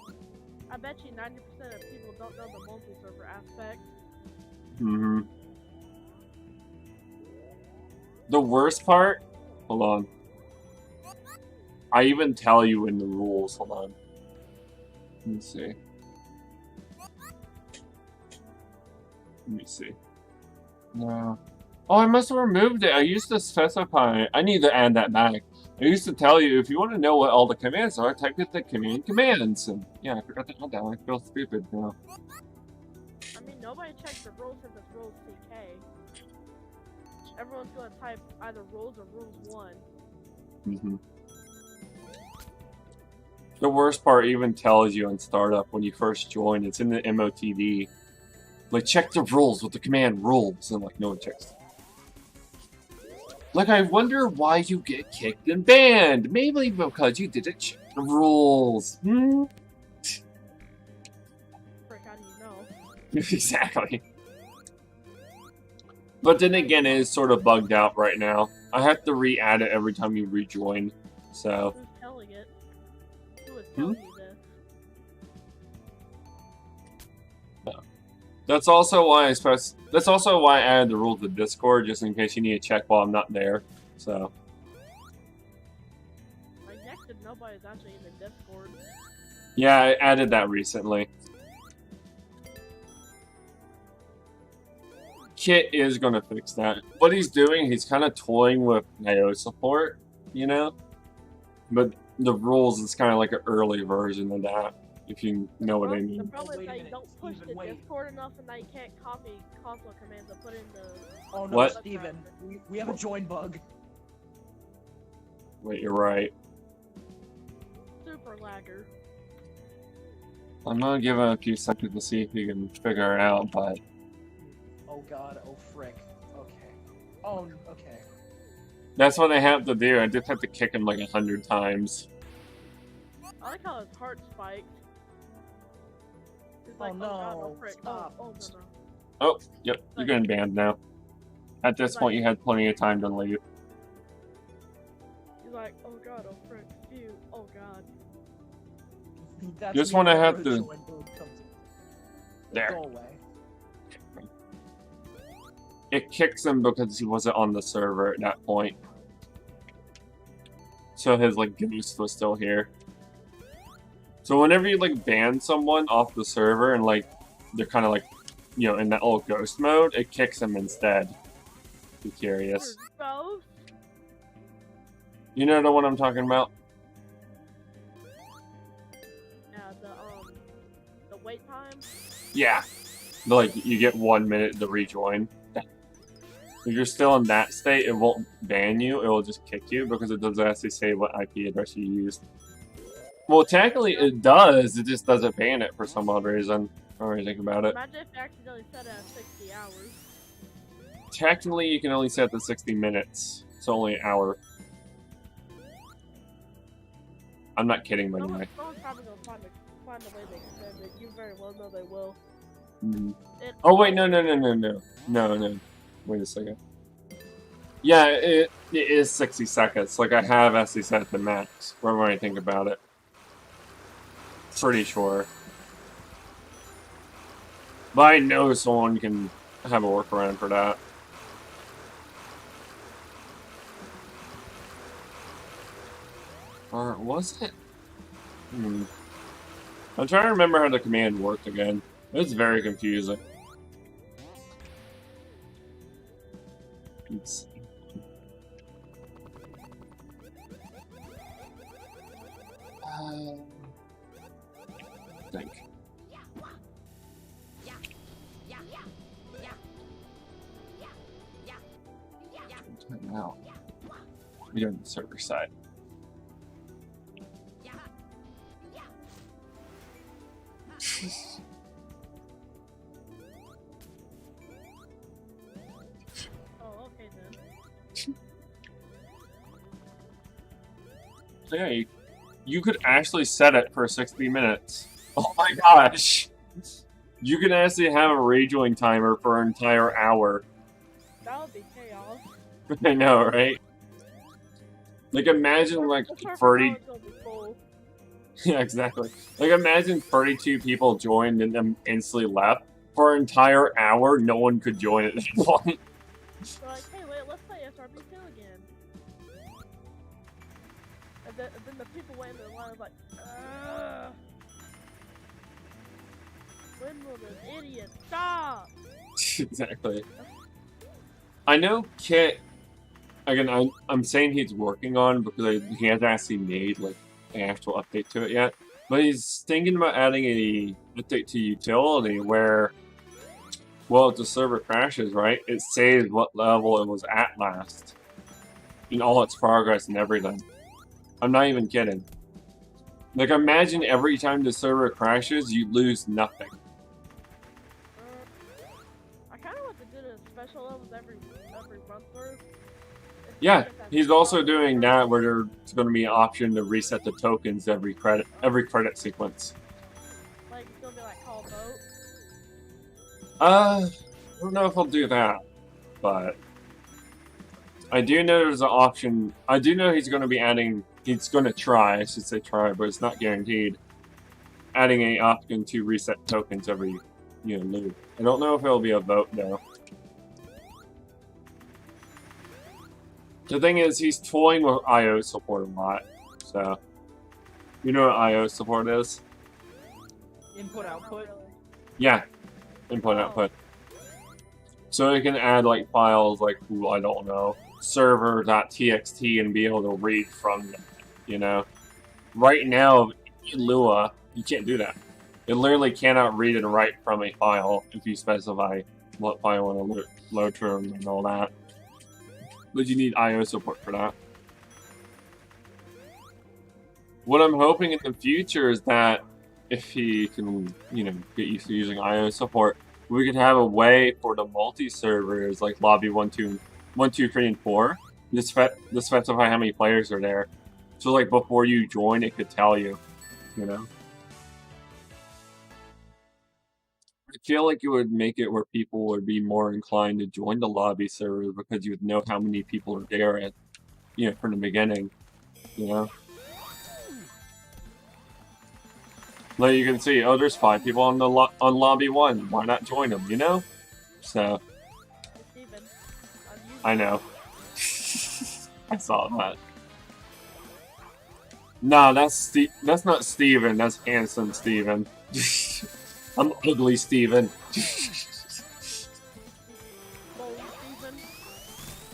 I bet you 90% of people don't know the multi-server aspect. Mm-hmm. The worst part? Hold on. I even tell you in the rules. Hold on. Let me see. Let me see. No. Oh, I must have removed it. I used to specify. I need to add that back. I used to tell you, if you want to know what all the commands are, type in the command commands. And yeah, I forgot to add that. I feel stupid now. I mean, nobody checks the rules since it's rules TK. Everyone's gonna type either rules or rules 1. Mm-hmm. The worst part even tells you in startup when you first join. It's in the MOTD. Like, check the rules with the command rules, and like no one checks. Like, I wonder why you get kicked and banned. Maybe because you didn't check the rules. Hmm? Frick, how do you know? Exactly. But then again, it is sort of bugged out right now. I have to re-add it every time you rejoin. So. Who's telling it? Who is telling you this? No. That's also why I added the rule to Discord, just in case you need to check while I'm not there. So. Like, next to nobody's actually in the Discord. Yeah, I added that recently. Kit is going to fix that. What he's doing, he's kind of toying with IO support, you know? But the rules is kind of like an early version of that, if you know what I The mean. problem is that you Wait, don't push the Steven, wait. Discord enough and that you can't copy console commands and put in the... Oh no, What? Steven, we have a join bug. Wait, you're right. Super lagger. I'm gonna give it a few seconds to see if you can figure it out, but... Oh god, oh frick. Okay. Oh, okay. That's what I have to do. I just have to kick him like 100 times. I like how his heart spiked. He's Oh like, no, God, oh frick. stop. Oh no, no. Oh, yep, you're getting banned now. At this point, you had plenty of time to leave. He's like, oh god, oh frick, ew, oh god. That's Just me wanna whenever have a to- join bug comes in. There. Go away. It kicks him because he wasn't on the server at that point. So his, like, ghost was still here. So whenever you, like, ban someone off the server and, like, they're kind of, like, you know, in that little ghost mode, it kicks them instead. Be curious. Ghost? You know the one I'm talking about? Yeah, the wait time? Yeah. Like, you get 1 minute to rejoin. If you're still in that state, it won't ban you, it will just kick you because it doesn't actually say what IP address you used. Well, technically it does, it just doesn't ban it for some odd reason. I don't really think about it. Imagine if you accidentally set it at 60 hours. Technically, you can only set the 60 minutes. It's only an hour. I'm not kidding, by the way. Someone's probably gonna find a way to extend it. You very well know they will. Mm. Oh, wait, no. No. Wait a second. Yeah, it is 60 seconds. Like, I have actually set it to max. Whatever I think about it. Pretty sure. But I know someone can have a workaround for that. Or was it? I'm trying to remember how the command worked again. It's very confusing. Let's see. Think. You're on the server side. Oh, okay then. So yeah, you could actually set it for 60 minutes. Oh my gosh! You can actually have a rejoin timer for an entire hour. That would be chaos. I know, right? Like imagine like The server 30. knowledge will be full. Yeah, exactly. Like imagine 32 people joined and then instantly left. For an entire hour, no one could join at that point. They're like, hey, wait, let's play srb2 again. And then the people waiting in line was like, ugh. When will this idiot stop? Exactly. I know Kit. Again, I'm saying he's working on because he hasn't actually made like an actual update to it yet. But he's thinking about adding a update to utility where, well, if the server crashes, right, it saves what level it was at last, in all its progress and everything. I'm not even kidding. Like, imagine every time the server crashes, you lose nothing. I kind of want to do the special levels every run through. Yeah, he's also doing that where there's going to be an option to reset the tokens every credit sequence. Like it's gonna be like Call Vote. I don't know if I'll do that, but I do know there's an option. I do know he's going to be adding. He's going to try. I should say try, but it's not guaranteed. Adding a option to reset tokens every loop. I don't know if it'll be a vote though. The thing is, he's toying with IO support a lot, so you know what IO support is? Input output. Yeah, input output. So you can add like files like I don't know server.txt and be able to read from them. Right now in Lua you can't do that. It literally cannot read and write from a file if you specify what file you want to load from and all that. But you need IO support for that. What I'm hoping in the future is that if he can, get used to using IO support, we could have a way for the multi-servers like lobby 1, 2, 3, and 4 to specify how many players are there. So like before you join, it could tell you, I feel like it would make it where people would be more inclined to join the lobby server because you would know how many people are there from the beginning, Like you can see, there's 5 people on lobby 1. Why not join them, So, Steven, I know. I saw that. No, that's not Steven. That's handsome Steven. I'm ugly Steven.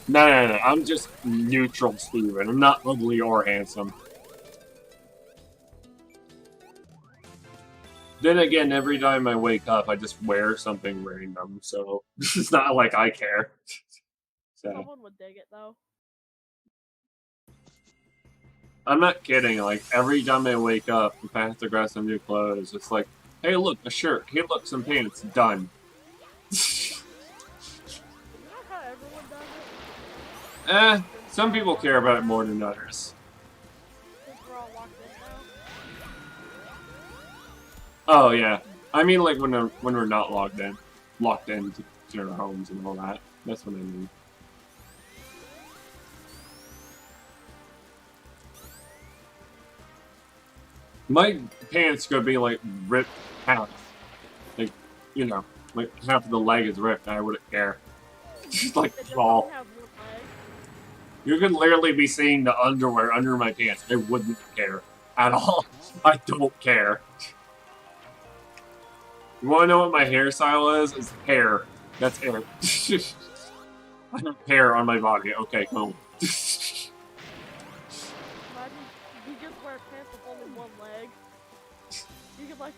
No. I'm just neutral Steven. I'm not ugly or handsome. Then again, every time I wake up, I just wear something random, so it's not like I care. So. Someone would dig it, though. I'm not kidding. Like, every time I wake up, if I have to grab some new clothes, it's like, hey, look, a shirt. Hey, look, some pants. Done. Isn't that how everyone does it? Some people care about it more than others. Since we're all locked in now? Oh, yeah. I mean, like, when we're not locked in to our homes and all that. That's what I mean. My pants could be, like, ripped half. Like, like, half of the leg is ripped, and I wouldn't care. Just, like, fall. You could literally be seeing the underwear under my pants. I wouldn't care. At all. I don't care. You wanna know what my hairstyle is? It's hair. That's hair. I have hair on my body. Okay, cool.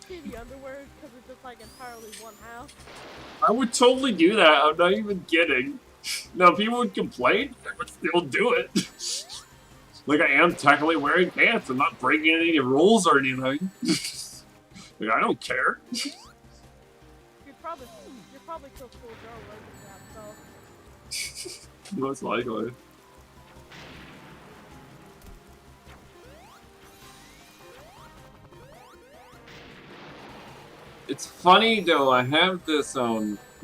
See the underwear because it's just like entirely one house. I would totally do that. I'm not even kidding. Now, people would complain. I would still do it. Like, I am technically wearing pants. I'm not breaking any rules or anything. Like, I don't care. You're probably still cool girl wearing that, so. Most likely. It's funny though, I have this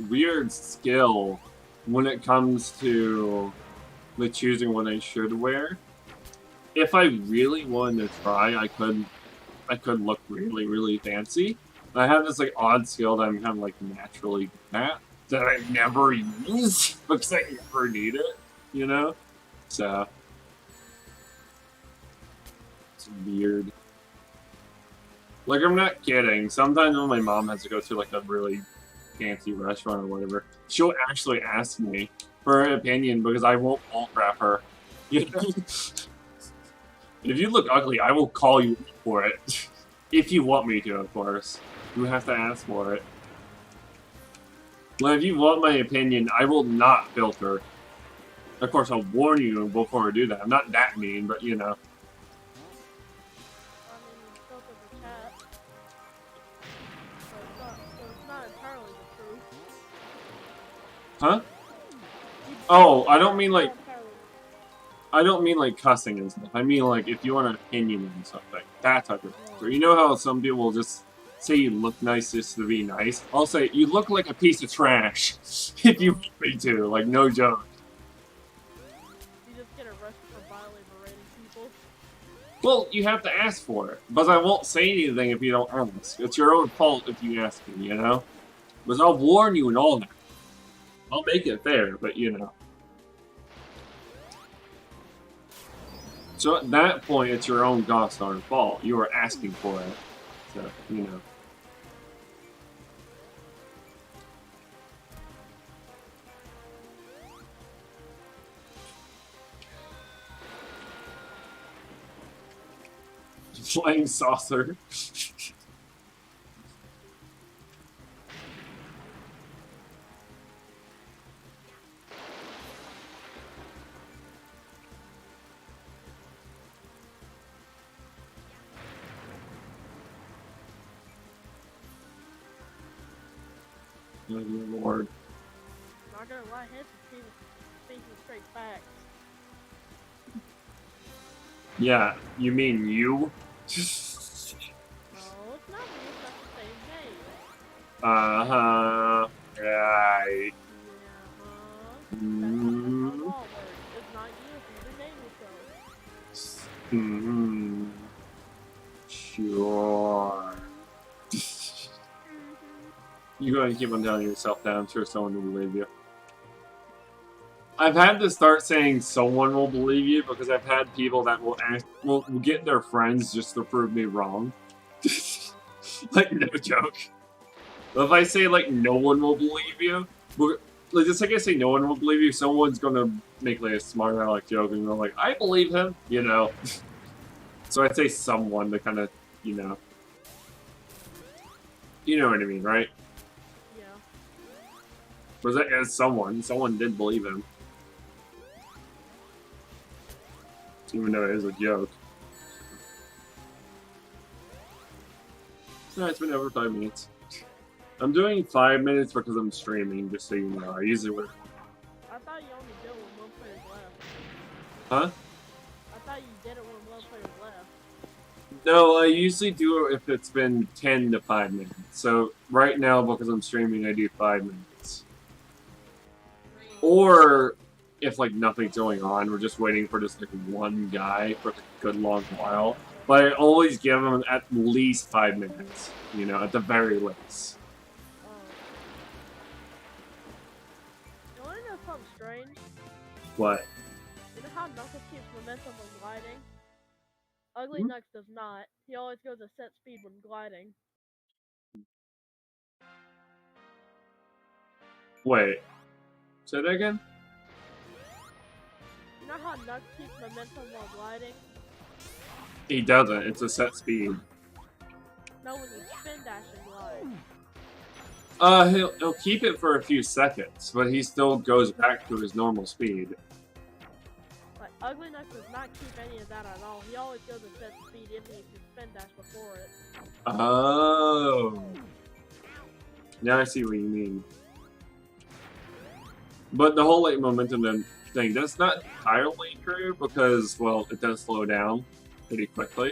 weird skill when it comes to like choosing what I should wear. If I really wanted to try, I could look really, really fancy. I have this like odd skill that I'm kind of like naturally good at that I never use because I never need it, you know? So it's weird. Like, I'm not kidding. Sometimes when my mom has to go to, like, a really fancy restaurant or whatever, she'll actually ask me for her opinion because I won't bullcrap her. You know? If you look ugly, I will call you for it. If you want me to, of course. You have to ask for it. Well, if you want my opinion, I will not filter. Of course, I'll warn you before I do that. I'm not that mean, but, you know. Huh? Oh, I don't mean like cussing and stuff. I mean like if you want an opinion on something, that type of thing. So you know how some people will just say you look nice just to be nice? I'll say you look like a piece of trash if you want me to, like no joke. You just get arrested for violating berating people. Well, you have to ask for it, but I won't say anything if you don't ask. It's your own fault if you ask me, you know? But I'll warn you and all that. I'll make it fair, but you know. So at that point, it's your own gosh darn fault. You were asking for it. So, you know. Flying saucer. Oh, dear Lord. Not gonna lie, his is speaking straight facts. Yeah, you mean you? No, it's not me, it's not the same name. Uh-huh. Right. Yeah, that's a law word. It's not you if you rename yourself. Hmm. Sure. You go and keep on telling yourself that. I'm sure someone will believe you. I've had to start saying someone will believe you because I've had people that will get their friends just to prove me wrong. Like, no joke. If I say, like, no one will believe you, like, just like I say no one will believe you, someone's gonna make, like, a smart aleck joke and go like, I believe him, you know. So I'd say someone to kind of, you know. You know what I mean, right? Yeah. Was that as someone? Someone did believe him. Even though it is a joke. No, it's been over 5 minutes. I'm doing 5 minutes because I'm streaming, just so you know. I usually would. I thought you only did it when one player's left. Huh? I thought you did it when one player's left. No, I usually do it if it's been 10 to 5 minutes. So right now, because I'm streaming, I do 5 minutes. Or if like nothing's going on, we're just waiting for just like one guy for a good long while. But I always give them at least 5 minutes, you know, at the very least. You wanna know something strange? What? You know how Knuckles keeps momentum when gliding? Ugly Knucks does not. He always goes at set speed when gliding. Wait. Say that again? You know how Knucks keeps momentum while gliding? He doesn't. It's a set speed. No, when you spin dash and glide. He'll keep it for a few seconds, but he still goes back to his normal speed. Ugly Knuck does not keep any of that at all. He always goes and sets speed if he can spin dash before it. Oh. Now I see what you mean. But the whole like momentum thing, that's not entirely true because, well, it does slow down pretty quickly.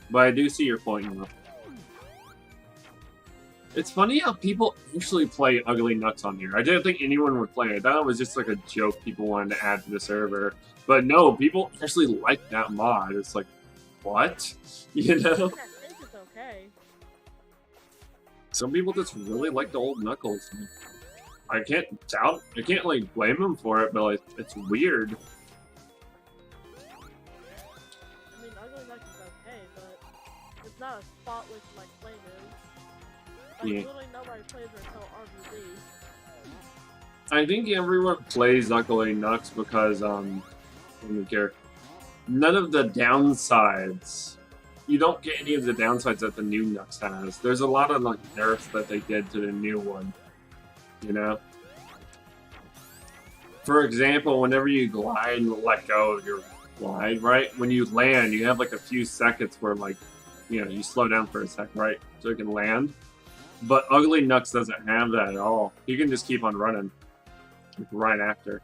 But I do see your point, though. It's funny how people actually play Ugly Nuts on here. I didn't think anyone would play it. I thought it was just like a joke people wanted to add to the server. But no, people actually like that mod. It's like, what? You know? I think it's okay. Some people just really like the old Knuckles. I can't like blame them for it, but like, it's weird. I mean, Ugly Knuck is okay, but it's not as spotless like Flame is. Like, Yeah. literally nobody plays her until RBZ. I think everyone plays Ugly Nuts because, let me care. None of the downsides. You don't get any of the downsides that the new Nux has. There's a lot of like nerfs that they did to the new one. You know? For example, whenever you glide and let go of your glide, right? When you land, you have like a few seconds where like, you know, you slow down for a sec, right? So you can land. But Ugly Nux doesn't have that at all. You can just keep on running. Like, right after.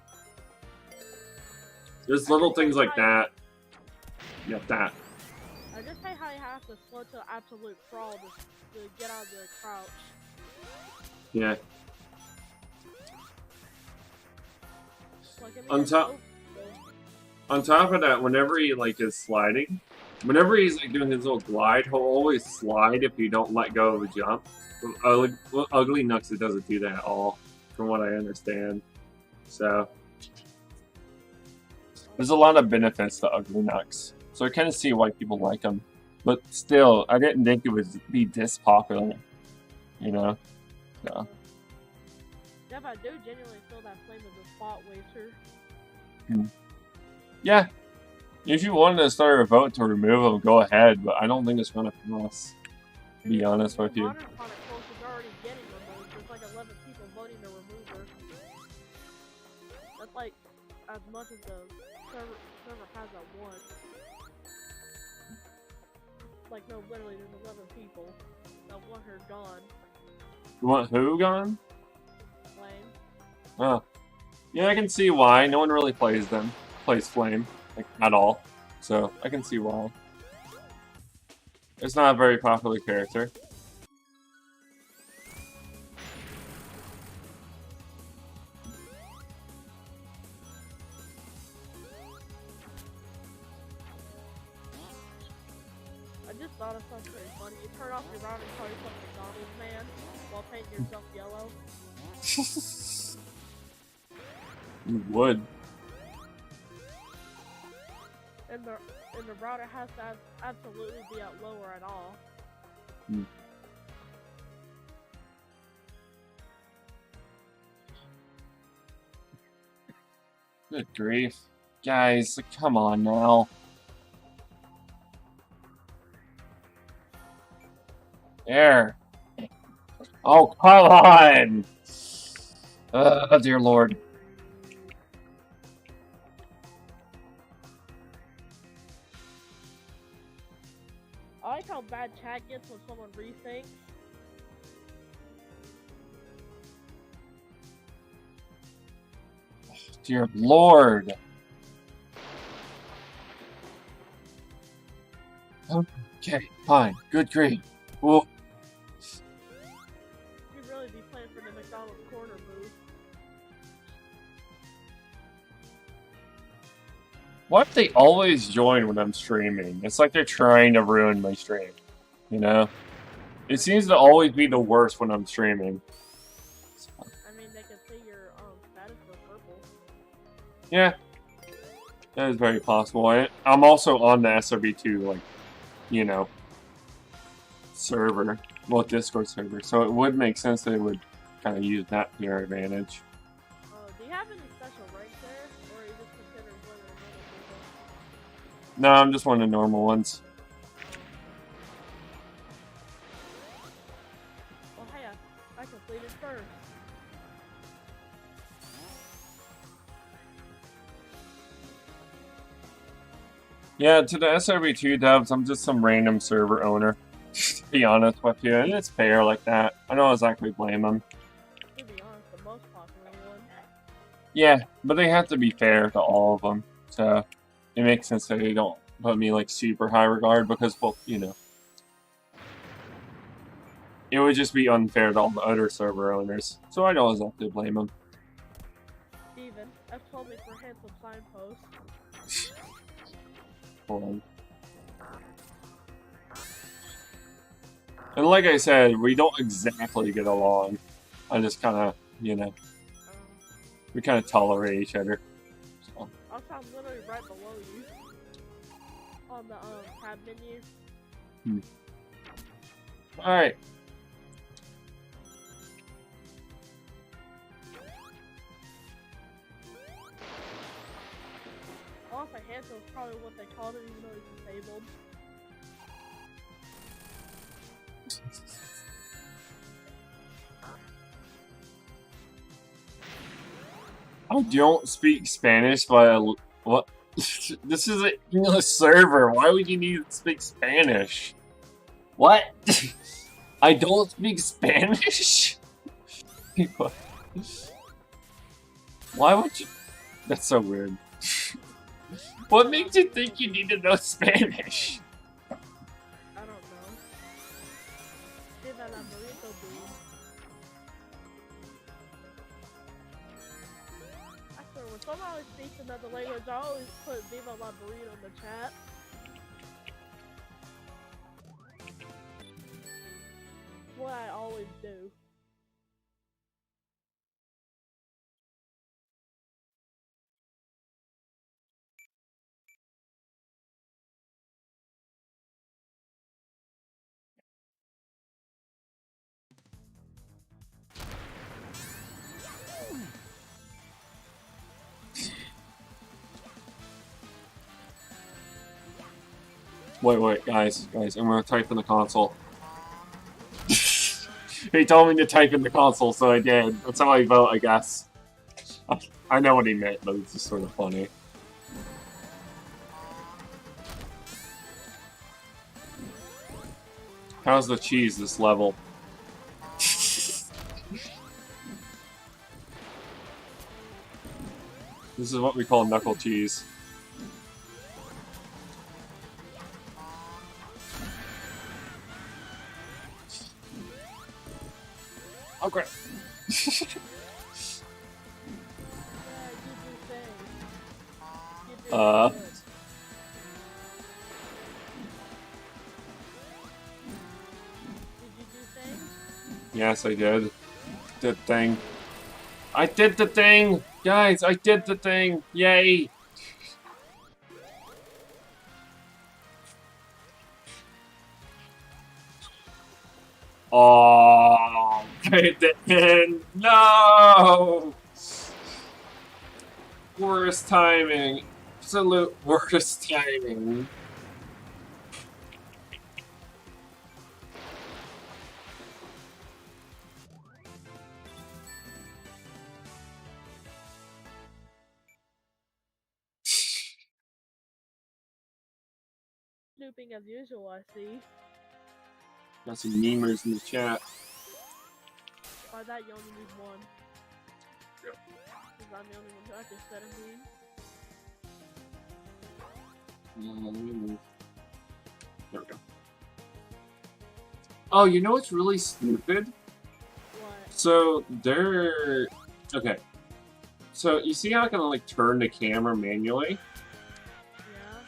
There's little things like that. Yeah, that. I just hate how you have to slow to absolute crawl to get out of the crouch. Yeah. Like, I mean, On it's top- so- On top of that, whenever he like is sliding, whenever he's like doing his little glide, he'll always slide if you don't let go of a jump. Ugly Nux, it doesn't do that at all, from what I understand. So there's a lot of benefits to Ugly Nux. So I kind of see why people like him. But still, I didn't think it would be this popular. You know? So. Yeah, but I do genuinely feel that Flame is a spot waster. Yeah. If you wanted to start a vote to remove him, go ahead. But I don't think it's going to pass. To be honest with you. Modern Chronicles is already getting removed. There's like 11 people voting to remove her. That's like as much as the server has at once. Like, no, literally, there's 11 people that want her gone. You want who gone? Flame. Oh. Yeah, I can see why. No one really plays them. Plays Flame. Like, at all. So, I can see why. It's not a very popular character. I just thought of something pretty funny. You turn off your router and call yourself McDonald's man while painting yourself yellow. You would. And the router has to absolutely be at lower at all. Good grief. Guys, come on now. There. Oh, come on! Oh, dear Lord. I like how bad chat gets when someone rethinks. Dear Lord. Okay, fine. Good grief. Well, You'd really be playing for the McDonald's corner booth. why do they always join when I'm streaming? It's like they're trying to ruin my stream. You know? It seems to always be the worst when I'm streaming. I mean, they can see your status for purple. Yeah. That is very possible. I'm also on the srb2, like, you know, server. Well, Discord server. So it would make sense they would kind of use that to their advantage. Do you have any special ranks there, or are you just considered one of the normal people? No, I'm just one of the normal ones. Well, hey, I completed first. Yeah, to the srb2 devs, I'm just some random server owner. To be honest with you, and it's fair like that. I don't exactly blame them. To be honest, the most popular one. Yeah, but they have to be fair to all of them. So it makes sense that they don't put me like super high regard because, well, you know, it would just be unfair to all the other server owners. So I don't exactly blame them. Steven, that's told me for handsome signpost. Hold on. And like I said, we don't exactly get along. I just kind of, you know, we kind of tolerate each other. So. I'm literally right below you. On the tab menu. Alright. Also, handsome is probably what they called it, even though he's disabled. I don't speak Spanish, but what? This is an English server. Why would you need to speak Spanish? What? I don't speak Spanish? Why would you? That's so weird. What makes you think you need to know Spanish? I don't know. Viva la burrito, dude. I swear, when somebody speaks another language, I always put Viva la burrito in the chat. What I always do. Wait, guys, I'm gonna type in the console. He told me to type in the console, so I did. That's how I vote, I guess. I know what he meant, but it's just sort of funny. How's the cheese this level? This is what we call knuckle cheese. Oh, crap. Yes, I did. Did thing. I did the thing! Guys, I did the thing! Yay! Oh, I didn't! No! Worst timing. Absolute worst timing. Snooping as usual, I see. Got some memers in the chat. By that, you only need one. Yep. Because I'm the only one who actually said a meme. Let me move. There we go. Oh, you know what's really stupid? What? So, they're... Okay. So, you see how I can, like, turn the camera manually? Yeah?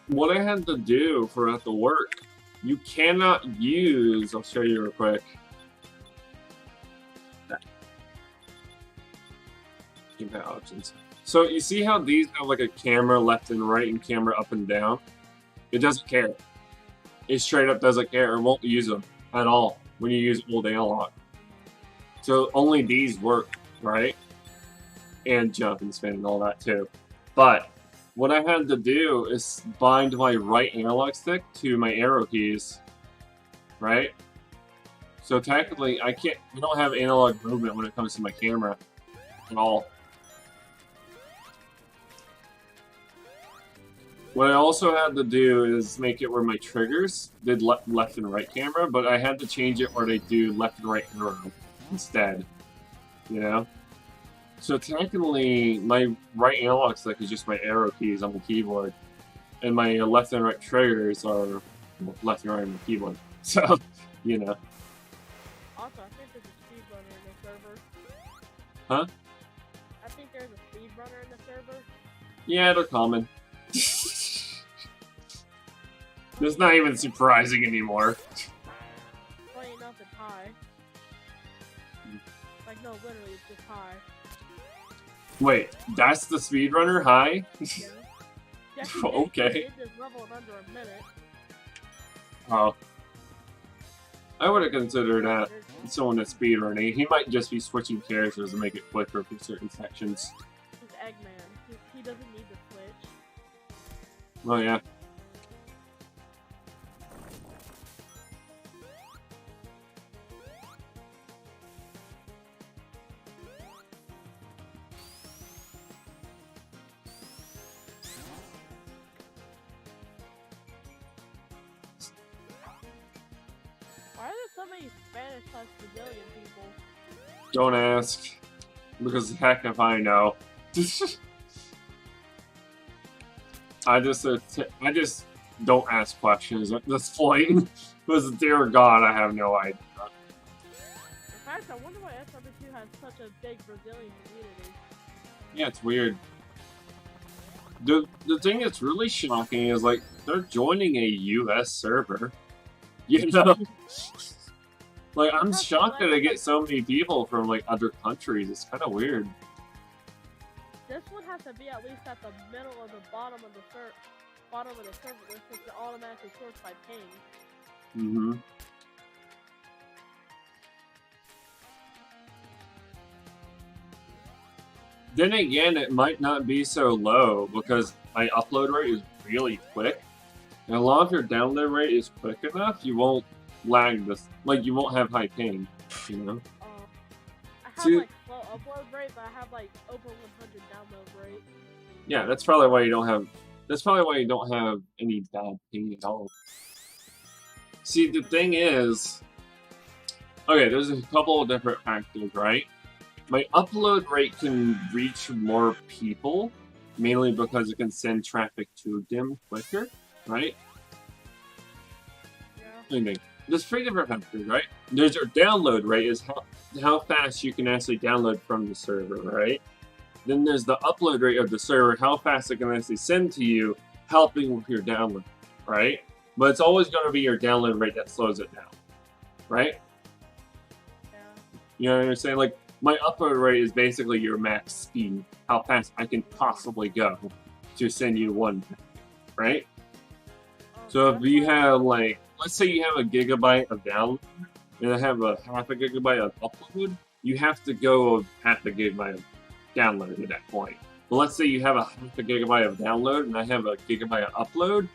What I had to do for that to work, you cannot use... I'll show you real quick. Keypad options. So, you see how these have, like, a camera left and right and camera up and down? It doesn't care. It straight up doesn't care. It won't use them at all when you use old analog. So only these work, right? And jump and spin and all that too. But what I had to do is bind my right analog stick to my arrow keys, right? So technically, I don't have analog movement when it comes to my camera at all. What I also had to do is make it where my triggers did left and right camera, but I had to change it where they do left and right arrow instead. You know? So technically, my right analog stick is just my arrow keys on the keyboard, and my left and right triggers are left and right on the keyboard. So, you know. Also, I think there's a speedrunner in the server. Huh? I think there's a speedrunner in the server. Yeah, they're common. It's not even surprising anymore. Funny enough, it's high. Like, no, literally, it's just high. Wait, that's the speedrunner high? Yeah. Okay. It just level in under a minute. Oh. I would have considered that someone that's speedrunning. He might just be switching characters to make it quicker for certain sections. He's Eggman. He doesn't need to switch. Oh, yeah. Why are there so many Spanish plus Brazilian people? Don't ask. Because heck if I know. I just don't ask questions at this point. Because dear God, I have no idea. In fact, I wonder why srb2 has such a big Brazilian community. Yeah, it's weird. The thing that's really shocking is like they're joining a US server. You know? Like I'm shocked that they get so many people from like other countries. It's kind of weird. This one has to be at least at the middle of the bottom of the server list, since it automatically sorts by ping. Mm-hmm. Then again, it might not be so low because my upload rate is really quick. And as long as your download rate is quick enough, you won't lag this. Like, you won't have high ping, you know? I have like slow upload rate, but I have like over 100 download rate. Yeah, that's probably why you don't have. That's probably why you don't have any bad ping at all. See, the thing is, okay, there's a couple of different factors, right? My upload rate can reach more people, mainly because it can send traffic to them quicker, right? Yeah. There's three different factors, right? There's your download rate, is how fast you can actually download from the server, right? Then there's the upload rate of the server, how fast it can actually send to you, helping with your download, right? But it's always going to be your download rate that slows it down, right? Yeah. You know what I'm saying? Like, my upload rate is basically your max speed, how fast I can possibly go to send you one, right? So if you have like, let's say you have a gigabyte of download, and I have a half a gigabyte of upload, you have to go half a gigabyte of download at that point. But let's say you have a half a gigabyte of download, and I have a gigabyte of upload,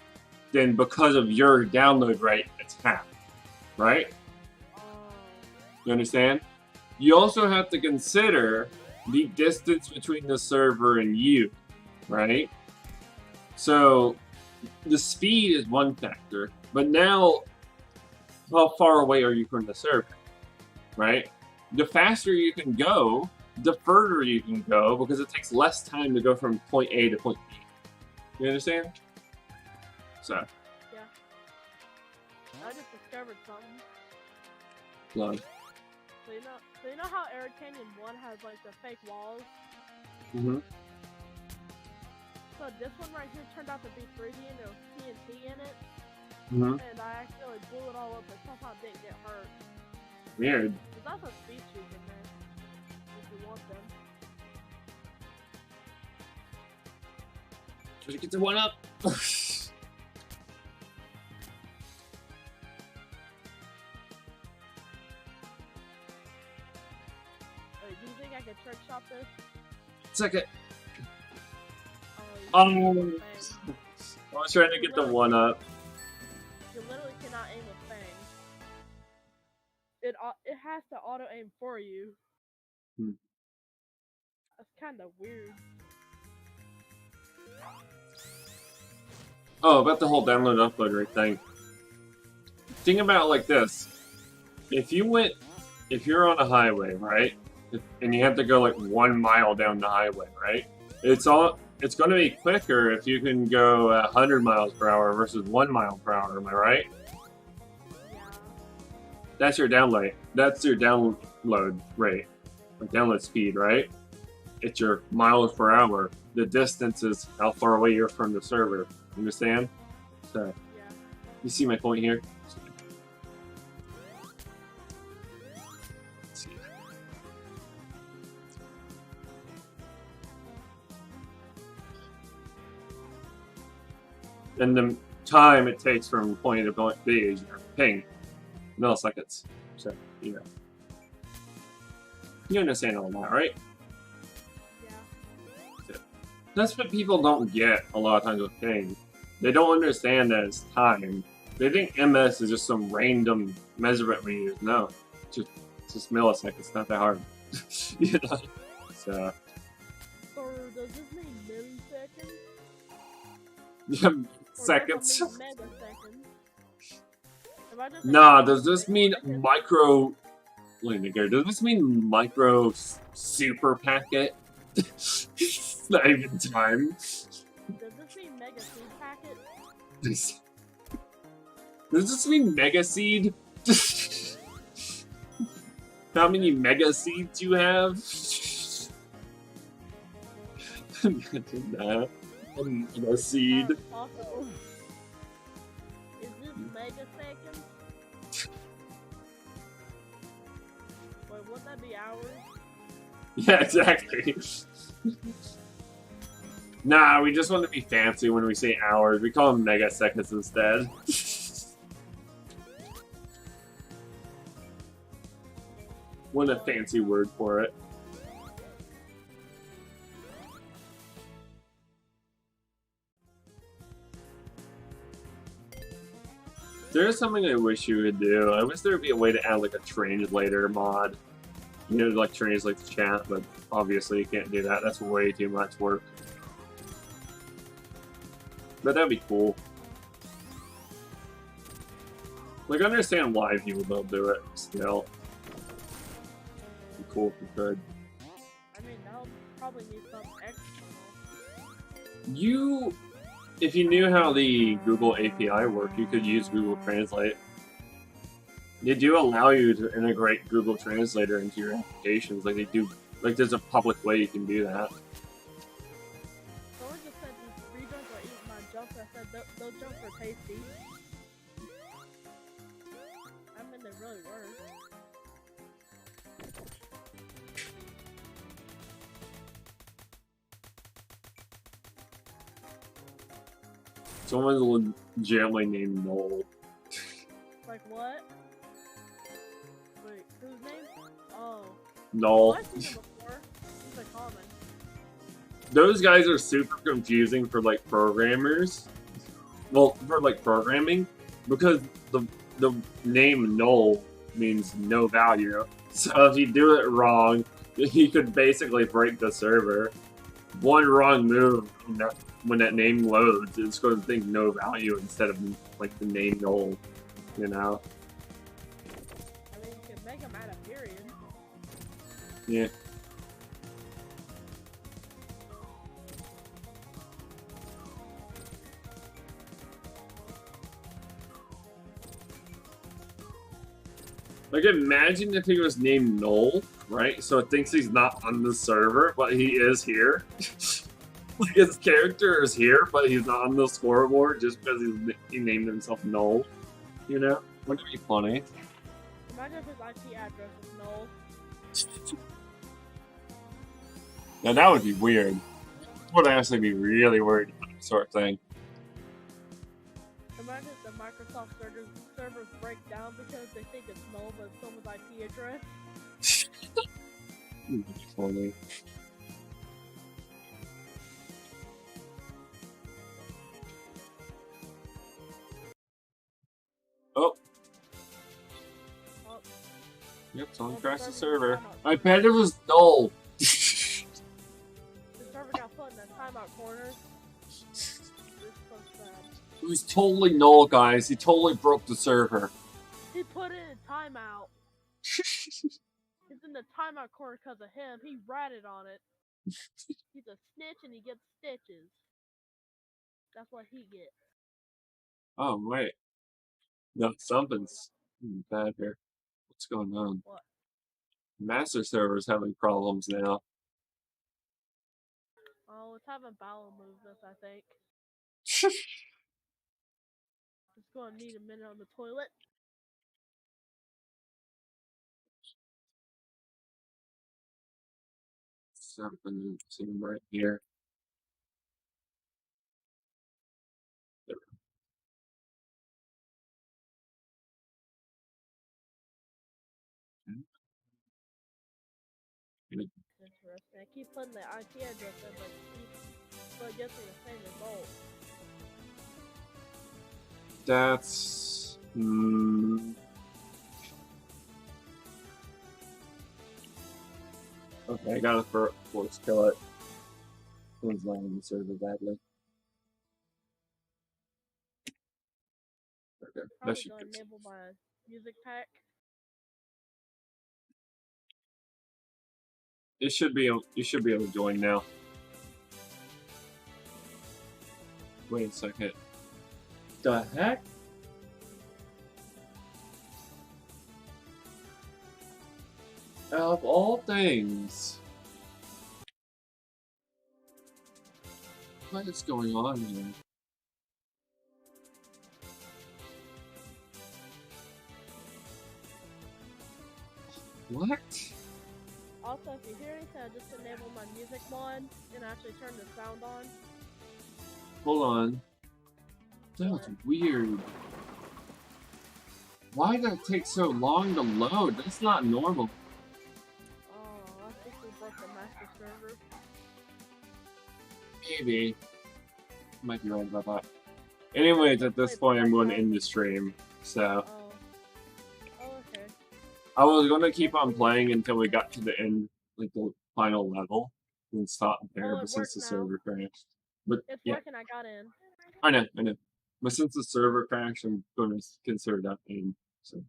then because of your download rate, it's half, right? You understand? You also have to consider the distance between the server and you, right? So the speed is one factor, but now how far away are you from the server, right? The faster you can go, the further you can go, because it takes less time to go from point A to point B. You understand? So. Yeah. I just discovered something. Love. So you know how Air Canyon 1 has like the fake walls? Mm-hmm. So this one right here turned out to be 3D and there was TNT in it. Mm-hmm. And I actually blew it all up, but somehow didn't get hurt. Weird. There's also speed shoes in there, if you want them. Try to get the one up. Wait, do you think I could trick shot this? Second. Oh, I was trying to get the one up. You literally cannot aim with Fang. It has to auto aim for you. That's kind of weird. Oh, about the whole download upload rate thing. Think about it like this. If you're on a highway, right? And you have to go like 1 mile down the highway, right? It's going to be quicker if you can go 100 miles per hour versus 1 mile per hour, am I right? Yeah. That's your download. That's your download rate. Or download speed, right? It's your miles per hour. The distance is how far away you're from the server. Understand? So, Yeah. you see my point here? Let's see. And the time it takes from point A to point B is your ping. Milliseconds. So, you know. You understand all that, right? Yeah. That's what people don't get a lot of times with ping. They don't understand that it's time. They think MS is just some random measurement we use. No. It's just milliseconds. It's not that hard. You know? So. Or does this mean milliseconds? Yeah, Or seconds. does it mean megaseconds? If I just Nah, say does this mean milliseconds- micro... Wait a minute, does this mean micro super packet? It's not even time. Does this mean mega seed packet? Does this mean mega seed? How many mega seeds you have? Imagine that. A mega seed. Not possible. Is this megaseconds? Wait, wouldn't that be hours? Yeah, exactly. Nah, we just want to be fancy when we say hours. We call them megaseconds instead. Want a fancy word for it. There's something I wish you would do. I wish there would be a way to add like a translator mod. You know, like translate the chat, but obviously you can't do that. That's way too much work. But that'd be cool. Like, I understand why people don't do it still. It'd be cool if you could. I mean, that'll probably need some external. If you knew how the Google API worked, you could use Google Translate. They do allow you to integrate Google Translator into your applications. Like they do, like there's a public way you can do that. Someone just said these reruns are eating my jumps. I said those jumps are tasty. I mean, they really were. Someone's legitimately named Noel. Like what? Wait, whose name? Oh. Noel. I've seen him before. He's a common. Those guys are super confusing for like programmers. Well, for like programming, because the name null means no value. So if you do it wrong, you could basically break the server. One wrong move, when that name loads, it's going to think no value instead of like the name null. You know? I mean, you can make him add a period. Yeah. Like, imagine if he was named Noel, right? So it thinks he's not on the server, but he is here. Like, his character is here, but he's not on the scoreboard just because he named himself Noel. You know? Wouldn't it be funny? Imagine if his IP address is null. Now, that would be weird. Would actually be really weird about that sort of thing. Imagine if the Microsoft servers break down because they think it's null, but it's someone's IP address. That'd be funny. Oh. Oh, Yep, someone well, crashed the server server. got I bet it was Noel. The server got put in a timeout corner. This is so sad. It was totally null, guys. He totally broke the server. He put it in timeout. He's in the timeout corner because of him. He ratted on it. He's a snitch and he gets stitches. That's what he gets. Oh, wait. No, something's bad here. What's going on? What? Master server is having problems now. Oh, it's having bowel movements, I think. It's gonna need a minute on the toilet. Something right here. There we go. Interesting. I keep putting the IP address in, but gets me the same result. That's... Okay, I gotta force kill it. Things lying the server badly. Okay, that Probably should gonna fix it. enable my music pack. You should be able to join now. Wait a second. The heck? Of all things. What is going on here? What? Also, if you hear anything, I just enable my music mod and actually turn the sound on. Hold on. That was weird. Why did it take so long to load? That's not normal. Oh, I think we broke the master server. Maybe. Might be right about that. Anyways, at this point, I'm going to end the stream. So. Oh, okay. I was going to keep on playing until we got to the end, like the final level, and stop there, but since the server crashed. But it's yeah. working, I got in. I know. But since the server crashed, I'm going to consider that end. So.